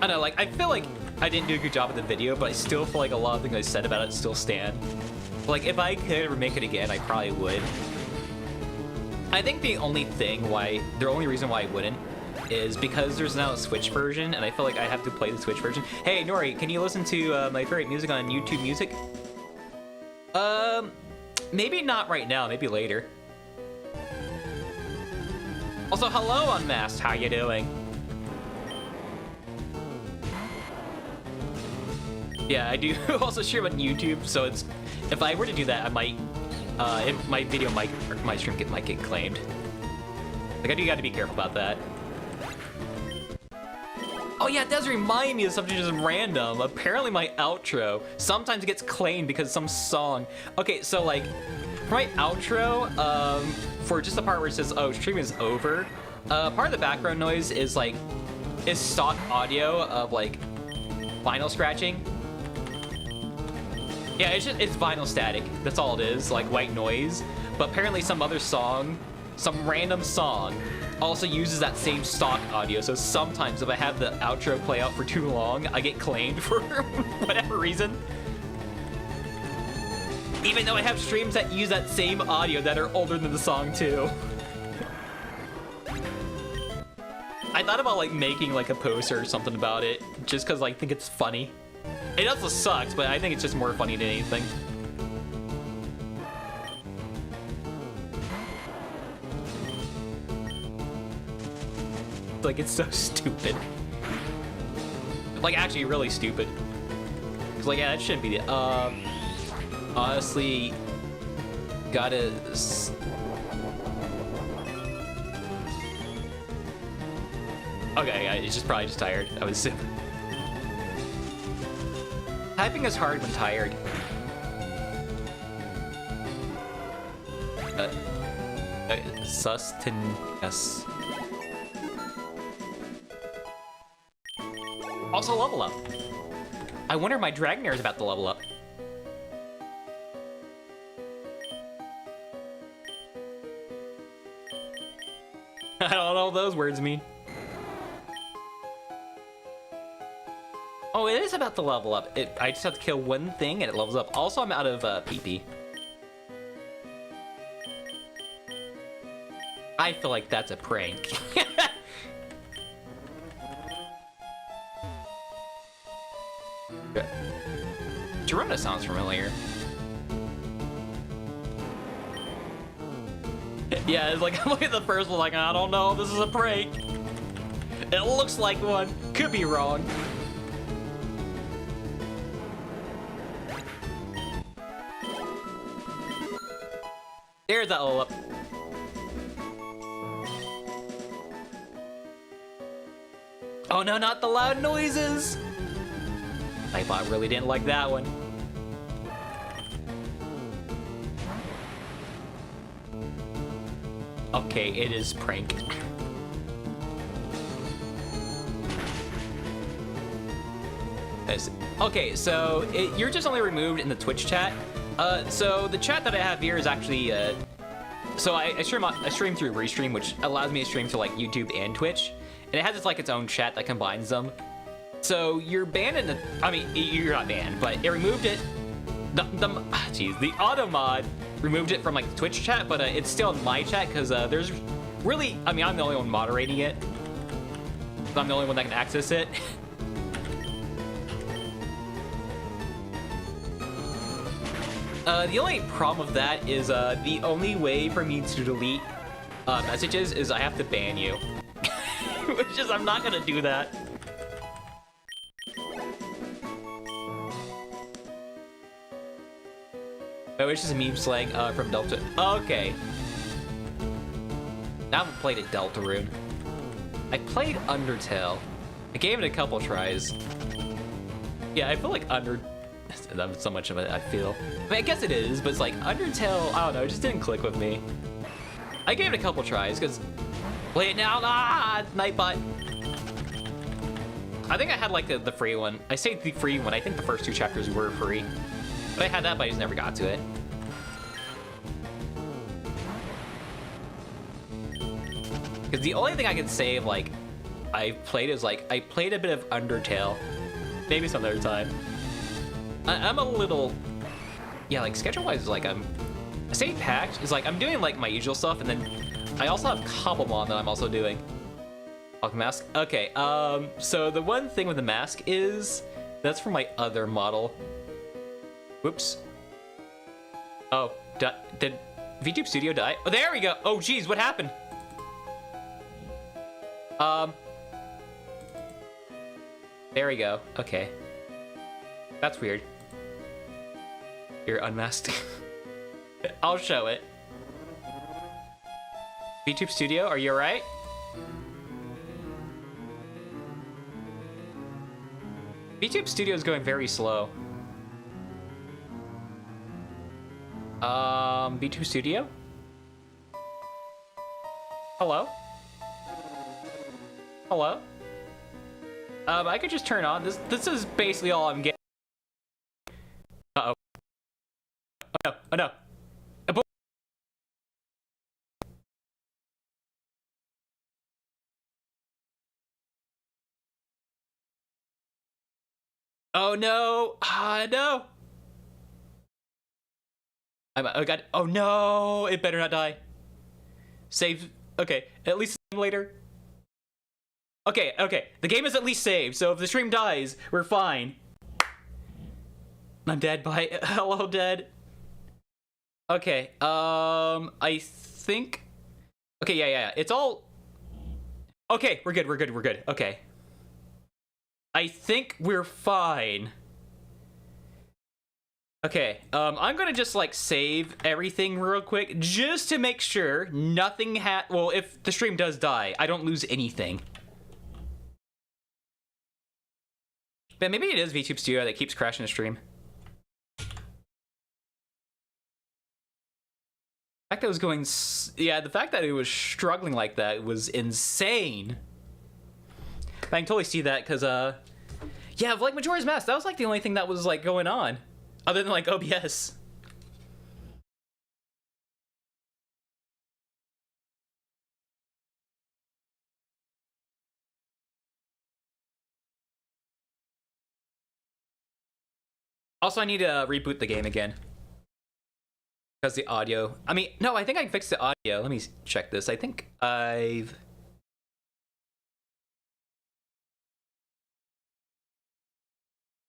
I don't know, like I feel like I didn't do a good job of the video, but I still feel like a lot of things I said about it still stand. Like if I could ever make it again, I probably would. I think the only reason why I wouldn't is because there's now a Switch version, and I feel like I have to play the Switch version. Hey, Nori, can you listen to my favorite music on YouTube Music? Maybe not right now, maybe later. Also, hello, Unmasked, how you doing? Yeah, I do also stream on YouTube, so it's, if I were to do that, I might, my video might, or my stream might get claimed. Like, I do gotta be careful about that. Oh yeah, it does remind me of something just random. Apparently my outro sometimes gets claimed because of some song. Okay, so like, for my outro, for just the part where it says, oh, stream is over, part of the background noise is like, is stock audio of like, vinyl scratching. Yeah, it's vinyl static. That's all it is, like white noise. But apparently some other song, some random song, also uses that same stock audio, so sometimes if I have the outro play out for too long, I get claimed for whatever reason. Even though I have streams that use that same audio that are older than the song too. I thought about like making like a poster or something about it, just cause like, I think it's funny. It also sucks, but I think it's just more funny than anything. Like, it's so stupid. Like, actually really stupid. Cause like, yeah, that shouldn't be the, honestly, gotta... Okay, yeah, he's just probably just tired. I was sick. Typing is hard when tired. Sustenance. Also level up. I wonder if my Dragonair is about to level up. I don't know what those words mean. Oh, it is about to level up. I just have to kill one thing and it levels up. Also, I'm out of PP. I feel like that's a prank. Girona sounds familiar. Yeah, it's like, I'm looking at the first one like, I don't know, this is a prank. It looks like one, could be wrong. There's that level up. Oh no, not the loud noises! My bot really didn't like that one. Okay, it is prank. Okay, so you're just only removed in the Twitch chat. So the chat that I have here is actually, so I stream through Restream, which allows me to stream to like YouTube and Twitch, and it has its own chat that combines them. So you're banned in the, I mean, you're not banned, but it removed it. The auto mod removed it from like the Twitch chat, but it's still in my chat because there's really, I mean, I'm the only one moderating it. I'm the only one that can access it. The only problem with that is the only way for me to delete messages is I have to ban you. Which is, I'm not gonna do that. Oh, it's just a meme slang from Delta. Okay. I haven't played a Deltarune. I played Undertale. I gave it a couple tries. Yeah, I feel like that's so much of it, I feel. I mean, I guess it is, but it's like Undertale, I don't know, it just didn't click with me. I gave it a couple tries, because play it now, Nightbot. I think I had like the free one. I say the free one, I think the first 2 chapters were free. But I had that, but I just never got to it. Because the only thing I can say of like I played is like I played a bit of Undertale. Maybe some other time. I'm a little, yeah, like schedule-wise, like I say packed is like I'm doing like my usual stuff, and then I also have Cobblemon that I'm also doing. Mask. Okay. So the one thing with the mask is that's for my other model. Whoops. Oh, did VTube Studio die? Oh, there we go. Oh, geez, what happened? There we go. Okay. That's weird. You're unmasked. I'll show it. VTube Studio, are you alright? VTube Studio is going very slow. VTube Studio? Hello? Hello? I could just turn on. This is basically all I'm getting. Uh-oh. Oh no, oh no. Oh no! Ah, no! Oh god! Oh no! It better not die. Save. Okay, at least later. Okay, okay. The game is at least saved, so if the stream dies, we're fine. I'm dead. Bye. Hello, dead. Okay. I think. Okay, yeah. It's all. Okay, we're good. We're good. We're good. Okay. I think we're fine. Okay, I'm gonna just like save everything real quick just to make sure nothing well, if the stream does die, I don't lose anything. But maybe it is VTube Studio that keeps crashing the stream. The fact that it was going, yeah, the fact that it was struggling like that was insane. I can totally see that because, yeah, like Majora's Mask, that was like the only thing that was like going on, other than like OBS. Also, I need to reboot the game again. Because the audio, I mean, no, I think I fixed the audio. Let me check this. I think I've...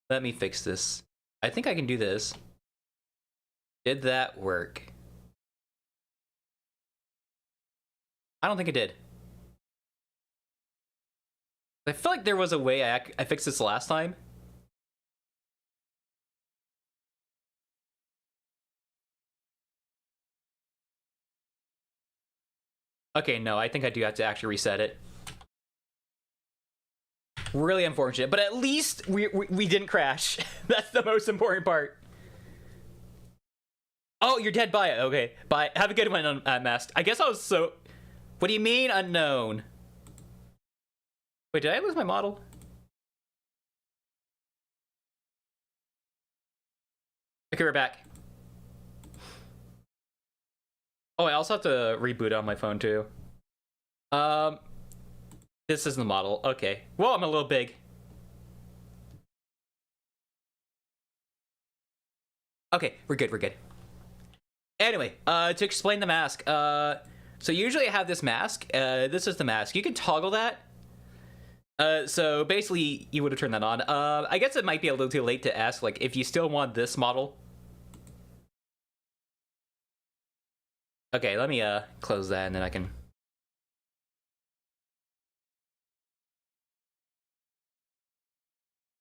Let me fix this. I think I can do this. Did that work? I don't think it did. I feel like there was a way I fixed this last time. Okay, no, I think I do have to actually reset it. Really unfortunate, but at least we didn't crash. That's the most important part. Oh, you're dead. Bye. Okay, bye. Have a good one, Unmasked. I guess I was so... What do you mean, unknown? Wait, did I lose my model? Okay, we're back. Oh, I also have to reboot on my phone, too. This is the model. Okay. Well, I'm a little big. Okay, we're good, we're good. Anyway, to explain the mask, so usually I have this mask. This is the mask. You can toggle that. So basically, you would have turned that on. I guess it might be a little too late to ask, like, if you still want this model. Okay, let me close that and then I can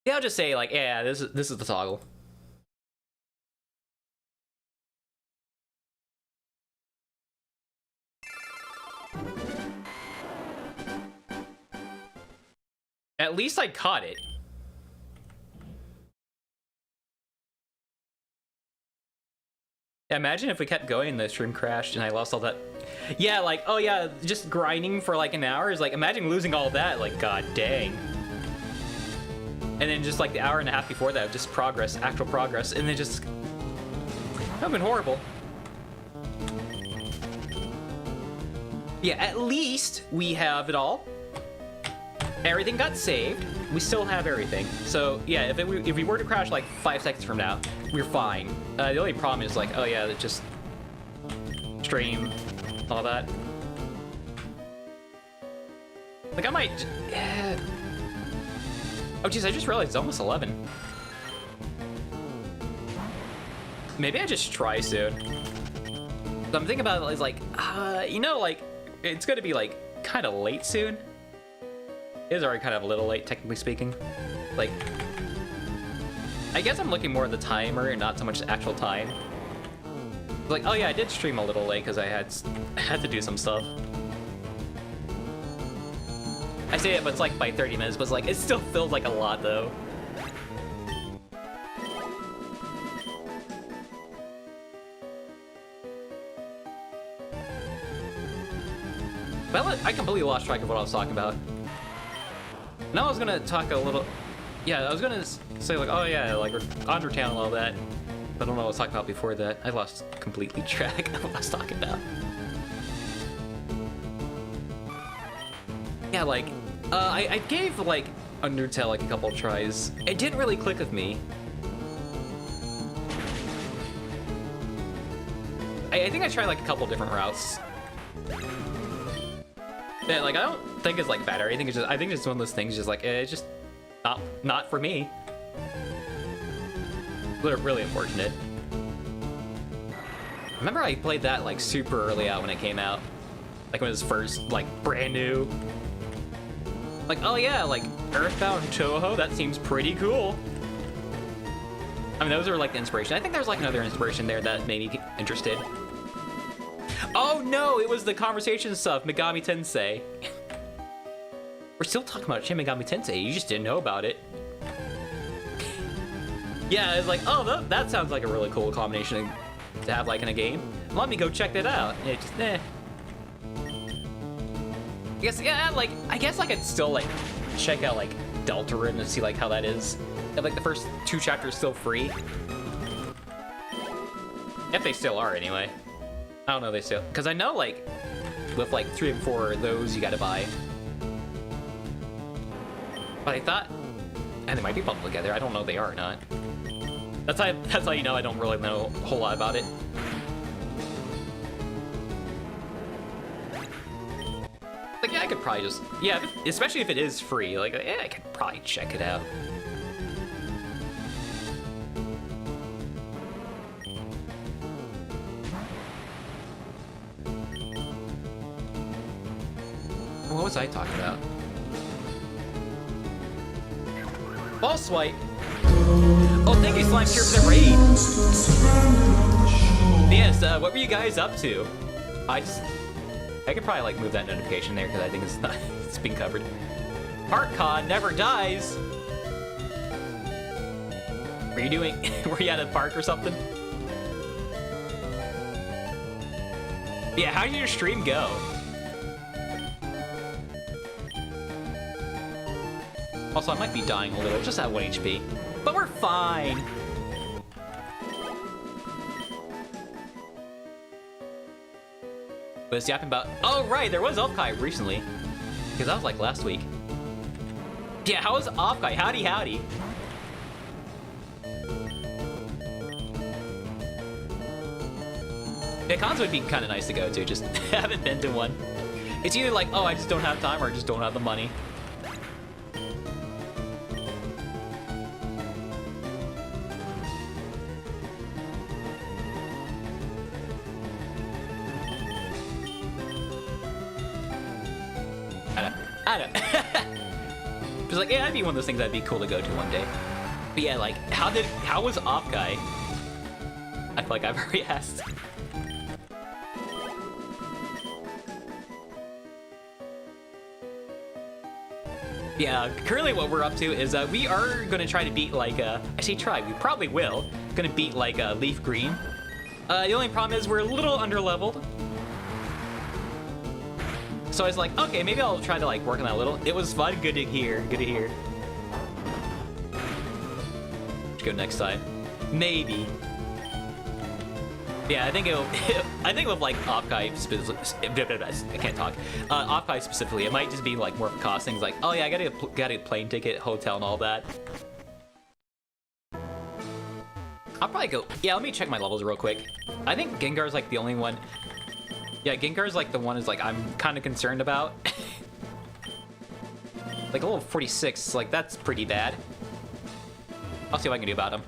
Yeah, I'll just say like, yeah, this is the toggle. At least I caught it. Yeah, imagine if we kept going and the stream crashed and I lost all that. Yeah, like, oh yeah, just grinding for like an hour is like, imagine losing all that, like, god dang. And then just like the hour and a half before that, just progress, actual progress, and then just... That would've been horrible. Yeah, at least we have it all. Everything got saved. We still have everything. So yeah, if we were to crash like 5 seconds from now, we're fine. The only problem is like, oh yeah, that just stream, all that. Like I might. Oh geez, I just realized it's almost 11. Maybe I just try soon. So I'm thinking about it as like, you know, like it's gonna be like kind of late soon. It is already kind of a little late, technically speaking. Like, I guess I'm looking more at the timer and not so much the actual time. Like, oh yeah, I did stream a little late because I had to do some stuff. I say it, but it's like by 30 minutes, but it's like, it still feels like a lot though. Well, I completely lost track of what I was talking about. Now I was gonna talk a little... Yeah, I was gonna say like, oh yeah, like Undertale and all that. But I don't know what I was talking about before that. I lost completely track of what I was talking about. Yeah, like, I gave like Undertale like a couple of tries. It didn't really click with me. I think I tried like a couple different routes. Yeah, like I don't think it's like bad or anything. It's just I think it's one of those things. Just like it's just not for me. They're really unfortunate. Remember I played that like super early out when it came out, like when it was first like brand new. Like oh yeah, like Earthbound Touhou. That seems pretty cool. I mean those are like the inspiration. I think there's like another inspiration there that made me interested. Oh no, it was the conversation stuff, Megami Tensei. We're still talking about Shin Megami Tensei, you just didn't know about it. Yeah, it's like, oh, that sounds like a really cool combination to have like in a game. Let me go check that out. Yeah, just, I guess, yeah, like, I guess I could still like check out like Deltarune and see like how that is. If like the first 2 chapters still free. If they still are anyway. I don't know they still, because I know like with like 3 and 4 those you gotta buy. But I thought, and they might be bundled together. I don't know if they are or not. That's how you know I don't really know a whole lot about it. Like yeah, I could probably just especially if it is free. Like yeah, I could probably check it out. What was I talking about? Ball swipe. Oh, thank you, Slime Cure, for the raid. Yes, what were you guys up to? I could probably like move that notification there because I think it's being covered. ParkCon never dies. Were you at a park or something? Yeah, how did your stream go? Also, I might be dying a little, just at 1 HP. But we're fine! Was yapping about... Oh, right, there was Offkai recently. Because that was like last week. Yeah, how was Offkai? Howdy, howdy. Yeah, cons would be kind of nice to go to, just haven't been to one. It's either like, oh, I just don't have time, or I just don't have the money. I don't. Just like, yeah, that'd be one of those things that'd be cool to go to one day. But yeah, like, how was Off Guy? I feel like I've already asked. Yeah, currently what we're up to is we are gonna try to beat like actually try, we probably will. Gonna beat like Leafgreen. The only problem is we're a little underleveled. So I was like, okay, maybe I'll try to like work on that a little. It was fun, good to hear, good to hear. Let's go next time. Maybe. Yeah, I think it'll. I think with like Opkai specifically, I can't talk. Opkai specifically, it might just be like more of cost things. Like, oh yeah, I gotta get a plane ticket, hotel, and all that. I'll probably go. Yeah, let me check my levels real quick. I think Gengar's like the only one. Yeah, Gengar's like the one is like I'm kind of concerned about. Like a level 46, like that's pretty bad. I'll see what I can do about him.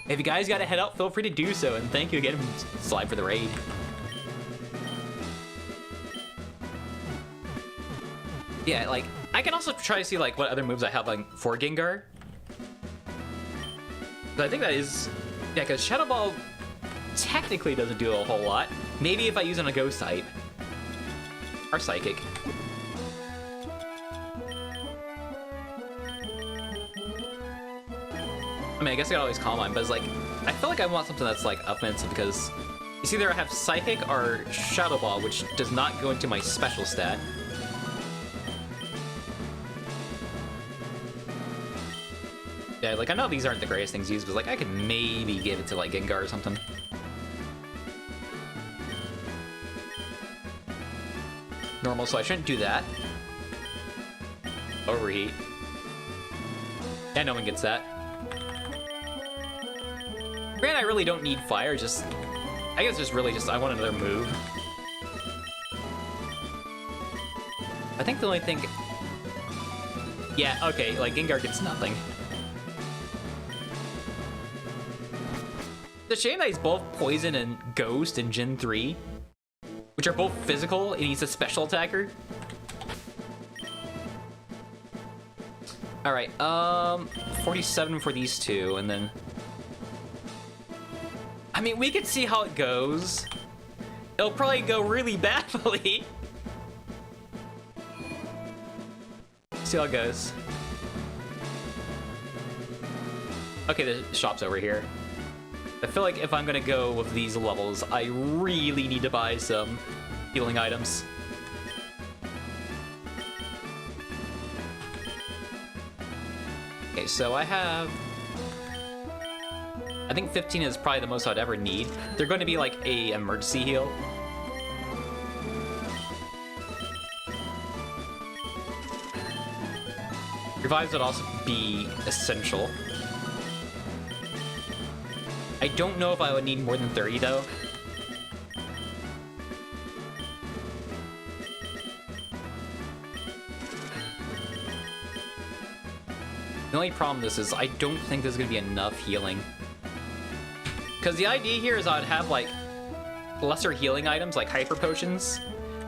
If you guys gotta head out, feel free to do so, and thank you again, Slide, for the raid. Yeah, like, I can also try to see, like, what other moves I have, like, for Gengar. But I think that is... Yeah, because Shadow Ball technically doesn't do a whole lot. Maybe if I use it on a Ghost type. Or Psychic. I mean, I guess I gotta always Calm Mind, but it's like, I feel like I want something that's like offensive because it's either I have Psychic or Shadow Ball, which does not go into my special stat. Yeah, like I know these aren't the greatest things used, but like I could maybe give it to like Gengar or something. Normal, so I shouldn't do that. Overheat. Yeah, no one gets that. Granted, I really don't need fire, just... I guess just really just, I want another move. I think the only thing... Yeah, okay, like, Gengar gets nothing. It's a shame that he's both Poison and Ghost in Gen 3, which are both physical, and he's a special attacker. Alright, 47 for these two, and then... I mean, we could see how it goes. It'll probably go really badly. See how it goes. Okay, the shop's over here. I feel like if I'm gonna go with these levels, I really need to buy some healing items. Okay, so I have... I think 15 is probably the most I'd ever need. They're going to be like a emergency heal. Revives would also be essential. I don't know if I would need more than 30 though. The only problem with this is I don't think there's going to be enough healing. Because the idea here is I'd have, like, lesser healing items, like Hyper Potions,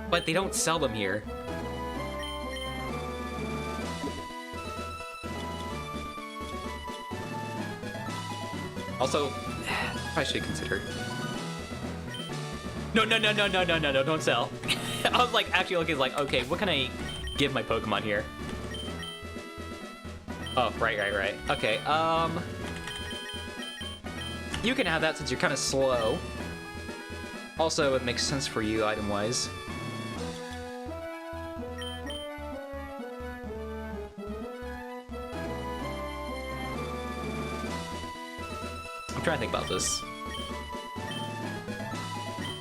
but they don't sell them here. Also, I should consider... No, don't sell. I was, like, actually looking like, okay, what can I give my Pokemon here? Oh, right. Okay, you can have that since you're kind of slow. Also, it makes sense for you item-wise. I'm trying to think about this.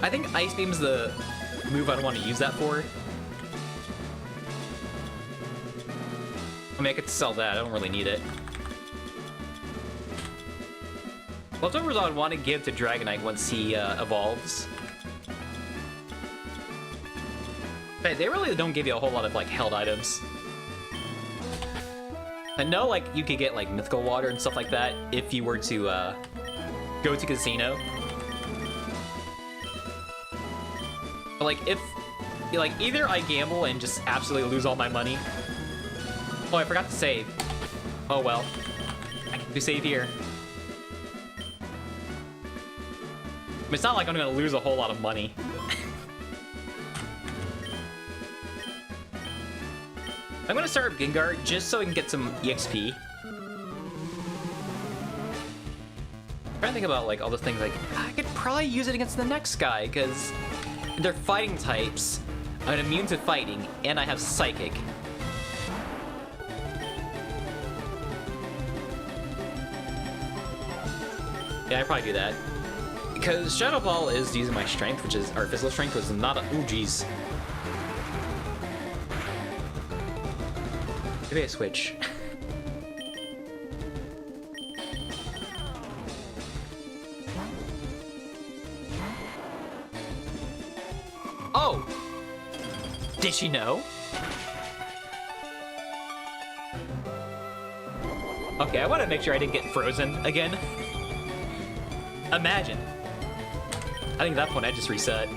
I think Ice Beam's the move I'd want to use that for. I mean, I could sell that. I don't really need it. Leftovers I would want to give to Dragonite once he evolves. Hey, they really don't give you a whole lot of, like, held items. I know, like, you could get, like, mythical water and stuff like that if you were to go to Casino. But, like, if like, either I gamble and just absolutely lose all my money. Oh, I forgot to save. Oh, well. I can do save here. It's not like I'm gonna lose a whole lot of money. I'm gonna start with Gengar just so I can get some EXP. I'm trying to think about like all the things like I could probably use it against the next guy because they're fighting types. I'm immune to fighting and I have Psychic. Yeah, I'd probably do that. Because Shadow Ball is using my strength, which is our physical strength, was not a. Ooh, jeez. Maybe I switch. Oh! Did she know? Okay, I want to make sure I didn't get frozen again. Imagine. I think at that point I just reset.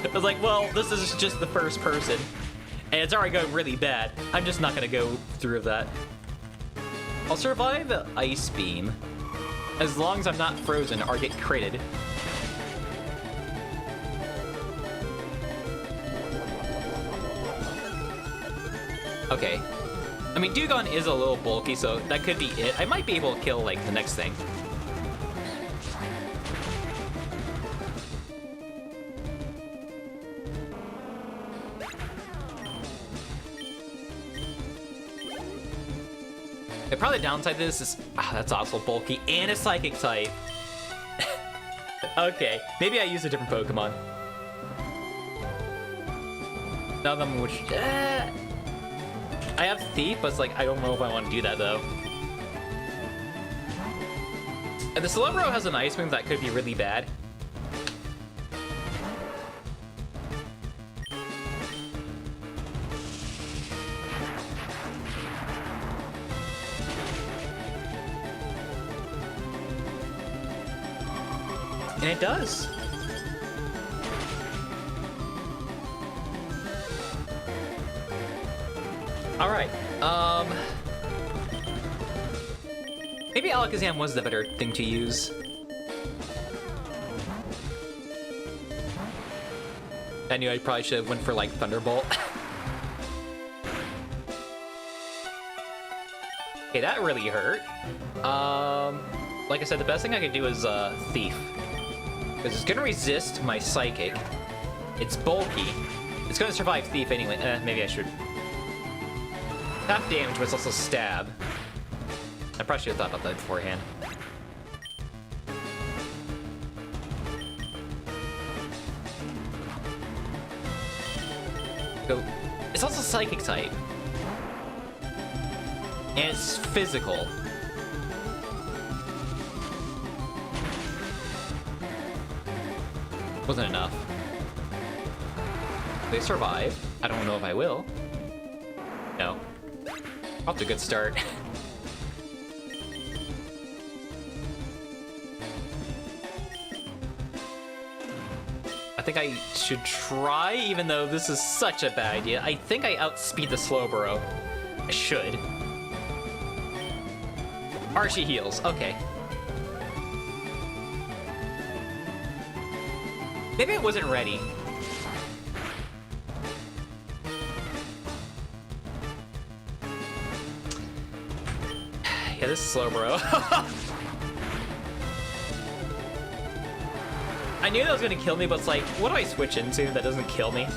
I was like, well, this is just the first person. And it's already going really bad. I'm just not gonna go through that. I'll survive the Ice Beam. As long as I'm not frozen or get critted. Okay. I mean, Dewgong is a little bulky, so that could be it. I might be able to kill, like, the next thing. Probably the downside to this is, that's also bulky and a Psychic type. Okay, maybe I use a different Pokemon. None of them which, I have Thief, but it's like, I don't know if I want to do that though. And the Slowbro has an Ice Move that could be really bad. And it does. All right. Maybe Alakazam was the better thing to use. I knew I probably should have went for like Thunderbolt. Okay, that really hurt. Like I said, the best thing I could do is Thief. Because it's gonna resist my Psychic. It's bulky. It's gonna survive Thief anyway. Maybe I should. Half damage, but it's also Stab. I probably should have thought about that beforehand. Go. It's also Psychic type. And it's physical. Wasn't enough. They survive. I don't know if I will. No. Off to a good start. I think I should try, even though this is such a bad idea. I think I outspeed the Slowbro. I should. Archie heals. Okay. Maybe I wasn't ready. Yeah, this is Slowbro. I knew that was gonna kill me, but it's like, what do I switch into that doesn't kill me?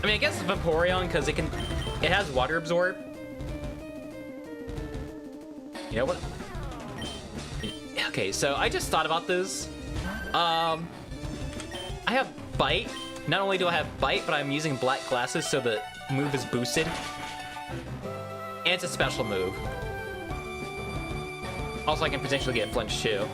I mean, I guess it's Vaporeon because it has Water Absorb. You know what? Okay, so I just thought about this. I have Bite. Not only do I have Bite, but I'm using Black Glasses, so the move is boosted. And it's a special move. Also, I can potentially get Flinch too.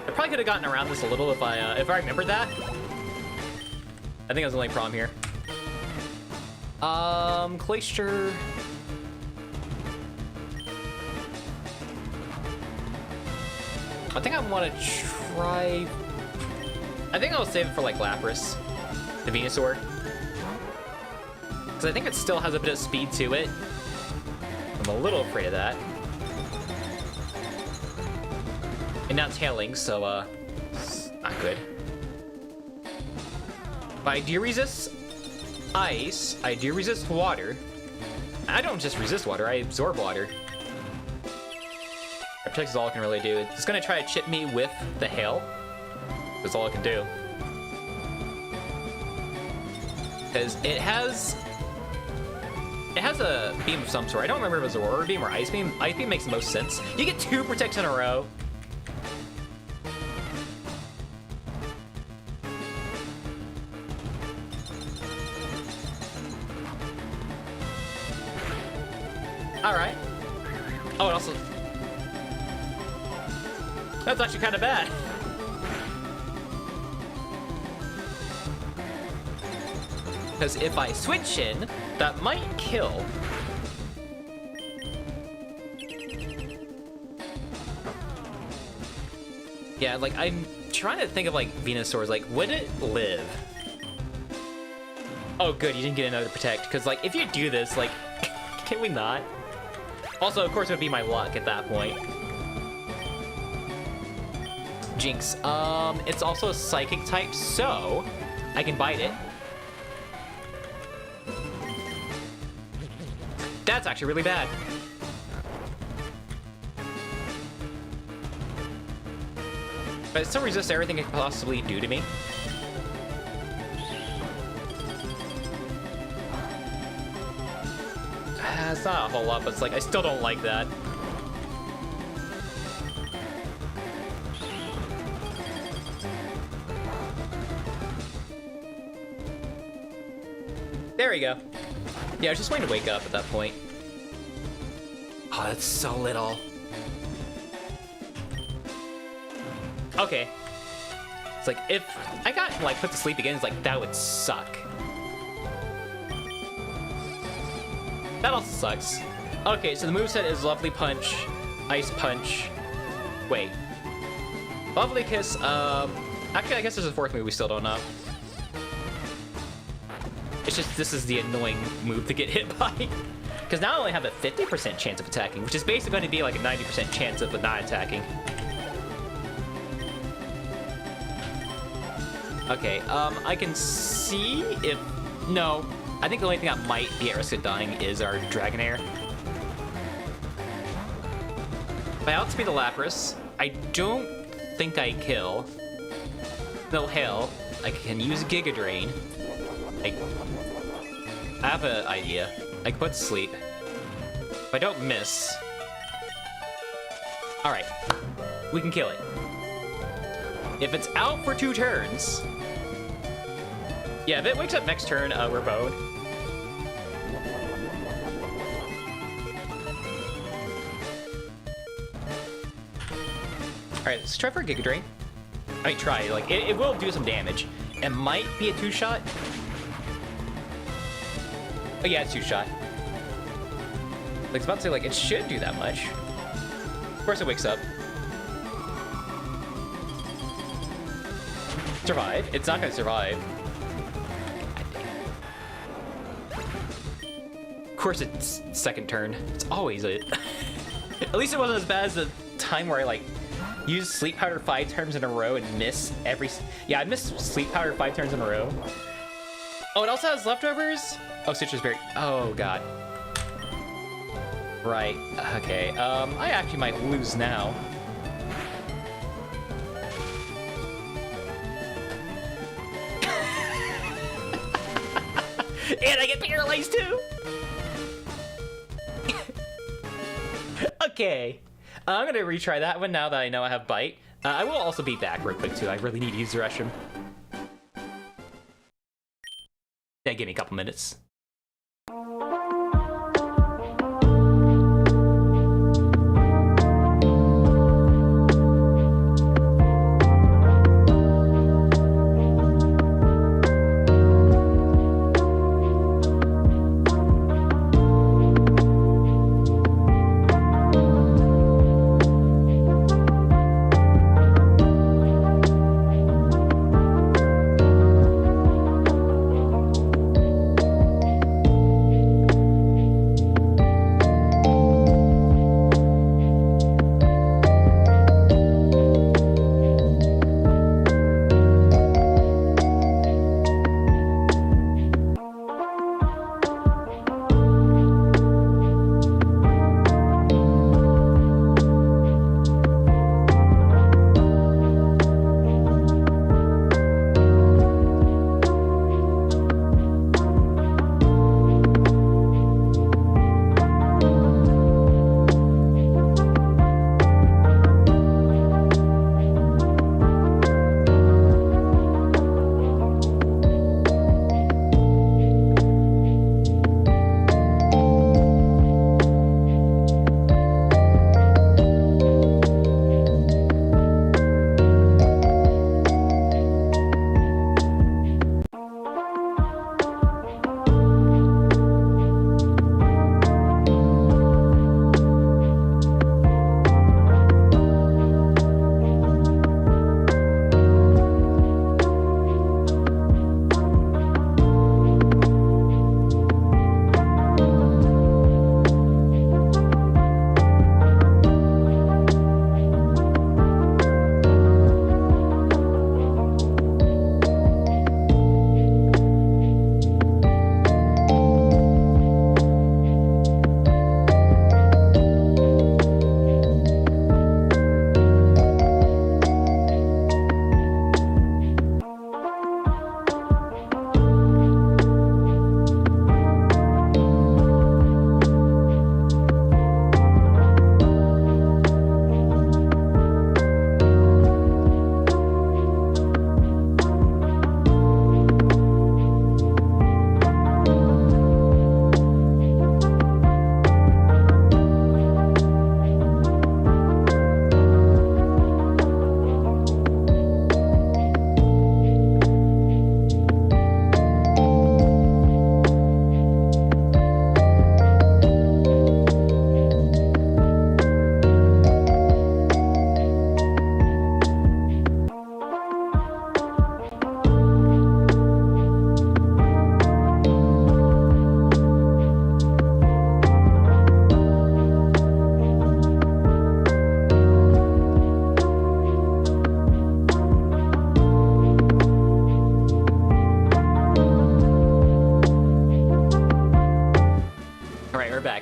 I probably could have gotten around this a little if I remembered that. I think that was the only problem here. Glacier. I think I want to try. I think I'll save it for like Lapras, the Venusaur, because I think it still has a bit of speed to it. I'm a little afraid of that. And now tailing, so it's not good. But I do resist ice. I do resist water. I don't just resist water, I absorb water. Protect is all I can really do. It's gonna try to chip me with the hail. That's all I can do. Because it has a beam of some sort. I don't remember if it was Aurora Beam or Ice Beam. Ice Beam makes the most sense. You get 2 protects in a row. Alright. Oh, it also... That's actually kind of bad. Because if I switch in, that might kill. Yeah, like, I'm trying to think of, like, Venusaurs. Like, would it live? Oh, good, you didn't get another Protect. Because, like, if you do this, like, can we not? Also, of course, it would be my luck at that point. Jinx. It's also a Psychic type, so I can bite it. That's actually really bad. But it still resists everything it could possibly do to me. It's not a whole lot, but it's like, I still don't like that. There we go. Yeah, I was just waiting to wake up at that point. Oh, that's so little. Okay. It's like, if I got, like, put to sleep again, it's like, that would suck. That also sucks. Okay, so the moveset is Lovely Punch, Ice Punch. Wait. Lovely Kiss, actually, I guess there's a 4th move we still don't know. It's just, this is the annoying move to get hit by. Because now I only have a 50% chance of attacking, which is basically going to be like a 90% chance of not attacking. Okay, I can see if... No, I think the only thing that might be at risk of dying is our Dragonair. If I outspeed the Lapras, I don't think I kill. No, hell, I can use Giga Drain. I have an idea. I can put to sleep. If I don't miss... Alright. We can kill it. If it's out for 2 turns... Yeah, if it wakes up next turn, we're bowed. Alright, let's try for a Giga Drain. I mean, try. Like, it will do some damage. It might be a 2-shot. Oh yeah, it's 2-shot. Like, I was about to say, like, it should do that much. Of course it wakes up. Survive. It's not gonna survive. Of course it's 2nd turn. It's always it. At least it wasn't as bad as the time where I, like, used Sleep Powder 5 turns in a row and miss every... Yeah, I missed Sleep Powder 5 turns in a row. Oh, it also has leftovers? Oh, Citrus Berry. Oh, God. Right. Okay. I actually might lose now. And I get paralyzed too! Okay. I'm gonna retry that one now that I know I have Bite. I will also be back real quick too. I really need to use the restroom. Yeah, give me a couple minutes.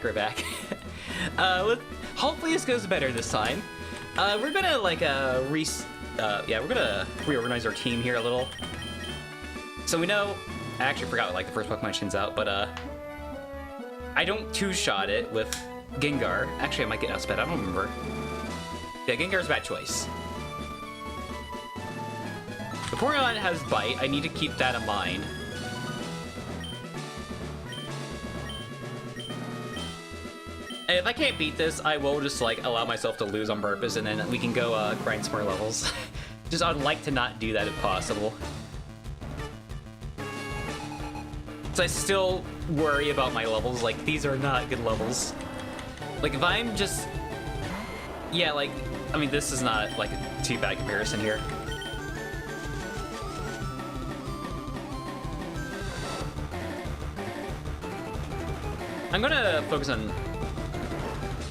back. Hopefully this goes better this time. We're gonna like we're gonna reorganize our team here a little. So we know, I actually forgot like the first Pokemon Shin's out, but I don't two-shot it with Gengar. Actually, I might get Elspeth, I don't remember. Yeah, Gengar's a bad choice. The Porygon has Bite, I need to keep that in mind. And if I can't beat this, I will just like allow myself to lose on purpose, and then we can go grind some more levels. Just I'd like to not do that if possible. So I still worry about my levels, like these are not good levels. Like if I'm just... Yeah, like, I mean this is not like a too bad comparison here. I'm gonna focus on...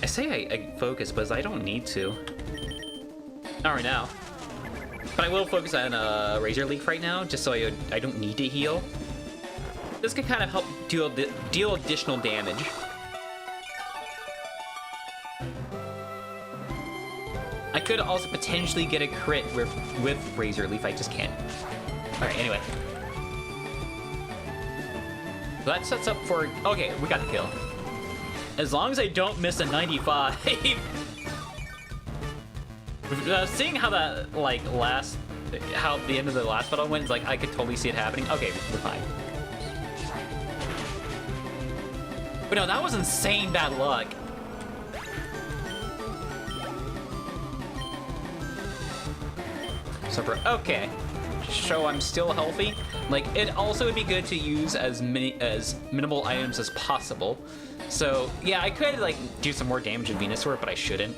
I say I focus, but I don't need to. Not right now. But I will focus on Razor Leaf right now, just so I don't need to heal. This could kind of help deal additional damage. I could also potentially get a crit with Razor Leaf, I just can't. Alright, anyway. So that sets up for... Okay, we got the kill. As long as I don't miss a 95. Seeing how that, like, how the end of the last battle went, like, I could totally see it happening. Okay, we're fine. But no, that was insane bad luck. Okay. So I'm still healthy. Like, it also would be good to use as minimal items as possible. So, yeah, I could, like, do some more damage with Venusaur, but I shouldn't.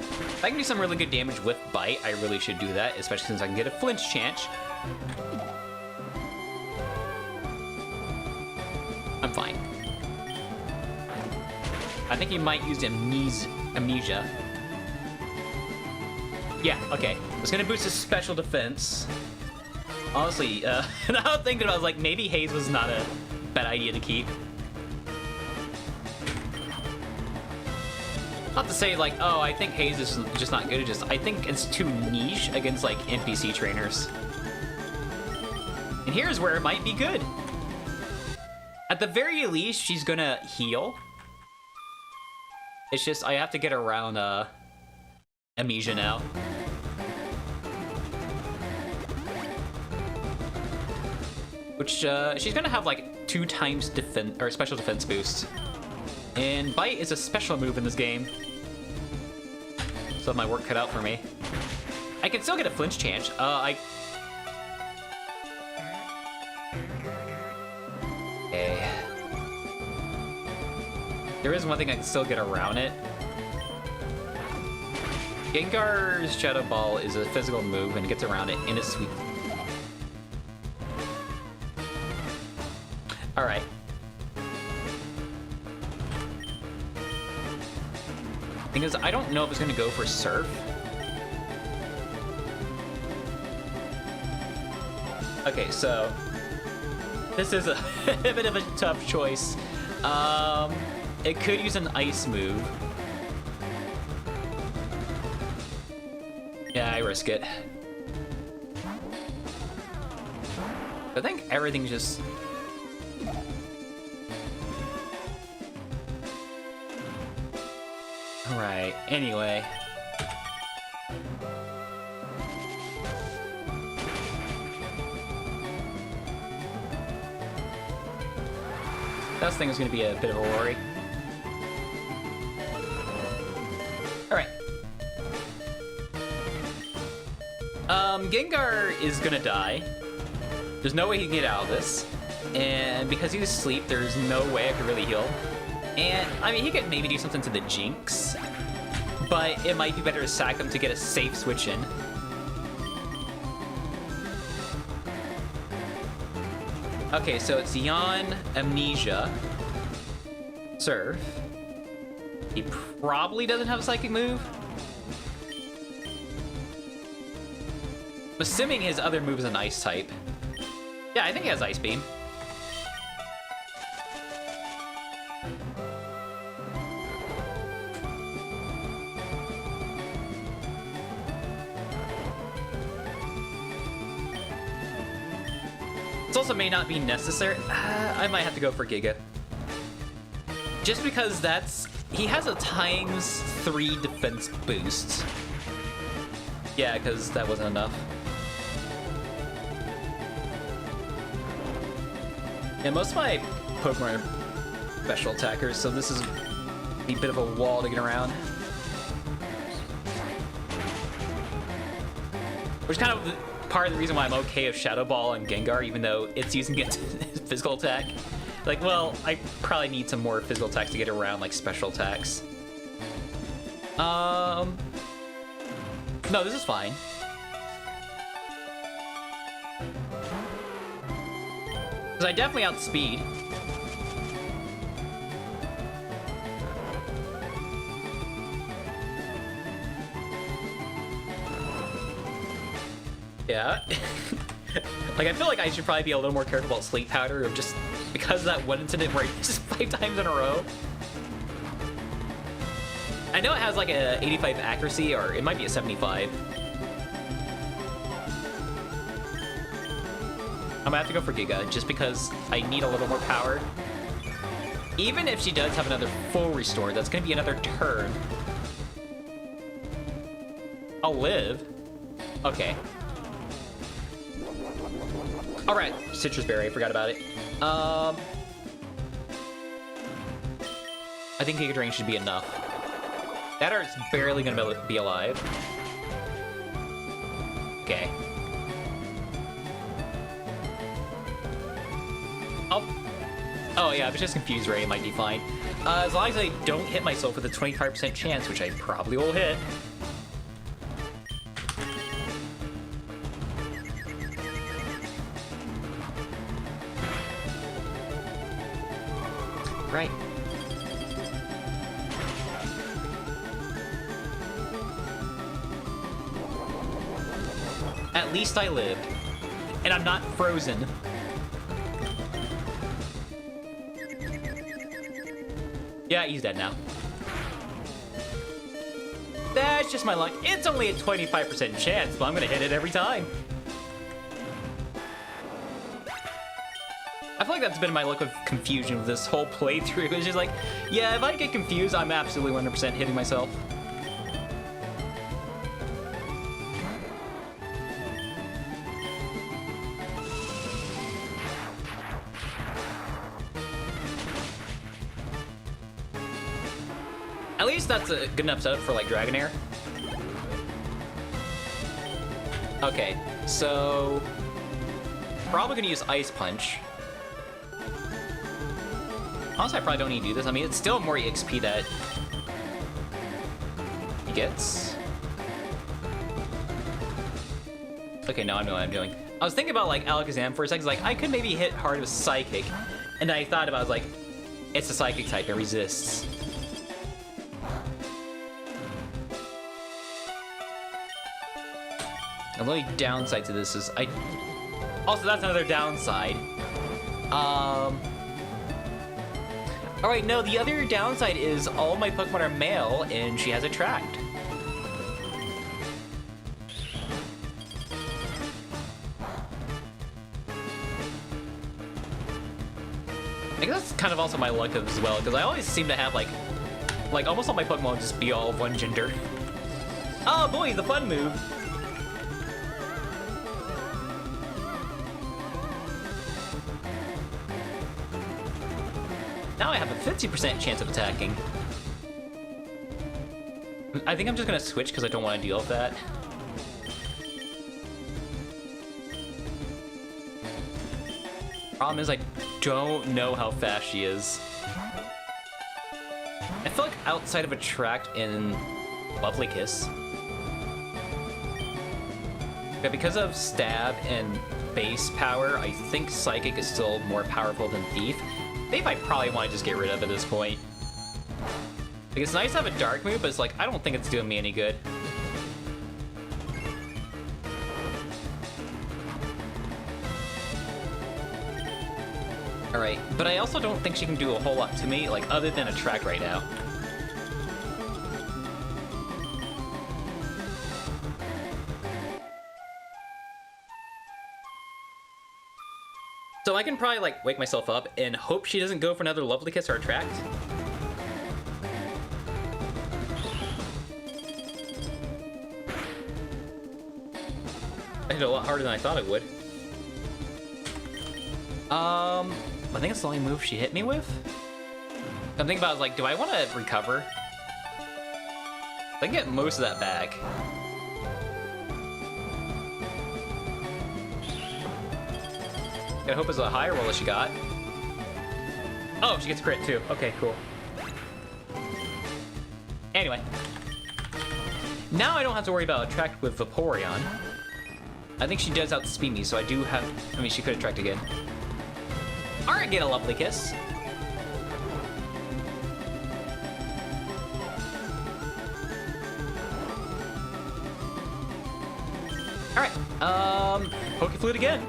If I can do some really good damage with Bite, I really should do that, especially since I can get a flinch chance. I'm fine. I think he might use Amnesia. Yeah, okay. It's gonna boost his special defense. Honestly, now I'm thinking about it, like, maybe Haze was not a bad idea to keep. Not to say, like, oh, I think Haze is just not good, I think it's too niche against, like, NPC trainers. And here's where it might be good. At the very least, she's gonna heal. It's just, I have to get around, Amnesia now. Which, she's gonna have, like, 2 times defense, or special defense boost. And Bite is a special move in this game. So my work cut out for me. I can still get a flinch chance. Okay. There is one thing I can still get around it. Gengar's Shadow Ball is a physical move and it gets around it in its sweep. Alright. Thing is, I don't know if it's gonna go for Surf. Okay, so this is a bit of a tough choice. It could use an Ice move. Yeah, I risk it. I think everything's just... Alright, anyway. That thing is going to be a bit of a worry. Alright. Gengar is gonna die. There's no way he can get out of this. And because he's asleep, there's no way I could really heal. And, I mean, he could maybe do something to the Jinx. But it might be better to sack him to get a safe switch in. Okay, so it's Yawn, Amnesia, Surf. He probably doesn't have a Psychic move. I'm assuming his other move is an Ice type. Yeah, I think he has Ice Beam. This also may not be necessary. I might have to go for Giga. Just because he has a ×3 defense boost. Yeah, because that wasn't enough. Yeah, most of my Pokemon are special attackers, so this is a bit of a wall to get around. Which is kind of part of the reason why I'm okay with Shadow Ball and Gengar, even though it's using its physical attack. Like, well, I probably need some more physical attacks to get around, like, special attacks. No, this is fine. Because I definitely outspeed. Yeah. Like, I feel like I should probably be a little more careful about Sleep Powder, just because of that one incident where I missed 5 times in a row. I know it has like a 85 accuracy, or it might be a 75. I'm gonna have to go for Giga, just because I need a little more power. Even if she does have another full restore, that's gonna be another turn. I'll live. Okay. Alright, Citrus Berry, I forgot about it. I think Giga Drain should be enough. That or it's barely gonna be alive. Okay. Oh yeah, I was just confused, Ray, it might be fine. As long as I don't hit myself with a 25% chance, which I probably will hit. Right. At least I lived. And I'm not frozen. Yeah, he's dead now. That's just my luck. It's only a 25% chance, but I'm gonna hit it every time. I feel like that's been my luck of confusion with this whole playthrough. It's just like, yeah, if I get confused, I'm absolutely 100% hitting myself. At least that's a good enough setup for like Dragonair. Okay, so probably gonna use Ice Punch. Honestly, I probably don't need to do this. I mean, it's still more EXP that he gets. Okay, now I know what I'm doing. I was thinking about like Alakazam for a second. Like, I could maybe hit hard with Psychic, and then I thought about it, I was like, it's a Psychic type, it resists. The only downside to this is also, that's another downside. Alright, no, the other downside is all my Pokemon are male, and she has Attract. I guess that's kind of also my luck as well, because I always seem to have, like almost all my Pokemon just be all of one gender. Oh boy, the fun move! Now I have a 50% chance of attacking. I think I'm just gonna switch because I don't want to deal with that. Problem is I don't know how fast she is. I feel like outside of Attract and Lovely Kiss. But because of Stab and base power, I think Psychic is still more powerful than Thief. Thief I probably want to just get rid of at this point. Like, it's nice to have a dark move, but it's like, I don't think it's doing me any good. Alright, but I also don't think she can do a whole lot to me, like, other than Attract right now. So I can probably like wake myself up and hope she doesn't go for another Lovely Kiss or Attract. I hit a lot harder than I thought it would. I think it's the only move she hit me with. I'm thinking about like, do I want to recover? I can get most of that back. I hope it's a higher roll that she got. Oh, she gets crit too. Okay, cool. Anyway. Now I don't have to worry about Attract with Vaporeon. I think she does outspeed me, so I do have... I mean, she could Attract again. Alright, get a Lovely Kiss. Alright, Poke Flute again.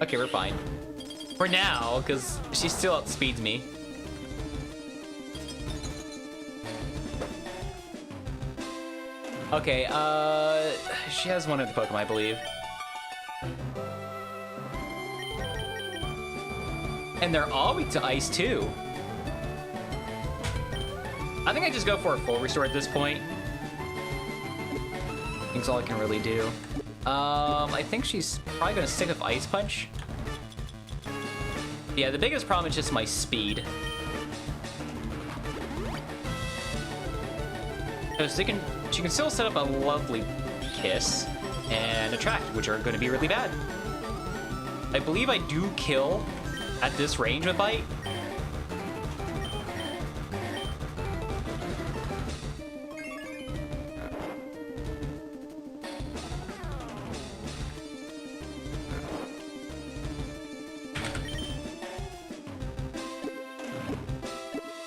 Okay, we're fine. For now, because she still outspeeds me. Okay, she has one of the Pokemon, I believe. And they're all weak to Ice, too. I think I just go for a full restore at this point. I think it's all I can really do. I think she's probably gonna stick with Ice Punch. Yeah, the biggest problem is just my speed. So she can still set up a Lovely Kiss and Attract, which are gonna be really bad. I believe I do kill at this range with Bite.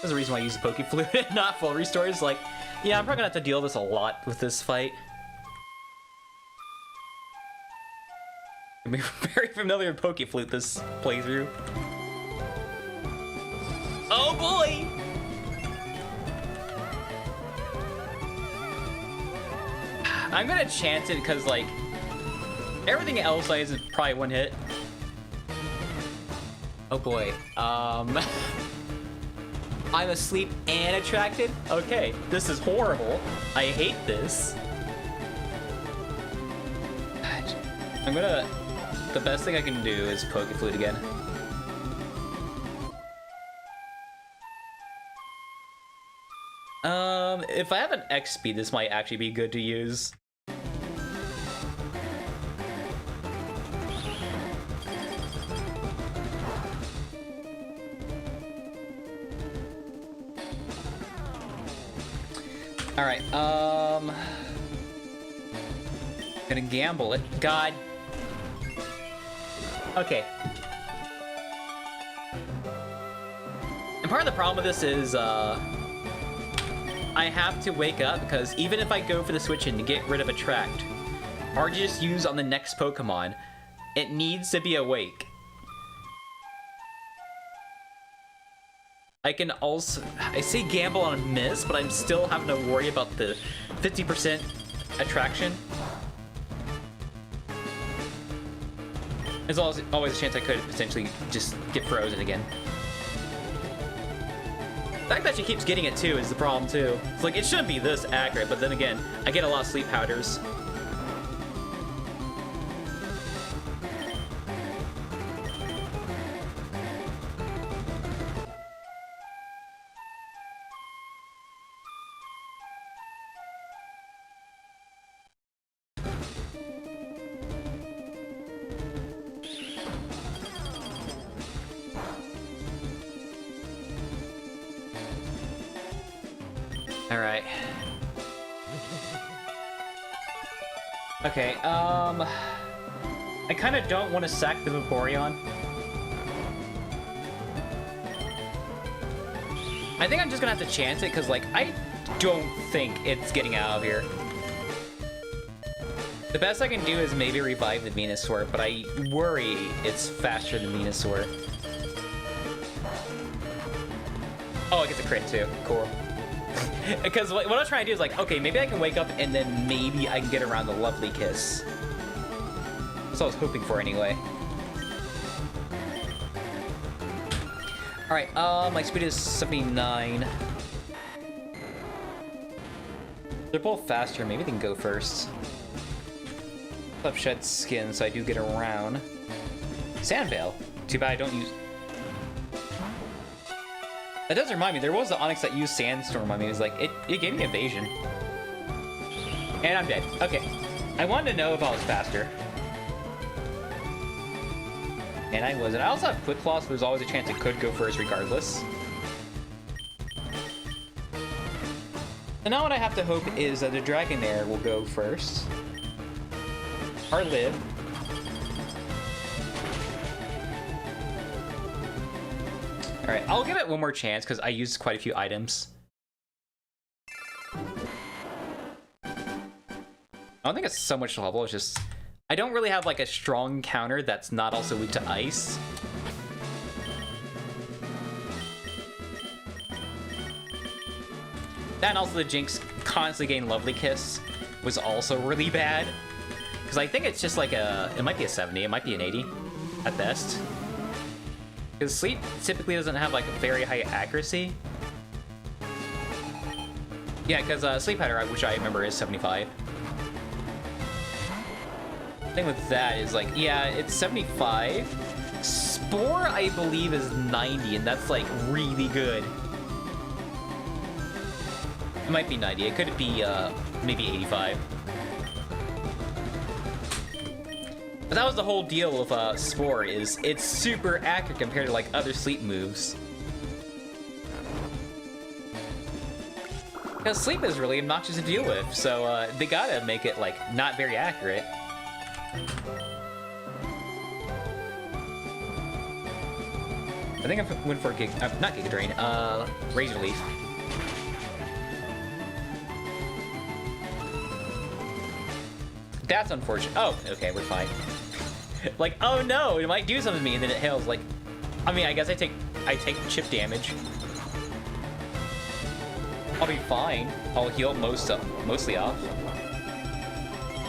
There's a reason why I use the Poke Flute and not full restores. Like, yeah, I'm probably gonna have to deal with this a lot with this fight. I'm very familiar with Poke Flute this playthrough. Oh boy! I'm gonna chance it because, like, everything else is probably one hit. Oh boy. I'm asleep and attracted? Okay, this is horrible. I hate this. I'm gonna... The best thing I can do is Poke Flute again. If I have an X speed, this might actually be good to use. Alright, gonna gamble it. God. Okay. And part of the problem with this is, I have to wake up because even if I go for the switch in to get rid of Attract, or just use on the next Pokemon, it needs to be awake. I can also, I say gamble on a miss, but I'm still having to worry about the 50% attraction. There's always a chance I could potentially just get frozen again. The fact that she keeps getting it too is the problem too. It's like, it shouldn't be this accurate, but then again, I get a lot of sleep powders. Alright. Okay, I kinda don't want to sack the Vaporeon. I think I'm just gonna have to chance it, because, like, I don't think it's getting out of here. The best I can do is maybe revive the Venusaur, but I worry it's faster than Venusaur. Oh, it gets a crit too. Cool. Because what I was trying to do is like, okay, maybe I can wake up and then maybe I can get around the lovely kiss. That's what I was hoping for anyway. Alright, my speed is 79. They're both faster, maybe they can go first. I've shed skin, so I do get around. Sandveil. Too bad I don't use... That does remind me, there was the Onyx that used Sandstorm on me. It was like, it gave me evasion. And I'm dead. Okay. I wanted to know if I was faster. And I wasn't. I also have Quick Claw, so there's always a chance it could go first regardless. And now what I have to hope is that the Dragonair will go first. Or live. Alright, I'll give it one more chance because I used quite a few items. I don't think it's so much level, it's just... I don't really have like a strong counter that's not also weak to ice. And also the Jinx constantly getting Lovely Kiss was also really bad. Because I think it's just like a... It might be a 70, it might be an 80 at best. Because Sleep typically doesn't have like a very high accuracy. Yeah, because Sleep Powder, which I remember is 75. The thing with that is like, yeah, it's 75. Spore, I believe, is 90, and that's like really good. It might be 90. It could be maybe 85. But that was the whole deal with Spore, is it's super accurate compared to like other Sleep moves. Because Sleep is really obnoxious to deal with, so they gotta make it like not very accurate. I think I went for not Giga Drain, Razor Leaf. That's unfortunate. Oh, okay, we're fine. Like, oh no, it might do something to me, and then it hails. Like, I mean, I guess I take chip damage. I'll be fine. I'll heal mostly off.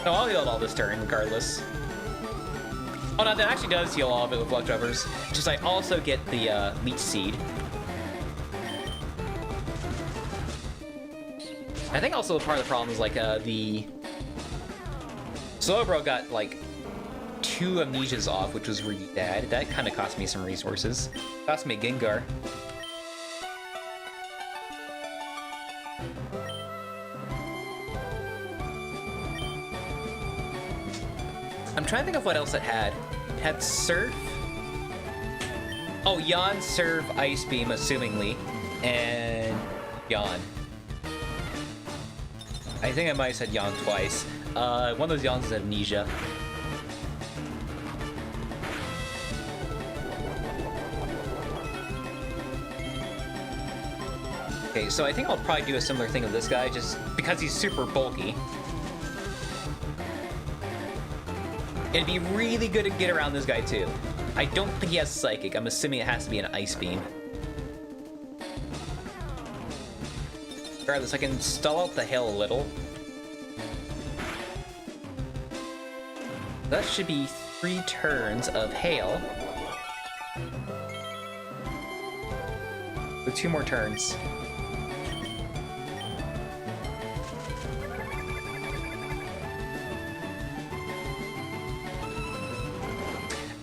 No, I'll heal it all this turn, regardless. Oh no, that actually does heal all of it with Leftovers. Just I also get the Leech Seed. I think also part of the problem is like the Slowbro got like 2 Amnesias off, which was really bad. That kind of cost me some resources. Cost me Gengar. I'm trying to think of what else it had. It had Surf. Oh, Yawn, Surf, Ice Beam, assumingly. And Yawn. I think I might have said Yawn twice. One of those Yawns is Amnesia. Okay, so I think I'll probably do a similar thing with this guy, just because he's super bulky. It'd be really good to get around this guy, too. I don't think he has Psychic. I'm assuming it has to be an Ice Beam. Regardless, I can stall out the hail a little. That should be 3 turns of hail. With 2 more turns.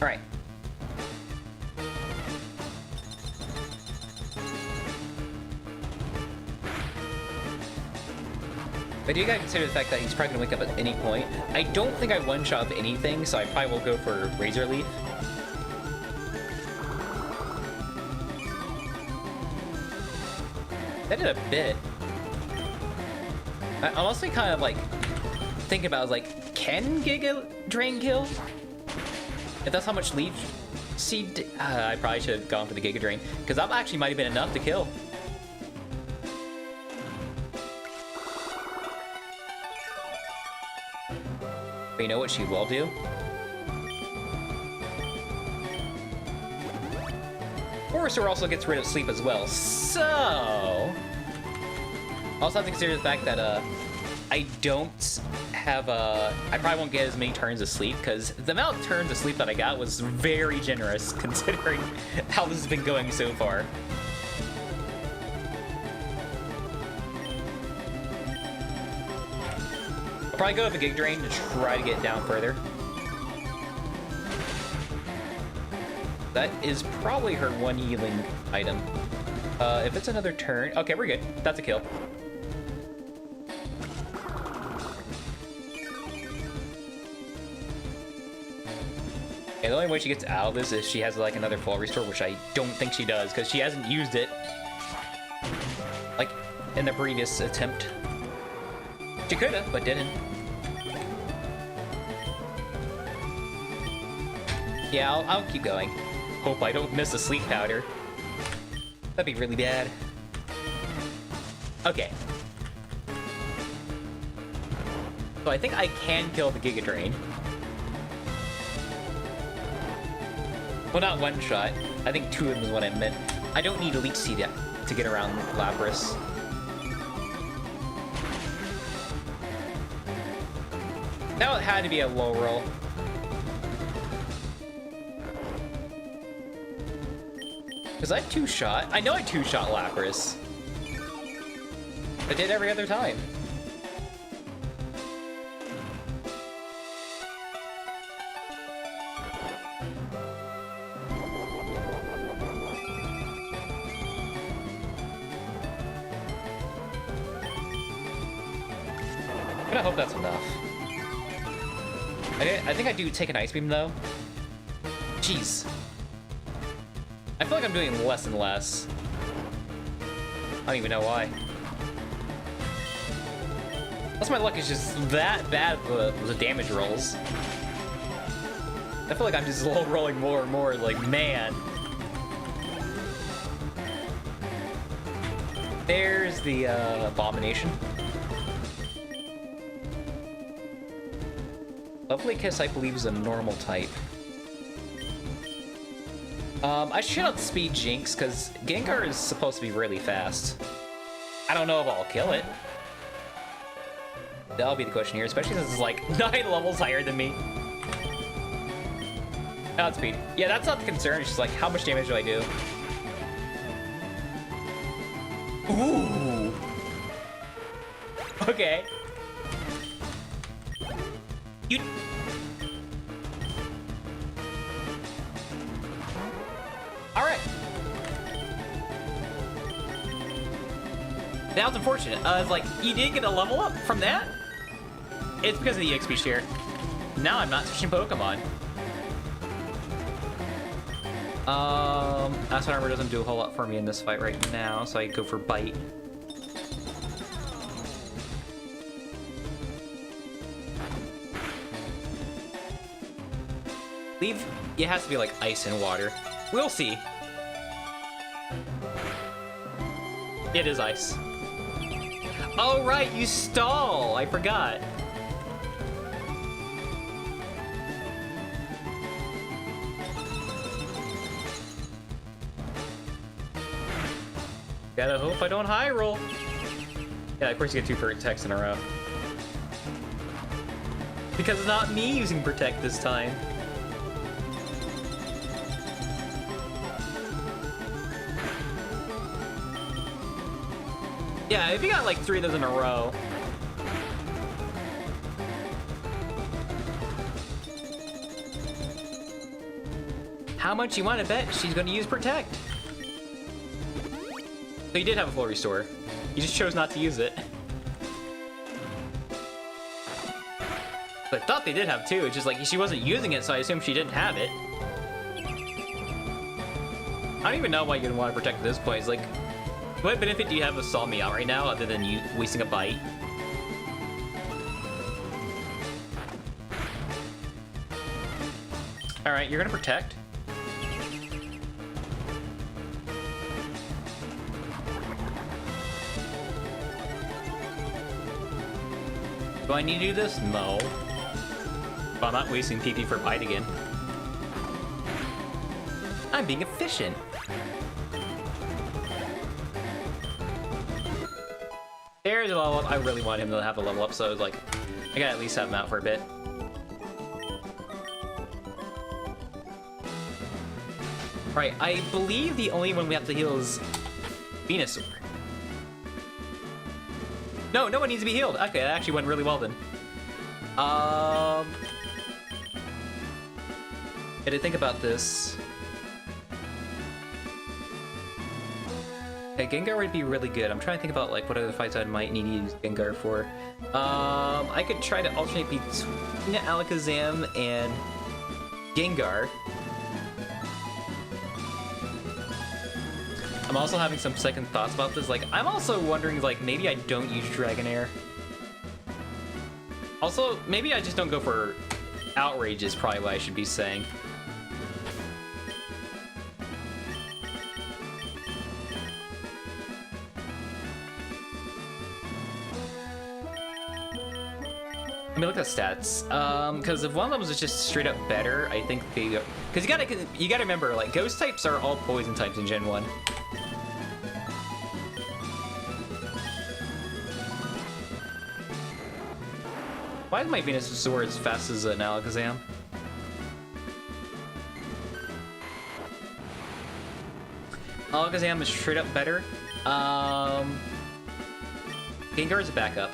Alright. But you gotta consider the fact that he's probably gonna wake up at any point. I don't think I one-shot anything, so I probably will go for Razor Leaf. That did a bit. I'm honestly kind of like thinking about like, can Giga Drain kill? If that's how much Leaf Seed, I probably should have gone for the Giga Drain, because that actually might have been enough to kill. But you know what she will do? Full Restore also gets rid of sleep as well, so... Also have to consider the fact that I don't have I probably won't get as many turns of sleep, because the amount of turns of sleep that I got was very generous considering how this has been going so far. I'll probably go with a Gig Drain to try to get down further. That is probably her one healing item. If it's another turn... Okay, we're good. That's a kill. And the only way she gets out of this is she has like another full restore, which I don't think she does, because she hasn't used it like in the previous attempt. She could have, but didn't. Yeah, I'll keep going. Hope I don't miss a sleep powder. That'd be really bad. Okay. So I think I can kill the Giga Drain. Well, not one shot. I think two of them is what I meant. I don't need a Leech Seed yet to get around Lapras. That had to be a low roll. Because I two-shot. I know I two-shot Lapras. I did every other time. I hope that's enough. I think I do take an Ice Beam, though. Jeez. I feel like I'm doing less and less. I don't even know why. Unless my luck is just that bad with the damage rolls. I feel like I'm just low rolling more and more, like, man. There's the Abomination. Lovely Kiss, I believe, is a normal type. I should outspeed Jinx, because Gengar is supposed to be really fast. I don't know if I'll kill it. That'll be the question here, especially since it's like 9 levels higher than me. Outspeed. Yeah, that's not the concern, it's just like, how much damage do I do? Ooh! Okay. You... Alright. That was unfortunate. It's like, you didn't get a level up from that? It's because of the EXP share. Now I'm not switching Pokemon. Acid Armor doesn't do a whole lot for me in this fight right now, so I go for Bite. Leave, it has to be like ice and water. We'll see. It is ice. Oh right, you stall! I forgot. Gotta hope I don't high roll. Yeah, of course you get 2 protects in a row. Because it's not me using Protect this time. Yeah, if you got like 3 of those in a row. How much you want to bet she's going to use Protect? So you did have a full restore. You just chose not to use it. But I thought they did have 2. It's just like she wasn't using it, so I assumed she didn't have it. I don't even know why you'd want to Protect at this point. It's like, what benefit do you have of Saw Me Out right now other than you wasting a bite? Alright, you're gonna Protect. Do I need to do this? No. But I'm not wasting PP for bite again. I'm being efficient. There's a level up. I really want him to have a level up, so I was like, I gotta at least have him out for a bit. Right, I believe the only one we have to heal is Venusaur. No, no one needs to be healed. Okay, that actually went really well then. I did think about this. Okay, Gengar would be really good. I'm trying to think about like what other fights I might need to use Gengar for. I could try to alternate between Alakazam and Gengar. I'm also having some second thoughts about this. Like, I'm also wondering, like, maybe I don't use Dragonair. Also, maybe I just don't go for Outrage is probably what I should be saying. Let me look at stats. Because if one of them was just straight up better, I think they... Because you gotta remember, like, Ghost types are all poison types in Gen 1. Why is my Venusaur as fast as an Alakazam? Alakazam is straight up better. Gengar is a backup.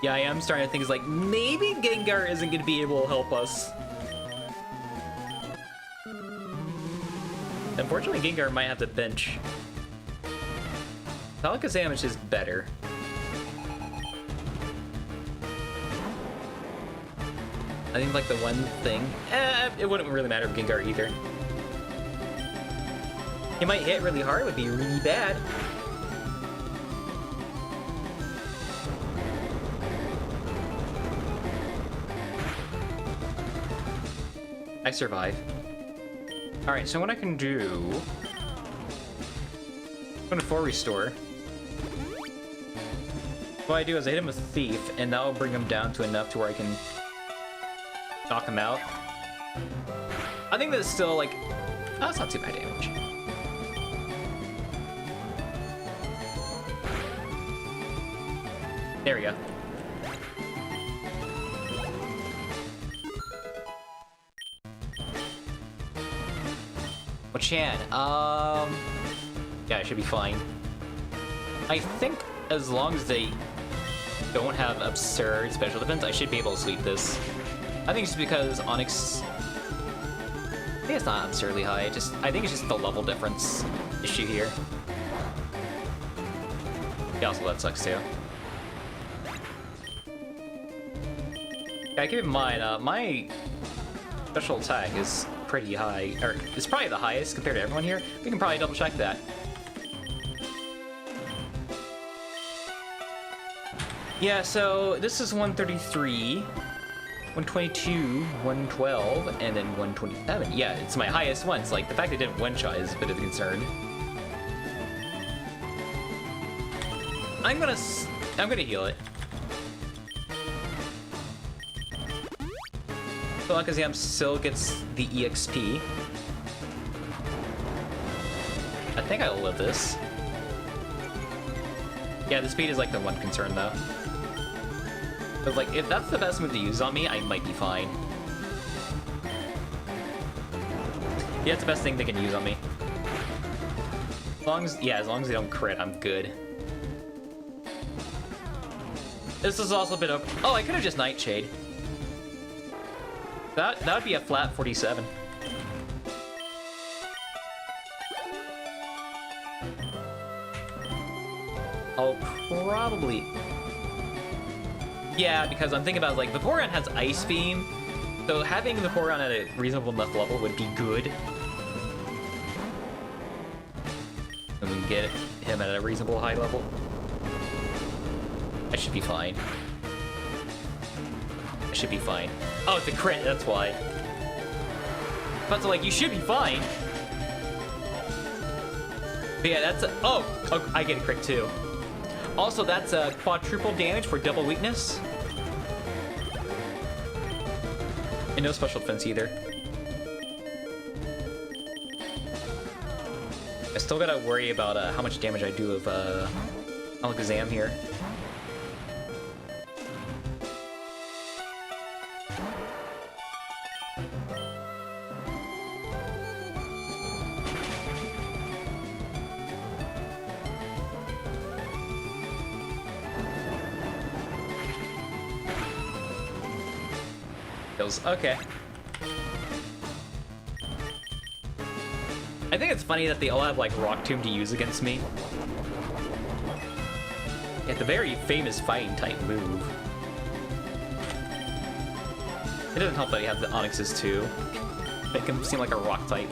Yeah, I am starting to think it's like, maybe Gengar isn't going to be able to help us. Unfortunately, Gengar might have to bench. Alakazam is just better. I think like the one thing, it wouldn't really matter with Gengar either. It might hit really hard, would be really bad. I survive. Alright, so what I can do... I'm going to full restore. What I do is I hit him with Thief, and that'll bring him down to enough to where I can knock him out. I think that's still like... Oh, that's not too bad damage. There we go. Well, Chan, yeah, it should be fine. I think as long as they don't have absurd special defense, I should be able to sweep this. I think it's because Onix... I think it's not absurdly high, I think it's just the level difference issue here. Yeah, also that sucks too. Yeah, keep in mind, my special attack is pretty high, or it's probably the highest compared to everyone here. We can probably double check that. Yeah, so this is 133, 122, 112, and then 127. Yeah, it's my highest one. It's like the fact it didn't one-shot is a bit of a concern. I'm gonna heal it. So Alakazam still gets the EXP. I think I'll live this. Yeah, the speed is like the one concern though. But like, if that's the best move to use on me, I might be fine. Yeah, it's the best thing they can use on me. As long as they don't crit, I'm good. This is also a bit of... Oh, I could have just Nightshade. That would be a flat 47. I'll probably... Yeah, because I'm thinking about, like, Vaporeon has Ice Beam, so having Vaporeon at a reasonable enough level would be good. And we can get him at a reasonable high level. I should be fine. I should be fine. Oh, it's a crit, that's why. But so, like, you should be fine. But yeah, that's a... Oh, I get a crit too. Also, that's a quadruple damage for double weakness. And no special defense either. I still gotta worry about how much damage I do of Alakazam here. Okay. I think it's funny that they all have like Rock Tomb to use against me. It's a very famous fighting type move. It doesn't help that he has the Onyxes too. Make him seem like a rock type.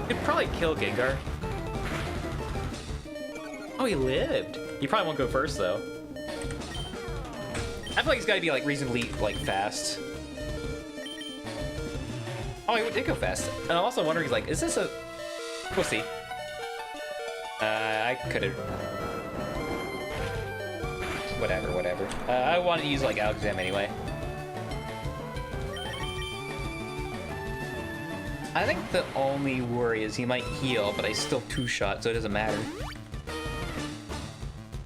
Could probably kill Gengar. Oh, he lived. He probably won't go first though. I feel like he's got to be like reasonably like fast. Oh, he did go fast. And I'm also wondering, like, is this a? We'll see. I could have. Whatever. I wanted to use like Alakazam anyway. I think the only worry is he might heal, but I still two-shot, so it doesn't matter.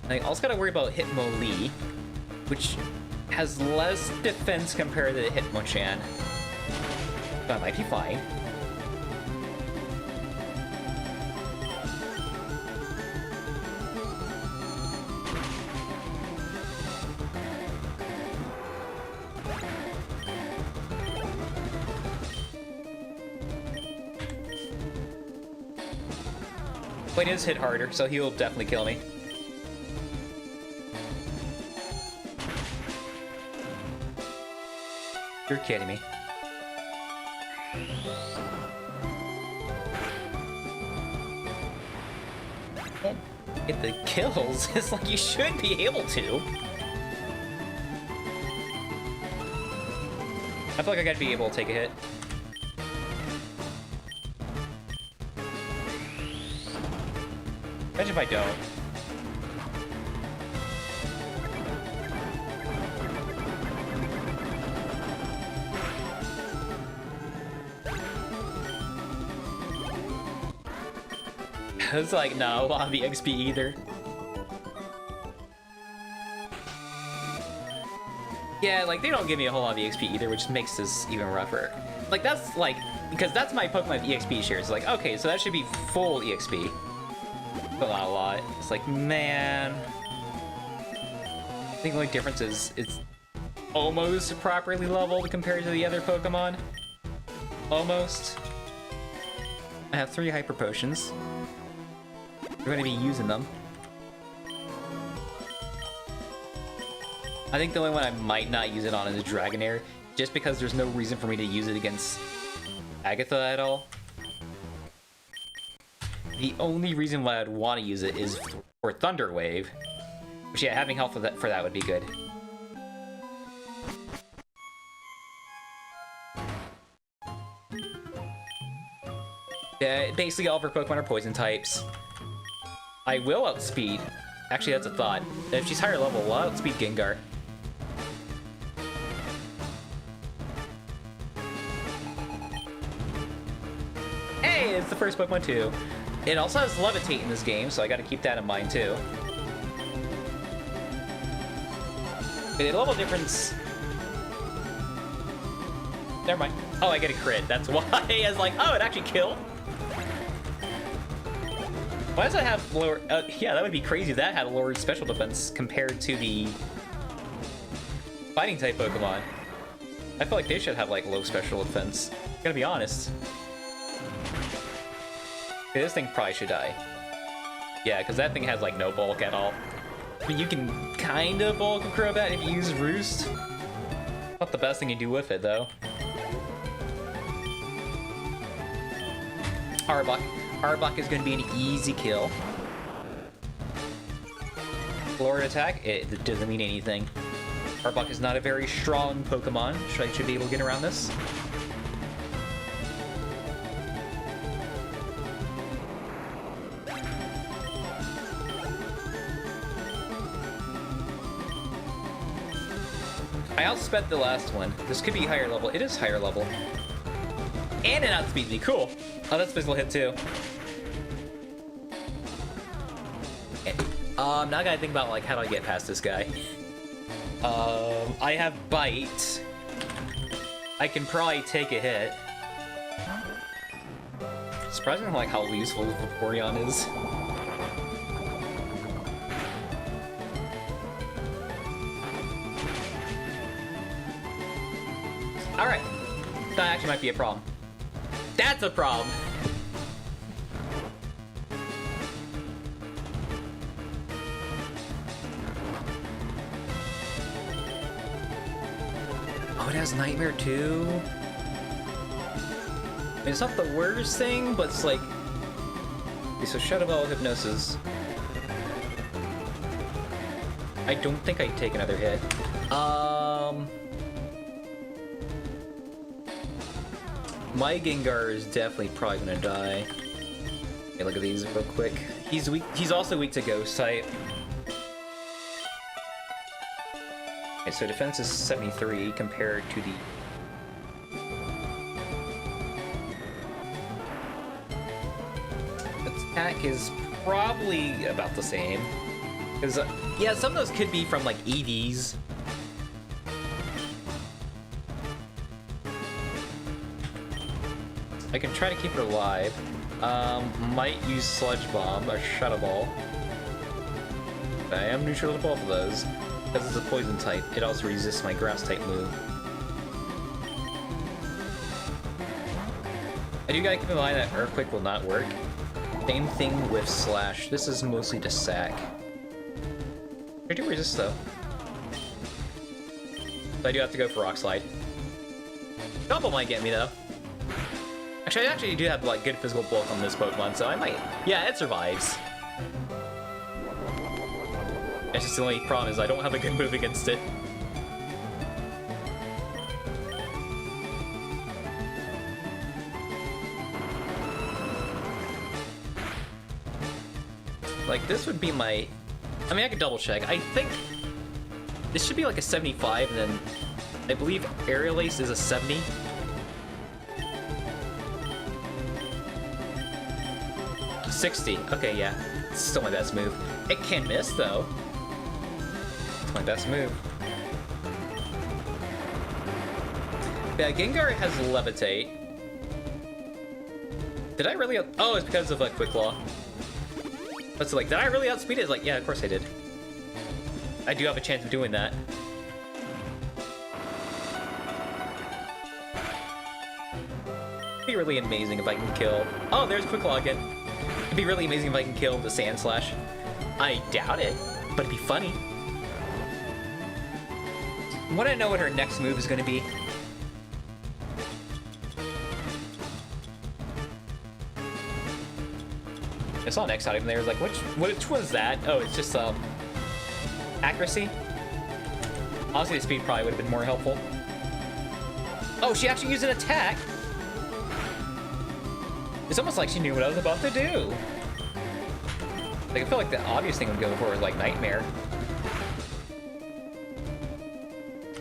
And I also gotta worry about Hitmonlee, which has less defense compared to Hitmonchan. But I might be fine. But he does hit harder, so he'll definitely kill me. You're kidding me. Get the kills. It's like you should be able to. I feel like I gotta be able to take a hit. Imagine if I don't. It's like, no, I want the XP either. Yeah, like, they don't give me a whole lot of EXP either, which makes this even rougher. Like, that's, like, because that's my Pokemon EXP shares. Like, okay, so that should be full EXP. But not a lot. It's like, man. I think the only difference is it's almost properly leveled compared to the other Pokemon. Almost. I have 3 Hyper Potions. We're going to be using them. I think the only one I might not use it on is Dragonair, just because there's no reason for me to use it against Agatha at all. The only reason why I'd want to use it is for Thunder Wave. Which, yeah, having health for that would be good. Yeah, basically all of her Pokemon are poison types. I will outspeed. Actually, that's a thought. If she's higher level, I'll outspeed Gengar. Hey, it's the first Pokemon too. It also has Levitate in this game, so I gotta keep that in mind too. Okay, the level difference... Never mind. Oh, I get a crit. That's why. I was like, oh, it actually killed? Why does that have lower... yeah, that would be crazy if that had a lower special defense compared to the fighting type Pokemon. I feel like they should have like low special defense. Gotta be honest. Okay, this thing probably should die. Yeah, because that thing has like no bulk at all. I mean, you can kind of bulk a Crobat if you use Roost. Not the best thing you do with it though. Arbok. Arbok is going to be an easy kill. Lord attack, it doesn't mean anything. Arbok is not a very strong Pokemon. I should be able to get around this. I outsped the last one. This could be higher level. It is higher level. And it outspeeds me. Cool. Oh, that's physical hit too. Okay. Now I gotta think about like how do I get past this guy. I have bite. I can probably take a hit. Surprising like how useful Vaporeon is. Alright. That actually might be a problem. That's a problem! Oh, it has Nightmare too? I mean, it's not the worst thing, but it's like... Okay, so Shadow Ball, Hypnosis. I don't think I'd take another hit. My Gengar is definitely probably gonna die. Okay, look at these real quick. He's weak. He's also weak to Ghost type. Okay, so defense is 73 compared to the... Attack is probably about the same. Because, yeah, some of those could be from, like, EVs. I can try to keep her alive. Might use Sludge Bomb or Shadow Ball. I am neutral to both of those. Because it's a poison type, it also resists my grass type move. I do gotta keep in mind that Earthquake will not work. Same thing with Slash. This is mostly to sack. I do resist though. So I do have to go for Rock Slide. Double might get me though. Actually, I actually do have like good physical bulk on this Pokemon, so I might. Yeah, it survives. That's just the only problem is I don't have a good move against it. Like, this would be my... I mean, I could double check. I think this should be like a 75, and then I believe Aerial Ace is a 70. Okay, yeah. It's still my best move. It can miss, though. It's my best move. Yeah, Gengar has Levitate. Did I really... Oh, it's because of a Quick Claw. But so, like, did I really outspeed it? It's like, yeah, of course I did. I do have a chance of doing that. It'd be really amazing if I can kill... Oh, there's Quick Claw again. It'd be really amazing if I can kill the Sand Slash. I doubt it, but it'd be funny. I want to know what her next move is going to be. I saw an X out even there. I was like, which one's that? Oh, it's just accuracy. Honestly, the speed probably would have been more helpful. Oh, she actually used an attack. It's almost like she knew what I was about to do. Like, I feel like the obvious thing would go for is like Nightmare.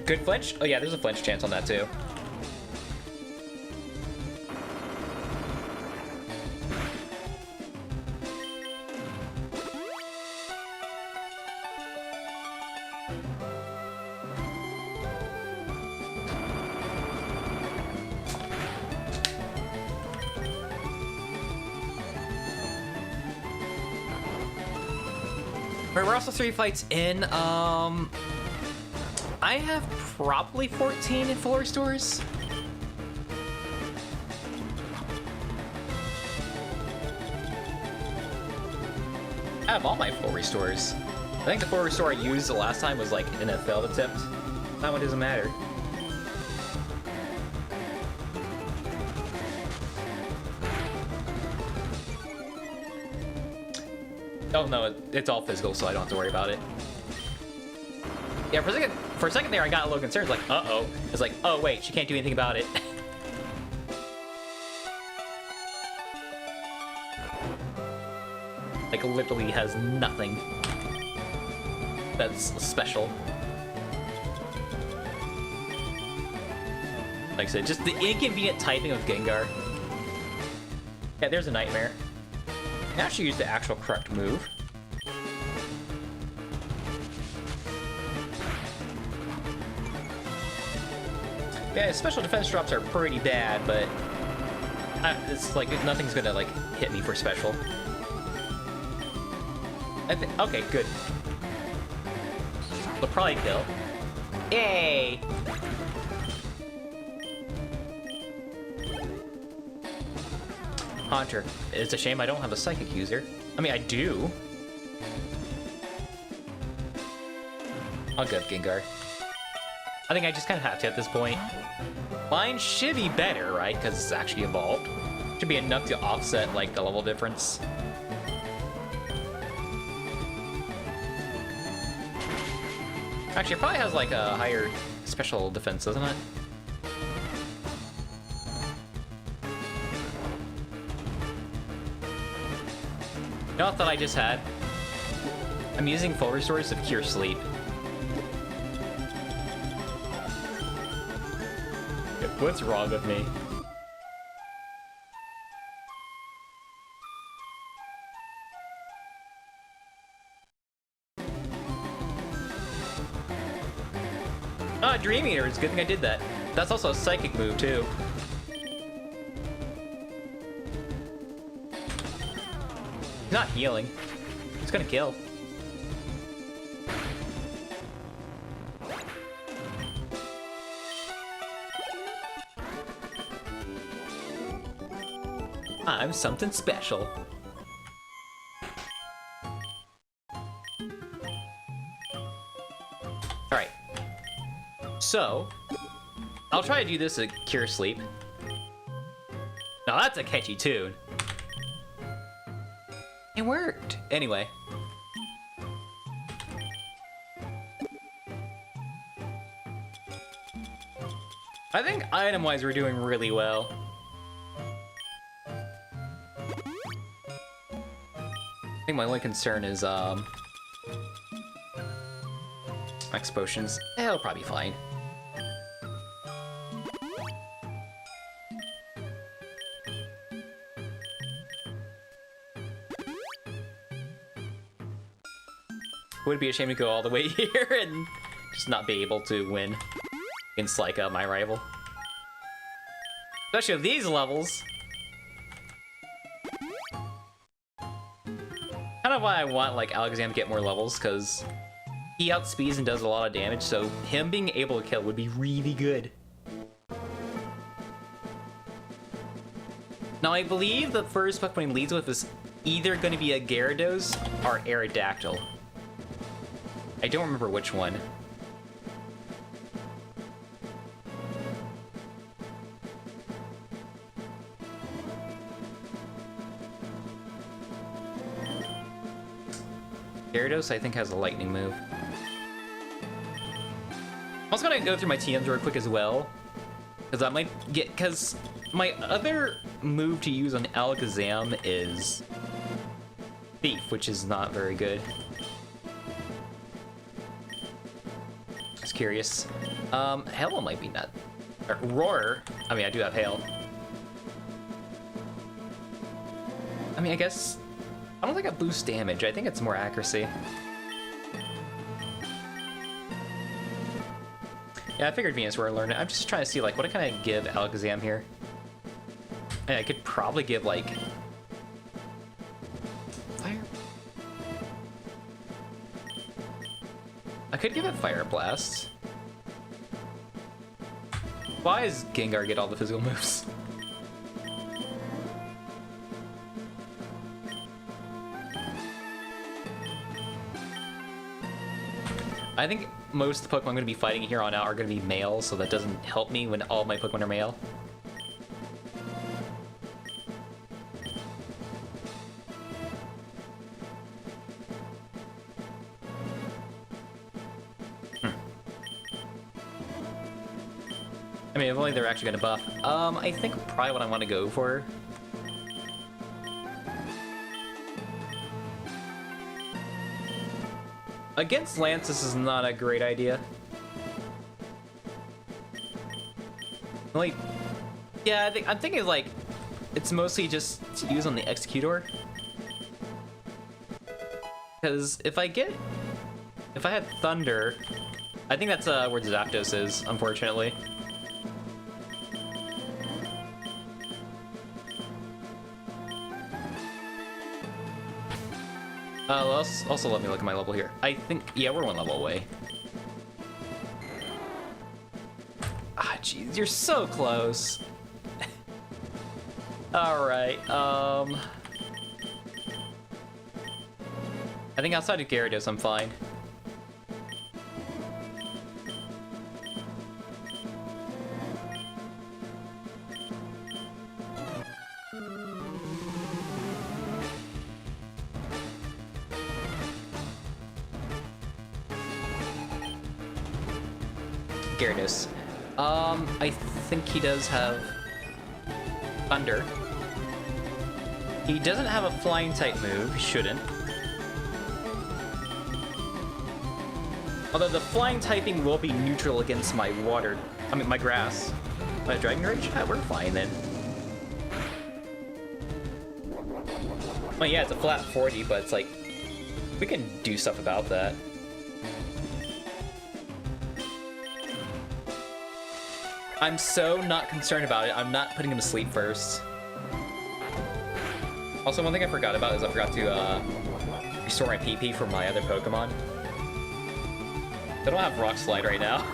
Good flinch? Oh yeah, there's a flinch chance on that too. We're also 3 fights in. I have probably 14 in full restores. I have all my full restores. I think the full restore I used the last time was like an failed attempt. That one doesn't matter. Oh no, it's all physical, so I don't have to worry about it. Yeah, for a second there, I got a little concerned. Like, uh-oh. It's like, oh wait, she can't do anything about it. Like, literally has nothing that's special. Like I said, just the inconvenient typing of Gengar. Yeah, there's a nightmare. Now she used the actual correct move. Yeah, special defense drops are pretty bad, but it's like nothing's gonna like hit me for special. Okay, good. They'll probably kill. Yay! Haunter. It's a shame I don't have a psychic user. I mean, I do. I'll go Gengar. I think I just kind of have to at this point. Mine should be better, right? Because it's actually evolved. Should be enough to offset, like, the level difference. Actually, it probably has, like, a higher special defense, doesn't it? You know what I thought I just had? I'm using full restores to cure sleep. What's wrong with me? Ah, Dream Eater. It's a good thing I did that. That's also a psychic move, too. He's not healing. He's gonna kill. I'm something special. Alright. So, I'll try to do this to cure sleep. Now that's a catchy tune. It worked. Anyway. I think item-wise we're doing really well. I think my only concern is, Max Potions. They'll probably be fine. Would it be a shame to go all the way here and just not be able to win against, like, my rival? Especially with these levels. Kind of why I want, like, Alakazam to get more levels, because he outspeeds and does a lot of damage, so him being able to kill would be really good. Now, I believe the first Pokemon he leads with is either going to be a Gyarados or Aerodactyl. I don't remember which one. Gyarados, I think, has a lightning move. I'm also gonna go through my TMs real quick as well, because I might get, because my other move to use on Alakazam is Thief, which is not very good. Just curious. Hail might be not. Or Roar. I mean, I do have Hail. I mean, I guess I don't think it boosts damage. I think it's more accuracy. Yeah, I figured Venus were learning. I'm just trying to see, like, what can I give Alakazam here? And I could probably give, like, Fire. I could give it Fire Blast. Why does Gengar get all the physical moves? I think most of the Pokemon I'm going to be fighting here on out are going to be male, so that doesn't help me when all my Pokemon are male. I mean, if only they're actually going to buff. I think probably what I want to go for. Against Lance, this is not a great idea. Like, yeah, I'm thinking like it's mostly just to use on the Executor. Because if I had Thunder, I think that's where Zapdos is, unfortunately. Also let me look at my level here. I think, yeah, we're one level away. Ah, jeez, you're so close. Alright, I think outside of Gyarados, I'm fine. Gyarados. I think he does have Thunder. He doesn't have a flying type move, he shouldn't. Although the flying typing will be neutral against my my grass. My Dragon Rage? Yeah, we're fine then. Well, yeah, it's a flat 40, but it's like, we can do stuff about that. I'm so not concerned about it. I'm not putting him to sleep first. Also, one thing I forgot about is I forgot to restore my PP for my other Pokemon. I don't have Rock Slide right now.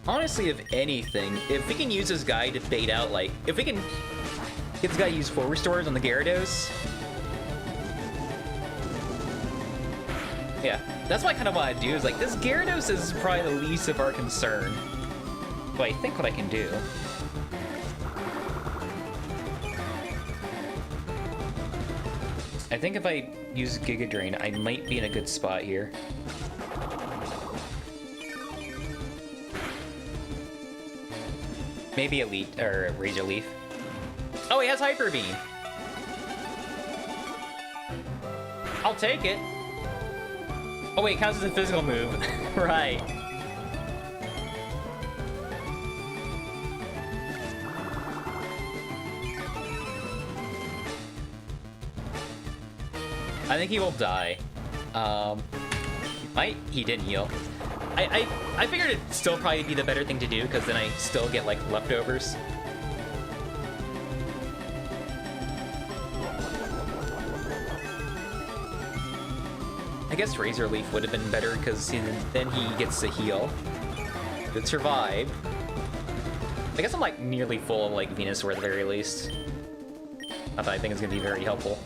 Honestly, if anything, if we can use this guy to bait out, like, if we can get this guy to use full restores on the Gyarados. Yeah, that's what I kind of want to do, is like, this Gyarados is probably the least of our concern. But I think what I can do... I think if I use Giga Drain, I might be in a good spot here. Maybe Elite, or Razor Leaf. Oh, he has Hyper Beam! I'll take it! Oh wait, it counts as a physical move. Right. I think he will die. He didn't heal. I figured it'd still probably be the better thing to do, because then I still get, like, leftovers. I guess Razor Leaf would have been better, because then he gets to heal. Could survive. I guess I'm, like, nearly full of, like, Venusaur at the very least. Not that I think it's going to be very helpful.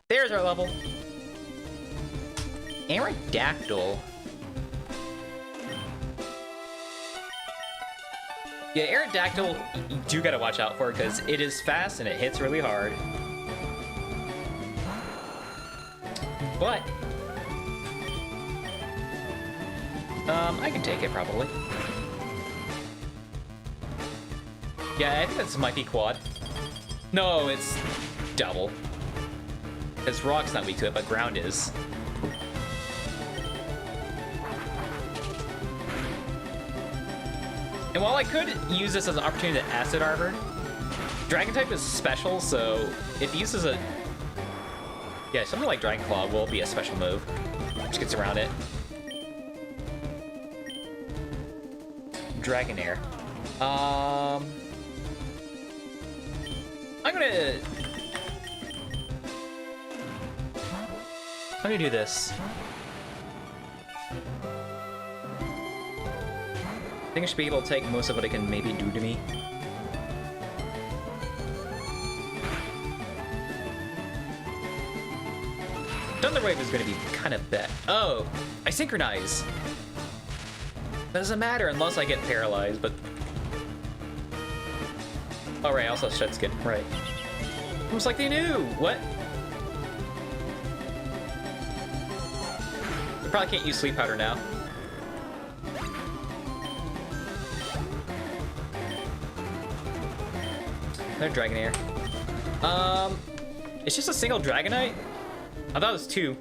There's our level. Aerodactyl. Yeah, Aerodactyl, you do gotta watch out for, because it is fast and it hits really hard. But... I can take it, probably. Yeah, I think this might be quad. No, it's double. Because Rock's not weak to it, but Ground is. And while I could use this as an opportunity to Acid Arbor, Dragon type is special, so if he uses a... Yeah, something like Dragon Claw will be a special move, which gets around it. Dragonair. I'm gonna do this. I think I should be able to take most of what it can maybe do to me. Thunder Wave is gonna be kind of bad. Oh, I synchronize. Doesn't matter unless I get paralyzed, but... Oh right, I also have Shed Skin, right. Almost like they knew! What? I probably can't use Sleep Powder now. Another Dragonair. It's just a single Dragonite? I thought it was two.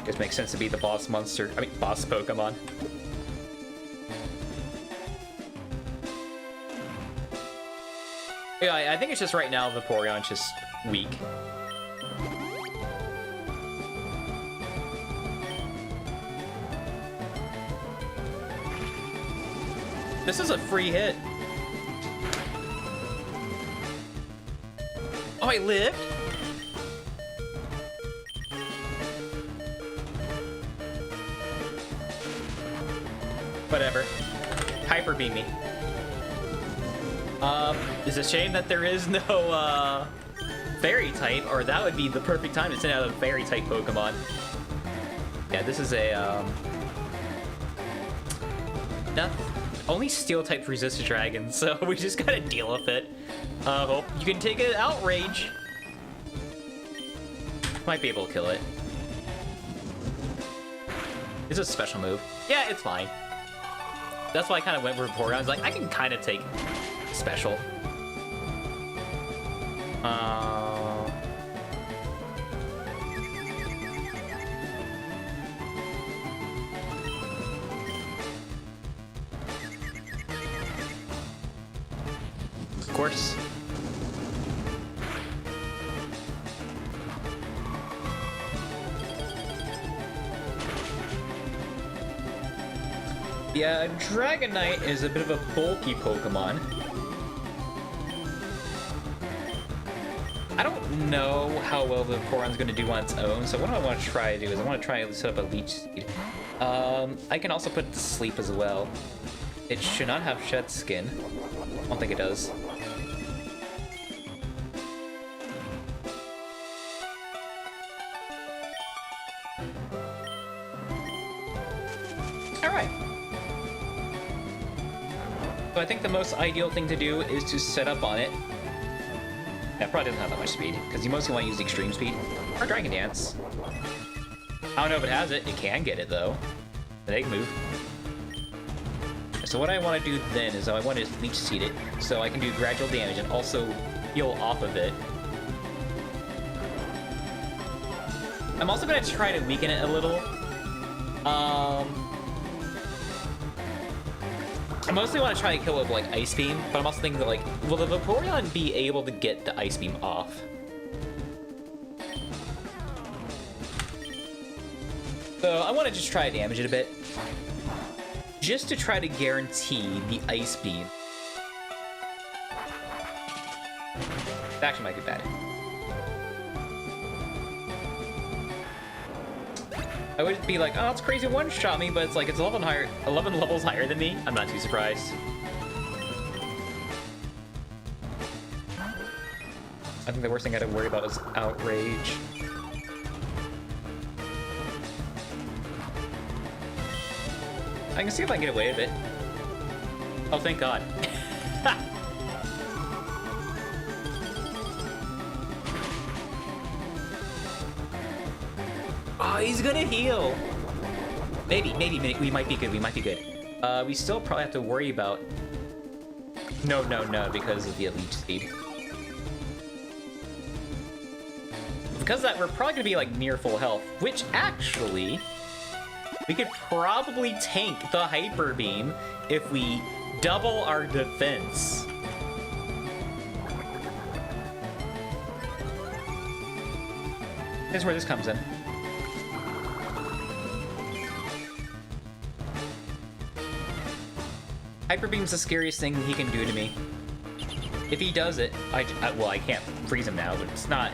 It makes sense to be the boss monster. I mean, boss Pokemon. Yeah, I think it's just right now Vaporeon's just weak. This is a free hit. Oh, I lived? Whatever. Hyper beam me. It's a shame that there is no, fairy type, or that would be the perfect time to send out a fairy type Pokemon. Yeah, this is a, only steel type resist dragons, so we just gotta deal with it. Hope you can take an outrage. Might be able to kill it. It's a special move. Yeah, it's fine. That's why I kind of went for Vaporeon. I was like, I can kind of take special. Of course. Yeah, Dragonite is a bit of a bulky Pokemon. I don't know how well the Vaporeon's going to do on its own, so what I want to try to do is I want to try to set up a Leech Seed. I can also put it to sleep as well. It should not have Shed Skin. I don't think it does. Alright. So I think the most ideal thing to do is to set up on it. That probably doesn't have that much speed, because you mostly want to use extreme speed. Or Dragon Dance. I don't know if it has it. It can get it, though. The egg move. So what I want to do then is I want to Leech Seed it, so I can do gradual damage and also heal off of it. I'm also going to try to weaken it a little. I mostly want to try to kill it with, like, Ice Beam, but I'm also thinking that, like, will the Vaporeon be able to get the Ice Beam off? So I want to just try to damage it a bit. Just to try to guarantee the Ice Beam. That actually might be bad. I would be like, oh, it's crazy one-shot me, but it's like, it's 11 levels higher than me. I'm not too surprised. I think the worst thing I gotta worry about is Outrage. I can see if I can get away with it. Oh, thank God. Oh, he's gonna heal. Maybe, we might be good, we still probably have to worry about... No, because of the Leech Seed. Because of that, we're probably gonna be, like, near full health, which actually... We could probably tank the Hyper Beam if we double our defense. Here's where this comes in. Hyper Beam's the scariest thing he can do to me. If he does it, well, I can't freeze him now, but it's not...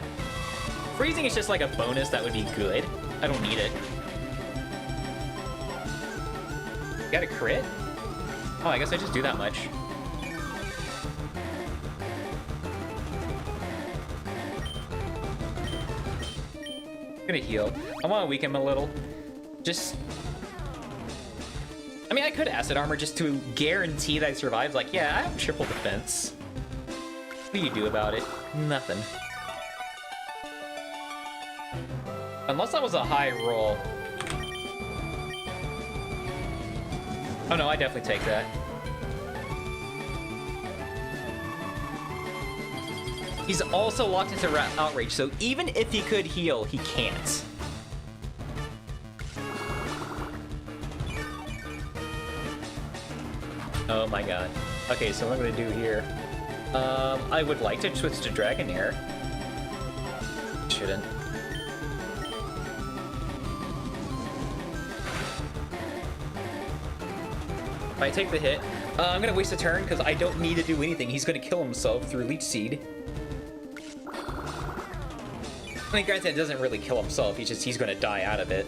Freezing is just like a bonus that would be good. I don't need it. Got a crit? Oh, I guess I just do that much. I'm gonna heal. I want to weaken him a little. Just... I mean, I could Acid Armor just to guarantee that I survive. Like, yeah, I have triple defense. What do you do about it? Nothing. Unless that was a high roll. Oh no, I definitely take that. He's also locked into Outrage, so even if he could heal, he can't. Oh my god. Okay, so what I'm gonna do here... I would like to switch to Dragonair. Shouldn't. If I take the hit, I'm gonna waste a turn because I don't need to do anything. He's gonna kill himself through Leech Seed. I mean, granted, it doesn't really kill himself. He's gonna die out of it.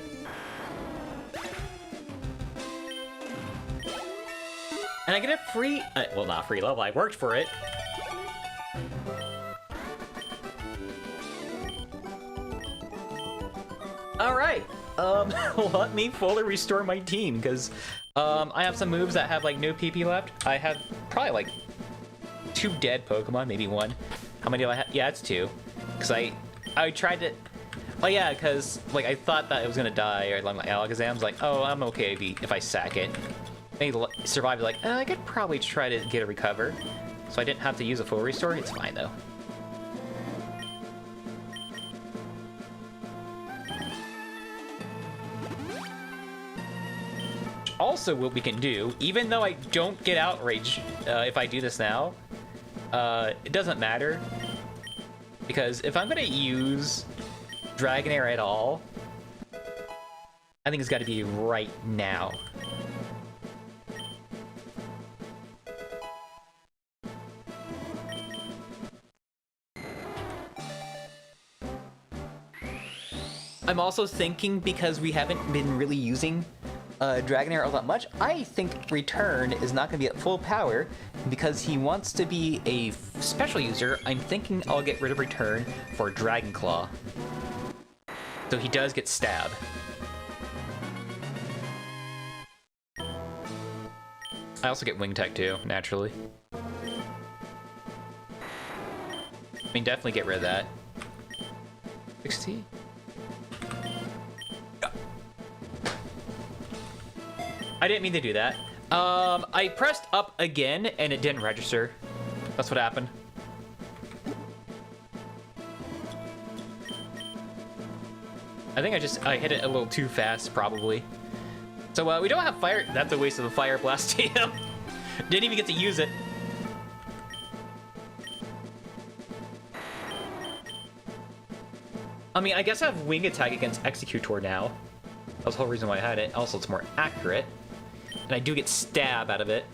And I get a free, well, not free level. I worked for it. All right. Let me fully restore my team because I have some moves that have like no PP left. I have probably like 2 dead Pokemon, maybe 1. How many do I have? Yeah, it's 2. Because I tried to. Oh yeah, because like I thought that it was gonna die, or like my Alakazam's like, oh, I'm okay if I sack it. They survived. Like, I could probably try to get a recover, so I didn't have to use a full restore. It's fine though. Also, what we can do, even though I don't get Outrage if I do this now, it doesn't matter. Because if I'm going to use Dragonair at all, I think it's got to be right now. I'm also thinking, because we haven't been really using Dragonair all that much, I think Return is not going to be at full power because he wants to be a special user. I'm thinking I'll get rid of Return for Dragon Claw. So he does get Stab. I also get Wing Tech too, naturally. I mean, definitely get rid of that. 60? I didn't mean to do that. I pressed up again and it didn't register. That's what happened. I think I hit it a little too fast, probably. So we don't have fire. That's a waste of a Fire Blast TM. Didn't even get to use it. I mean, I guess I have Wing Attack against Executor now. That was the whole reason why I had it. Also, it's more accurate. And I do get Stab out of it.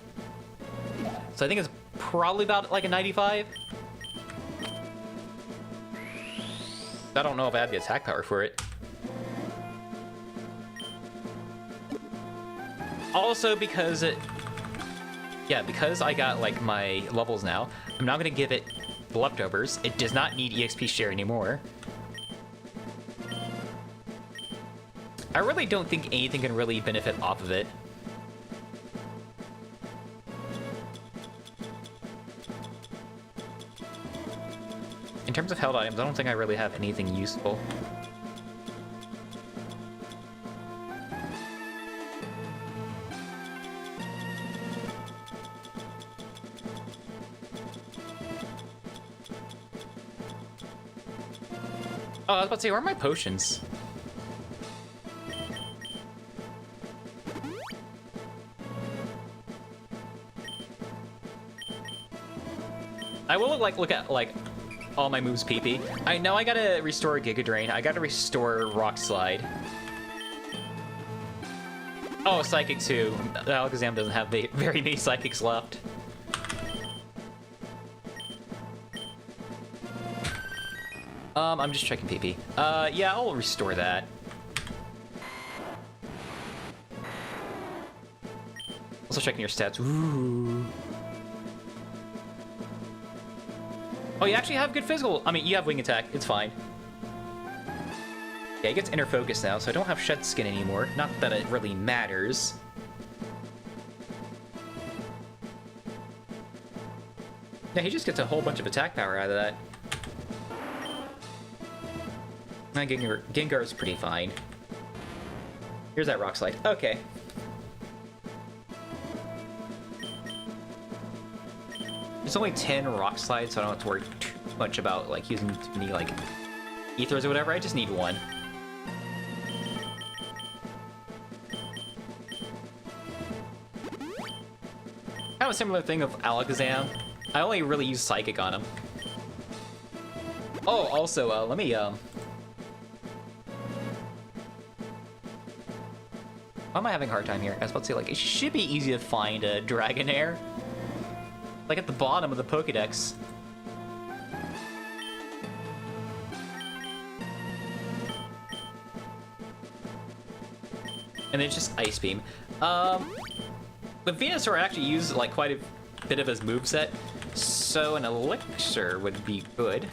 So I think it's probably about like a 95. I don't know if I have the attack power for it. Also, because because I got like my levels now, I'm not gonna give it leftovers. It does not need EXP share anymore. I really don't think anything can really benefit off of it. In terms of held items, I don't think I really have anything useful. Oh, I was about to say, where are my potions? I will look at all my moves PP. I know I gotta restore Giga Drain. I gotta restore Rock Slide. Oh, Psychic too. The Alakazam doesn't have very many Psychics left. I'm just checking PP. Yeah, I'll restore that. Also checking your stats. Ooh. Oh, you actually have good physical. I mean, you have Wing Attack. It's fine. Yeah, he gets Inner Focus now, so I don't have Shed Skin anymore. Not that it really matters. Yeah, he just gets a whole bunch of attack power out of that. Gengar is pretty fine. Here's that Rock Slide. Okay. There's only 10 Rock Slides, so I don't have to worry too much about like using too many like Ethers or whatever. I just need one. Kind of a similar thing of Alakazam. I only really use Psychic on him. Oh, also, let me, Why am I having a hard time here? I was about to say, like, it should be easy to find a Dragonair. Like, at the bottom of the Pokedex. And it's just Ice Beam. But Venusaur actually uses, like, quite a bit of his moveset, so an Elixir would be good.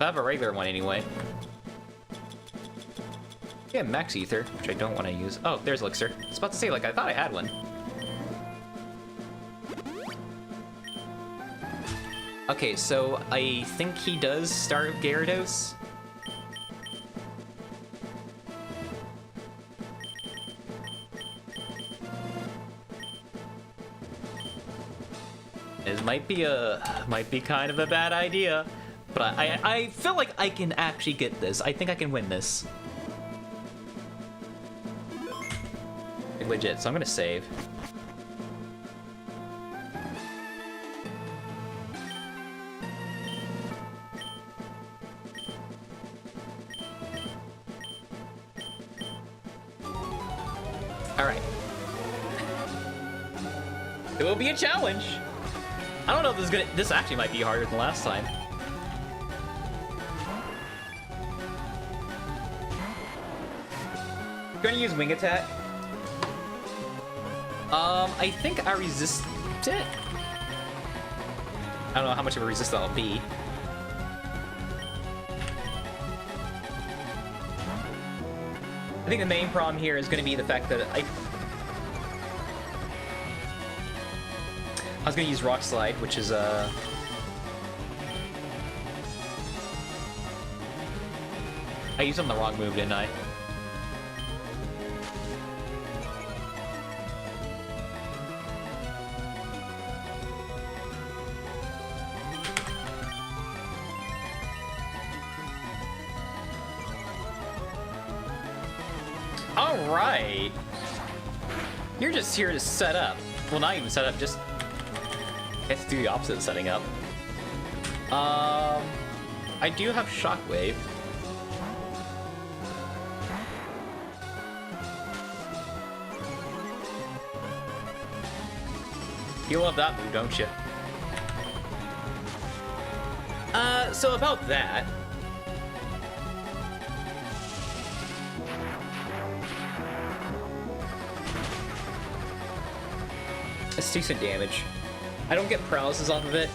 I have a regular one anyway. Yeah, Max Ether, which I don't want to use. Oh, there's Elixir. I was about to say, like, I thought I had one. Okay, so I think he does start with Gyarados. This might be kind of a bad idea, but I feel like I can actually get this. I think I can win this. Legit, so I'm gonna save. Alright. It will be a challenge. I don't know if this is gonna. This actually might be harder than last time. Gonna use Wing Attack. I think I resist it. I don't know how much of a resist I'll be. I think the main problem here is going to be the fact that I was going to use Rock Slide, which is I used on the wrong move, didn't I? Alright. You're just here to set up. Well, not even set up, just let's do the opposite of setting up. I do have Shockwave. You love that move, don't you? So about that. It's decent damage. I don't get paralysis off of it.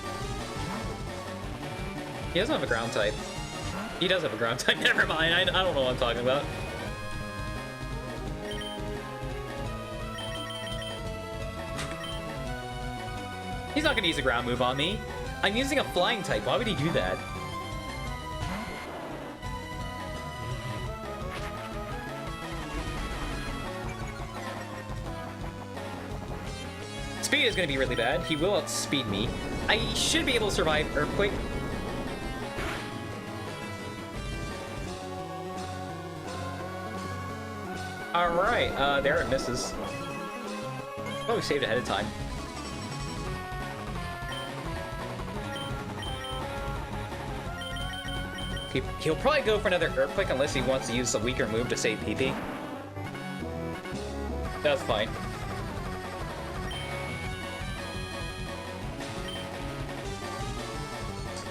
He doesn't have a ground type. He does have a ground type. Never mind. I don't know what I'm talking about. He's not gonna use a ground move on me. I'm using a flying type. Why would he do that? Speed is going to be really bad. He will outspeed me. I should be able to survive Earthquake. Alright, there it misses. Oh, we saved ahead of time. He'll probably go for another Earthquake unless he wants to use a weaker move to save PP. That's fine.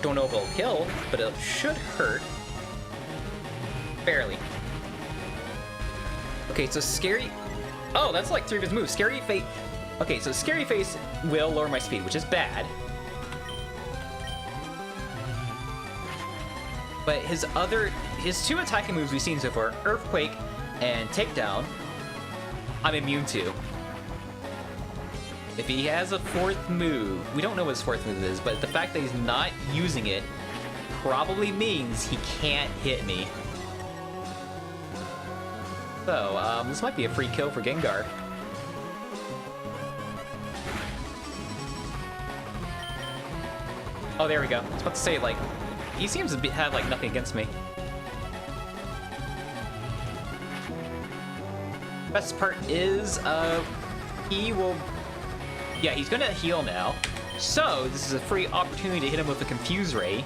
Don't know if it'll kill, but it should hurt. Barely. Okay, so Scary... Oh, that's like 3 of his moves. Scary Face... Okay, so Scary Face will lower my speed, which is bad. But his 2 attacking moves we've seen so far, Earthquake and Takedown, I'm immune to. If he has a 4th move, we don't know what his 4th move is, but the fact that he's not using it probably means he can't hit me. So, this might be a free kill for Gengar. Oh, there we go. I was about to say, like, he seems to have, like, nothing against me. Best part is, he will Yeah, he's gonna heal now. So, this is a free opportunity to hit him with a Confuse Ray.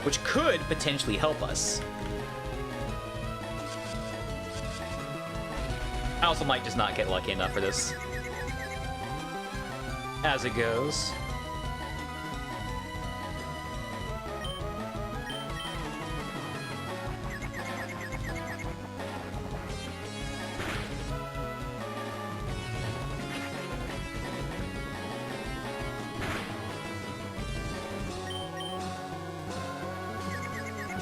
Which could potentially help us. I also might just not get lucky enough for this. As it goes.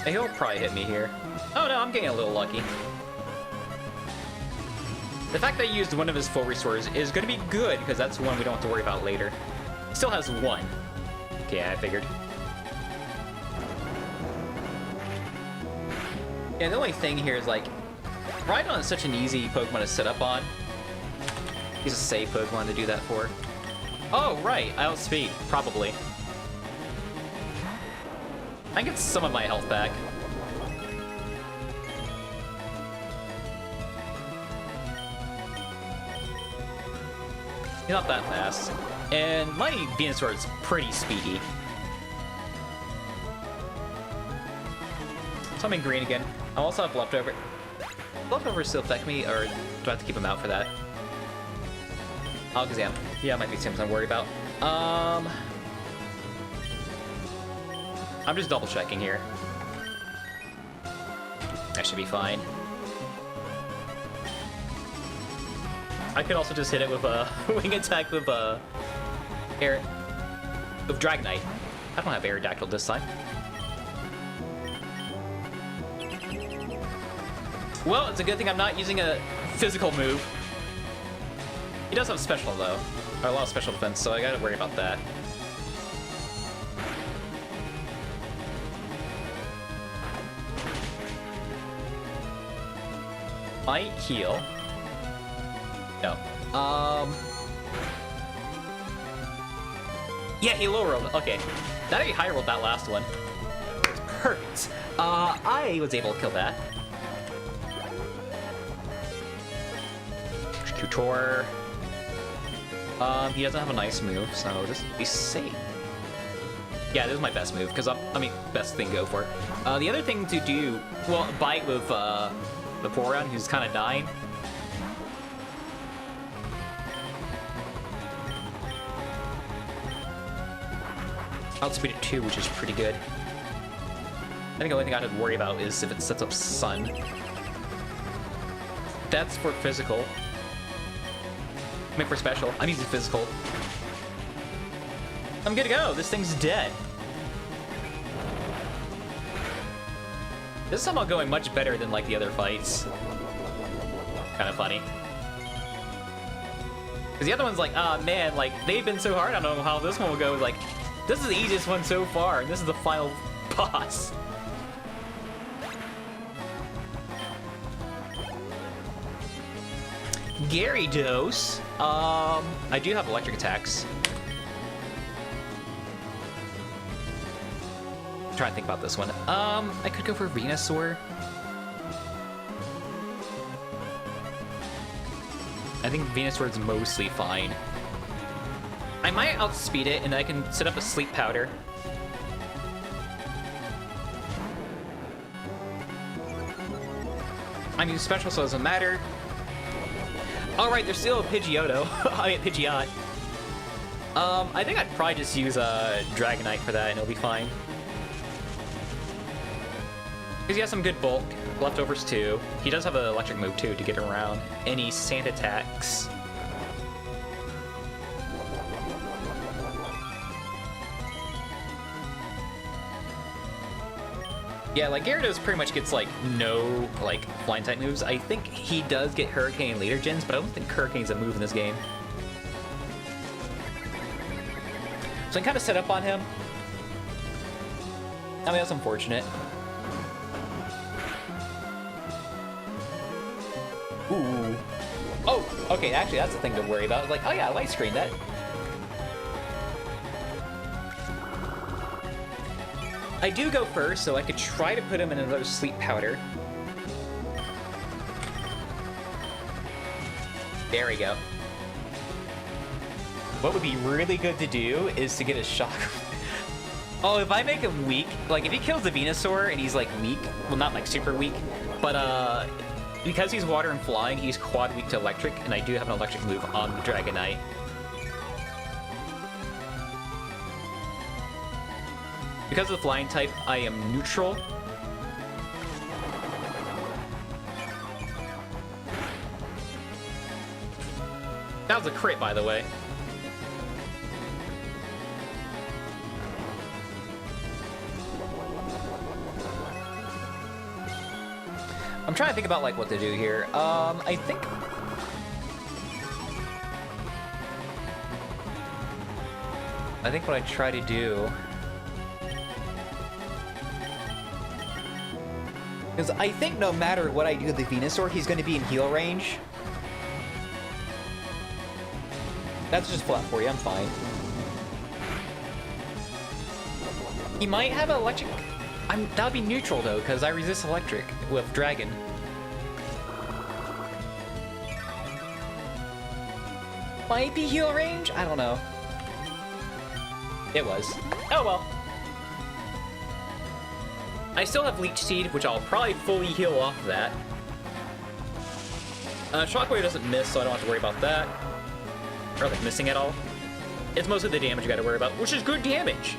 He'll probably hit me here. Oh no, I'm getting a little lucky. The fact that he used one of his full restores is going to be good, because that's one we don't have to worry about later. Still has one. Okay, I figured. Yeah, the only thing here is, like, Rhydon is such an easy Pokemon to set up on. He's a safe Pokemon to do that for. Oh, right, I outspeed, probably. I get some of my health back. He's not that fast. And my Venusaur is pretty speedy. So I'm in green again. I also have Leftover. Leftovers still affect me, or do I have to keep them out for that? Alakazam. Yeah, it might be something I'm worried about. I'm just double checking here. That should be fine. I could also just hit it with a wing attack with with Dragonite. I don't have Aerodactyl this time. Well, it's a good thing I'm not using a physical move. He does have special though, or a lot of special defense, so I gotta worry about that. Might heal. No. Yeah, he low rolled. Okay. That he high rolled that last one. Perfect. I was able to kill that. Executor. He doesn't have a nice move, so just be safe. Yeah, this is my best move, because best thing to go for. The other thing to do, well, bite with, the Porygon, who's kind of dying. Outspeed it 2, which is pretty good. I think the only thing I have to worry about is if it sets up Sun. That's for physical. I mean, for special. I'm using physical. I'm good to go. This thing's dead. This is somehow going much better than, like, the other fights. Kind of funny. Because the other one's like, ah, man, like, they've been so hard, I don't know how this one will go. Like, this is the easiest one so far, and this is the final boss. Gyarados. I do have electric attacks. Trying to think about this one. I could go for Venusaur. I think Venusaur is mostly fine. I might outspeed it, and I can set up a Sleep Powder. I mean, special, so it doesn't matter. Alright, there's still a Pidgeotto. I mean, Pidgeot. I think I'd probably just use a Dragonite for that, and it'll be fine. Because he has some good bulk, leftovers too. He does have an electric move too to get around any sand attacks. Yeah, like Gyarados pretty much gets like no like flying type moves. I think he does get Hurricane in later gens, but I don't think Hurricane's a move in this game. So I'm kind of set up on him. I mean, that's unfortunate. Ooh. Oh, okay, actually, that's the thing to worry about. Like, oh yeah, light screen that. I do go first, so I could try to put him in another Sleep Powder. There we go. What would be really good to do is to get a shock. Oh, if I make him weak, like if he kills the Venusaur and he's like weak, well not like super weak, but because he's water and flying, he's quad weak to electric, and I do have an electric move on the Dragonite. Because of the flying type, I am neutral. That was a crit, by the way. I'm trying to think about like what to do here. I think what I try to do, because I think no matter what I do to the Venusaur, he's going to be in heal range. That's just flat for you, I'm fine. He might have electric. That'll be neutral though, because I resist electric with Dragon. Might be heal range? I don't know. It was. Oh well. I still have Leech Seed, which I'll probably fully heal off of that. Shockwave doesn't miss, so I don't have to worry about that. Or like missing at all. It's mostly the damage you gotta worry about, which is good damage.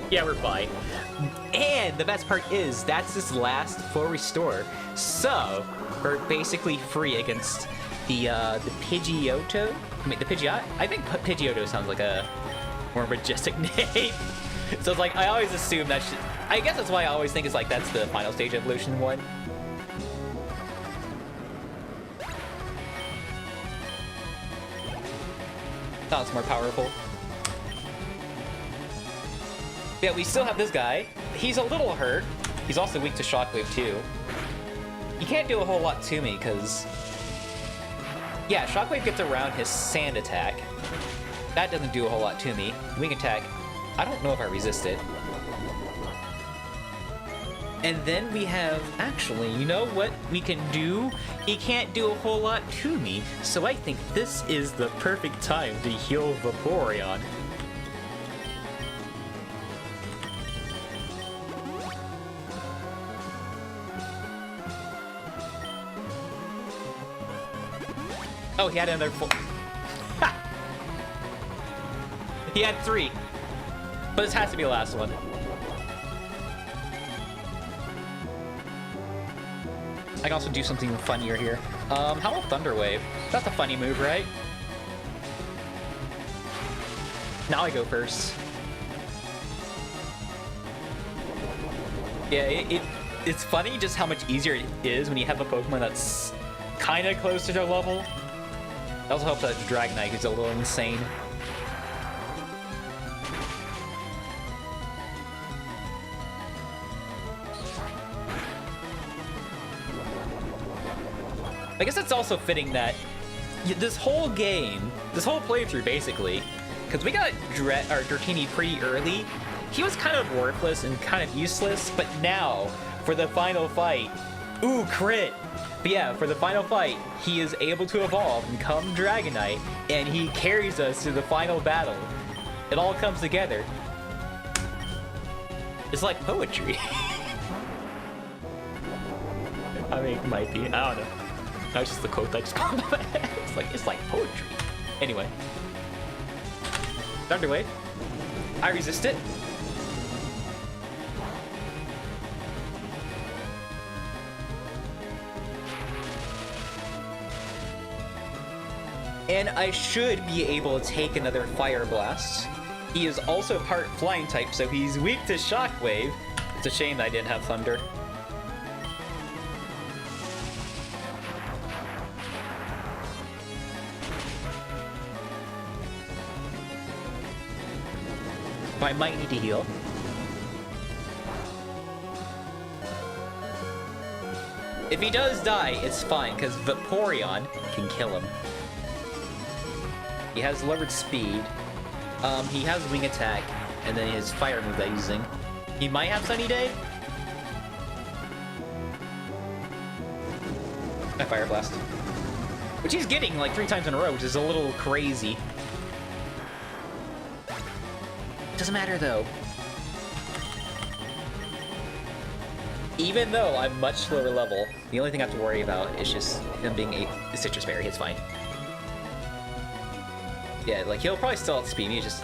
Yeah, we're fine. And the best part is, that's this last full restore. So, we're basically free against the Pidgeotto. I mean, the Pidgeot? I think Pidgeotto sounds like a more majestic name. So it's like, I always assume that should... I guess that's why I always think it's like, that's the final stage evolution one. Sounds more powerful. Yeah, we still have this guy. He's a little hurt. He's also weak to Shockwave too. He can't do a whole lot to me because... Yeah, Shockwave gets around his sand attack. That doesn't do a whole lot to me. Wing attack, I don't know if I resist it. And then we have, actually, you know what we can do? He can't do a whole lot to me, so I think this is the perfect time to heal Vaporeon. Oh, he had another full... Ha! He had 3. But this has to be the last one. I can also do something funnier here. How about Thunder Wave? That's a funny move, right? Now I go first. Yeah, it's funny just how much easier it is when you have a Pokemon that's kind of close to their level. It also helps that Dragonite is a little insane. I guess it's also fitting that this whole game, this whole playthrough basically, because we got Dratini pretty early, he was kind of worthless and kind of useless, but now, for the final fight, ooh, crit! But yeah, for the final fight, he is able to evolve and become Dragonite, and he carries us to the final battle. It all comes together. It's like poetry. I mean, it might be, I don't know. That's just the quote that just popped in my head. It's like poetry. Anyway. Thunder Wave. I resist it. And I should be able to take another Fire Blast. He is also part Flying type, so he's weak to Shockwave. It's a shame that I didn't have Thunder. I might need to heal. If he does die, it's fine, because Vaporeon can kill him. He has lowered speed. He has wing attack, and then his fire move that he's using. He might have Sunny Day. I Fire Blast. Which he's getting like 3 times in a row, which is a little crazy. Doesn't matter though. Even though I'm much lower level, the only thing I have to worry about is just him being a citrus berry. It's fine. Yeah, like he'll probably still outspeed me. Just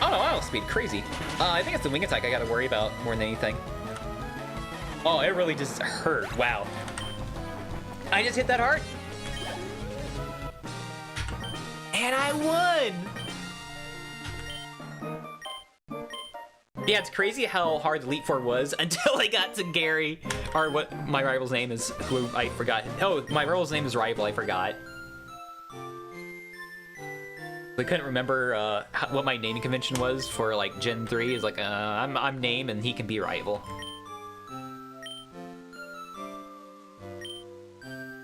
oh no, I outspeed crazy. I think it's the wing attack I got to worry about more than anything. Oh, it really just hurt. Wow. I just hit that hard, and I won. Yeah, it's crazy how hard the Elite Four was until I got to Gary, or what my rival's name is, who I forgot. Oh, my rival's name is Rival, I forgot. I couldn't remember what my naming convention was for like Gen 3. Is like, I'm Name and he can be Rival.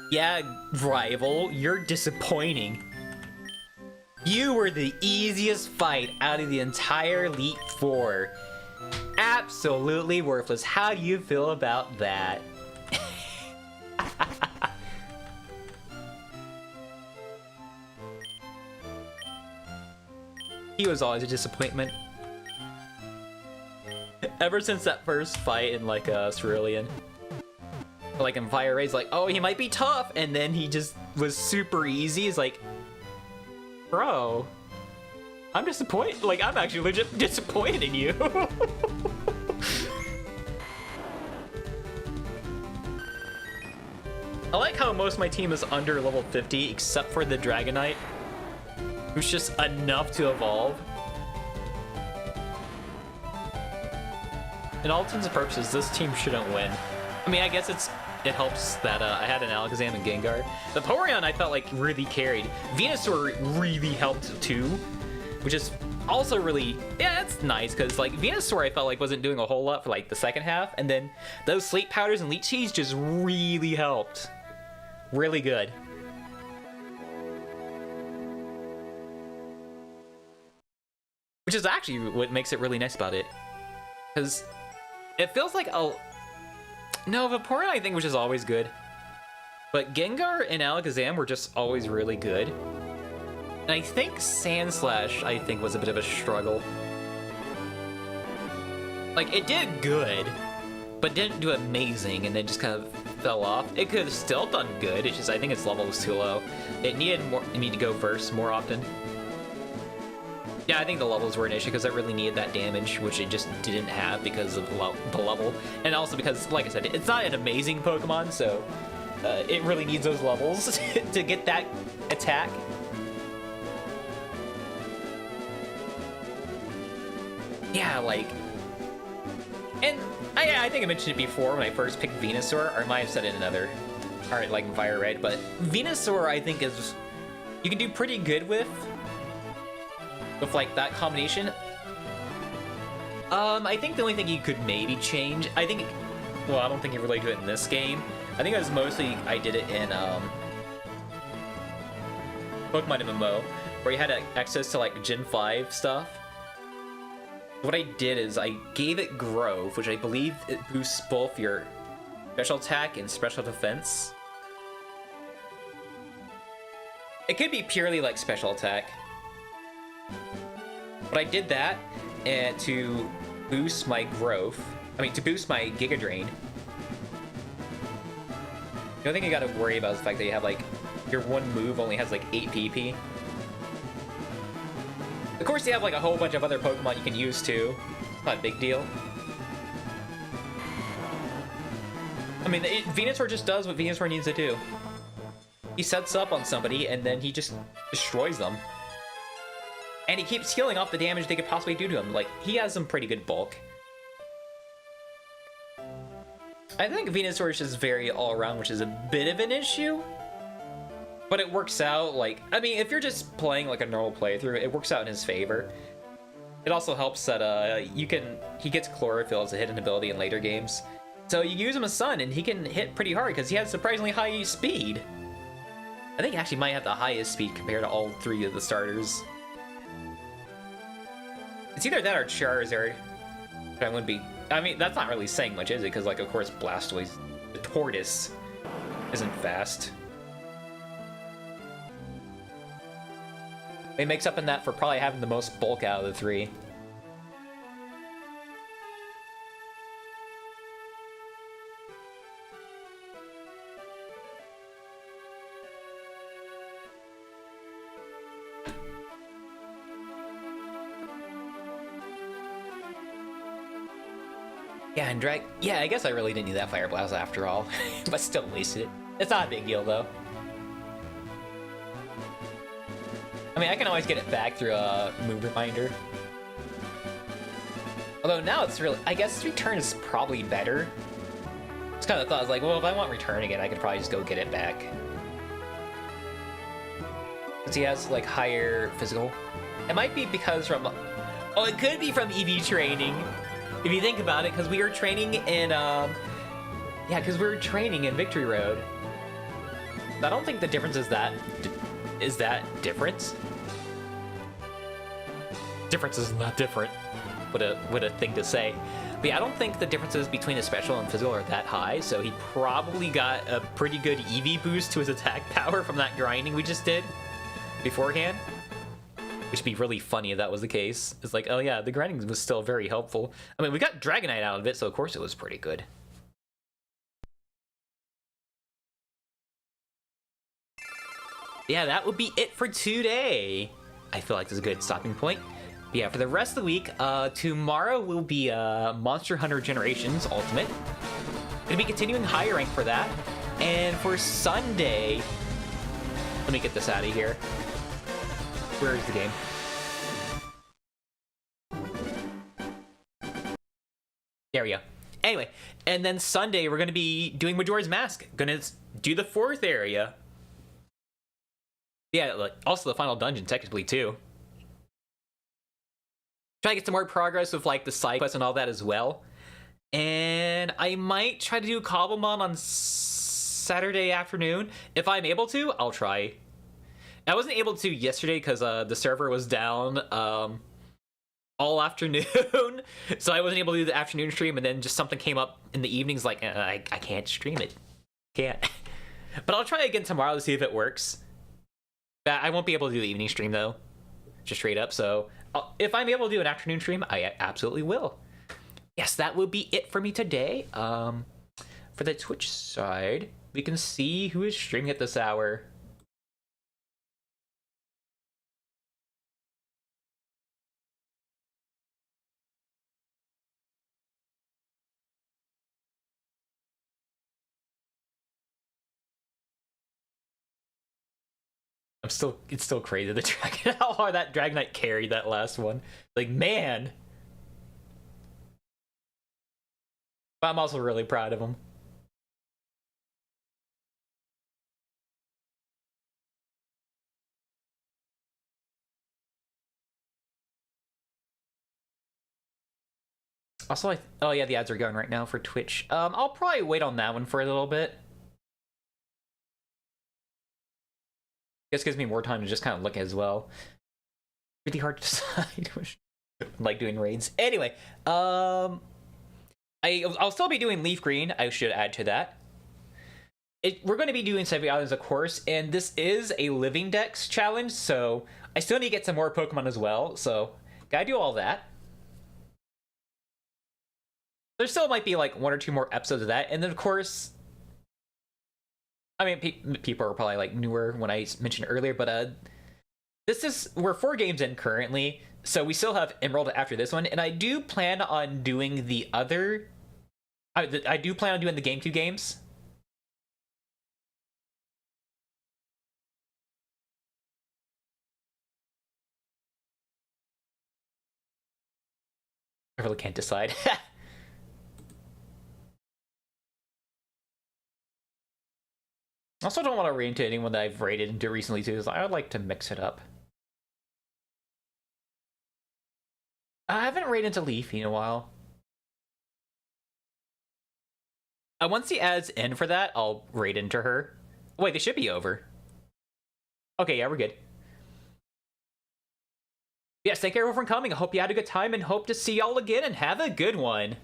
Yeah, Rival, you're disappointing. You were the easiest fight out of the entire Elite Four. Absolutely worthless. How do you feel about that? He was always a disappointment. Ever since that first fight in like Cerulean. Like in Fire Ray's like, oh, he might be tough, and then he just was super easy. It's like, bro, I'm disappointed. Like, I'm actually legit disappointed in you. I like how most of my team is under level 50, except for the Dragonite, who's just enough to evolve. In all intents and purposes, this team shouldn't win. I mean, I guess it helps that I had an Alakazam and Gengar. The Porygon I felt like really carried. Venusaur really helped too, which is also really, yeah, it's nice because like Venusaur I felt like wasn't doing a whole lot for like the second half, and then those Sleep Powders and Leech Seeds just really helped. Really good. Which is actually what makes it really nice about it, because it feels like a... No, Vaporeon I think was just always good. But Gengar and Alakazam were just always really good. And I think Sandslash, I think, was a bit of a struggle. Like, it did good, but didn't do amazing, and then just kind of fell off. It could have still done good, it's just I think its level was too low. It needed to go first more often. Yeah, I think the levels were an issue because it really needed that damage, which it just didn't have because of the level. And also because, like I said, it's not an amazing Pokemon, so it really needs those levels to get that attack. Yeah, like... And I think I mentioned it before when I first picked Venusaur, or I might have said it in another... Alright, like in Fire Red, but Venusaur I think is... You can do pretty good with like that combination. I think the only thing you could maybe change, I think, well, I don't think you really do it in this game. I think it was mostly I did it in Pokemon MMO, where you had access to like Gen 5 stuff. What I did is I gave it Grove, which I believe it boosts both your special attack and special defense. It could be purely like special attack. But I did that and to boost my growth. I mean, to boost my Giga Drain. The only thing you gotta worry about is the fact that you have like your one move only has like 8 PP. Of course, you have like a whole bunch of other Pokemon you can use too. It's not a big deal. I mean, Venusaur just does what Venusaur needs to do. He sets up on somebody and then he just destroys them. And he keeps healing off the damage they could possibly do to him. Like, he has some pretty good bulk. I think Venusaur is just very all-around, which is a bit of an issue. But it works out, like... I mean, if you're just playing, like, a normal playthrough, it works out in his favor. It also helps that, he gets Chlorophyll as a hidden ability in later games. So you use him as Sun, and he can hit pretty hard, because he has surprisingly high speed. I think he actually might have the highest speed compared to all 3 of the starters. It's either that or Charizard. But I wouldn't be... I mean, that's not really saying much, is it? Because, like, of course, Blastoise, the tortoise, isn't fast. It makes up in that for probably having the most bulk out of the three. Yeah, and yeah, I guess I really didn't need that Fire Blast after all, but still wasted it. It's not a big deal though. I mean, I can always get it back through a move reminder. Although now it's really, I guess return is probably better. It's kind of thought, I was like, well, if I want return again, I could probably just go get it back. Because he has like higher physical. It might be because from, oh, it could be from EV training. If you think about it, because we were training in, yeah, because we were training in Victory Road. I don't think the difference is that difference. Difference is not different. What a thing to say. But yeah, I don't think the differences between the special and physical are that high, so he probably got a pretty good EV boost to his attack power from that grinding we just did beforehand. Which would be really funny if that was the case. It's like, oh yeah, the grinding was still very helpful. I mean, we got Dragonite out of it, so of course it was pretty good. Yeah, that would be it for today. I feel like this is a good stopping point. But yeah, for the rest of the week, tomorrow will be Monster Hunter Generations Ultimate. Gonna be continuing higher rank for that. And for Sunday, let me get this out of here. Where is the game? There we go. Anyway, and then Sunday we're gonna be doing Majora's Mask. Gonna do the 4th area. Yeah, like also the final dungeon technically too. Try to get some more progress with like the side quests and all that as well. And I might try to do Cobblemon on Saturday afternoon. If I'm able to, I'll try. I wasn't able to yesterday because the server was down all afternoon, so I wasn't able to do the afternoon stream, and then just something came up in the evenings like, I can't stream it. Can't. But I'll try again tomorrow to see if it works. I won't be able to do the evening stream, though. Just straight up, so if I'm able to do an afternoon stream, I absolutely will. Yes, that will be it for me today. For the Twitch side, we can see who is streaming at this hour. It's still crazy how hard that Dragonite carried that last one. Like, man. But I'm also really proud of him. Also, oh yeah, the ads are going right now for Twitch. I'll probably wait on that one for a little bit. Guess gives me more time to just kind of look as well. Really hard to decide. Like doing raids. Anyway, I'll still be doing Leafgreen. I should add to that. We're going to be doing 70 Islands, of course, and this is a Living Dex challenge, so I still need to get some more Pokemon as well. So gotta do all that. There still might be like 1 or 2 more episodes of that, and then of course. I mean, people are probably like newer when I mentioned earlier, but we're 4 games in currently, so we still have Emerald after this one, and I do plan on doing the other. I do plan on doing the GameCube games. I really can't decide. I also don't want to raid into anyone that I've raided into recently too, because I would like to mix it up. I haven't raided into Leafy in a while. Once the ads end for that, I'll raid into her. Wait, they should be over. Okay, yeah, we're good. Yes, thank you everyone for coming. I hope you had a good time and hope to see y'all again and have a good one.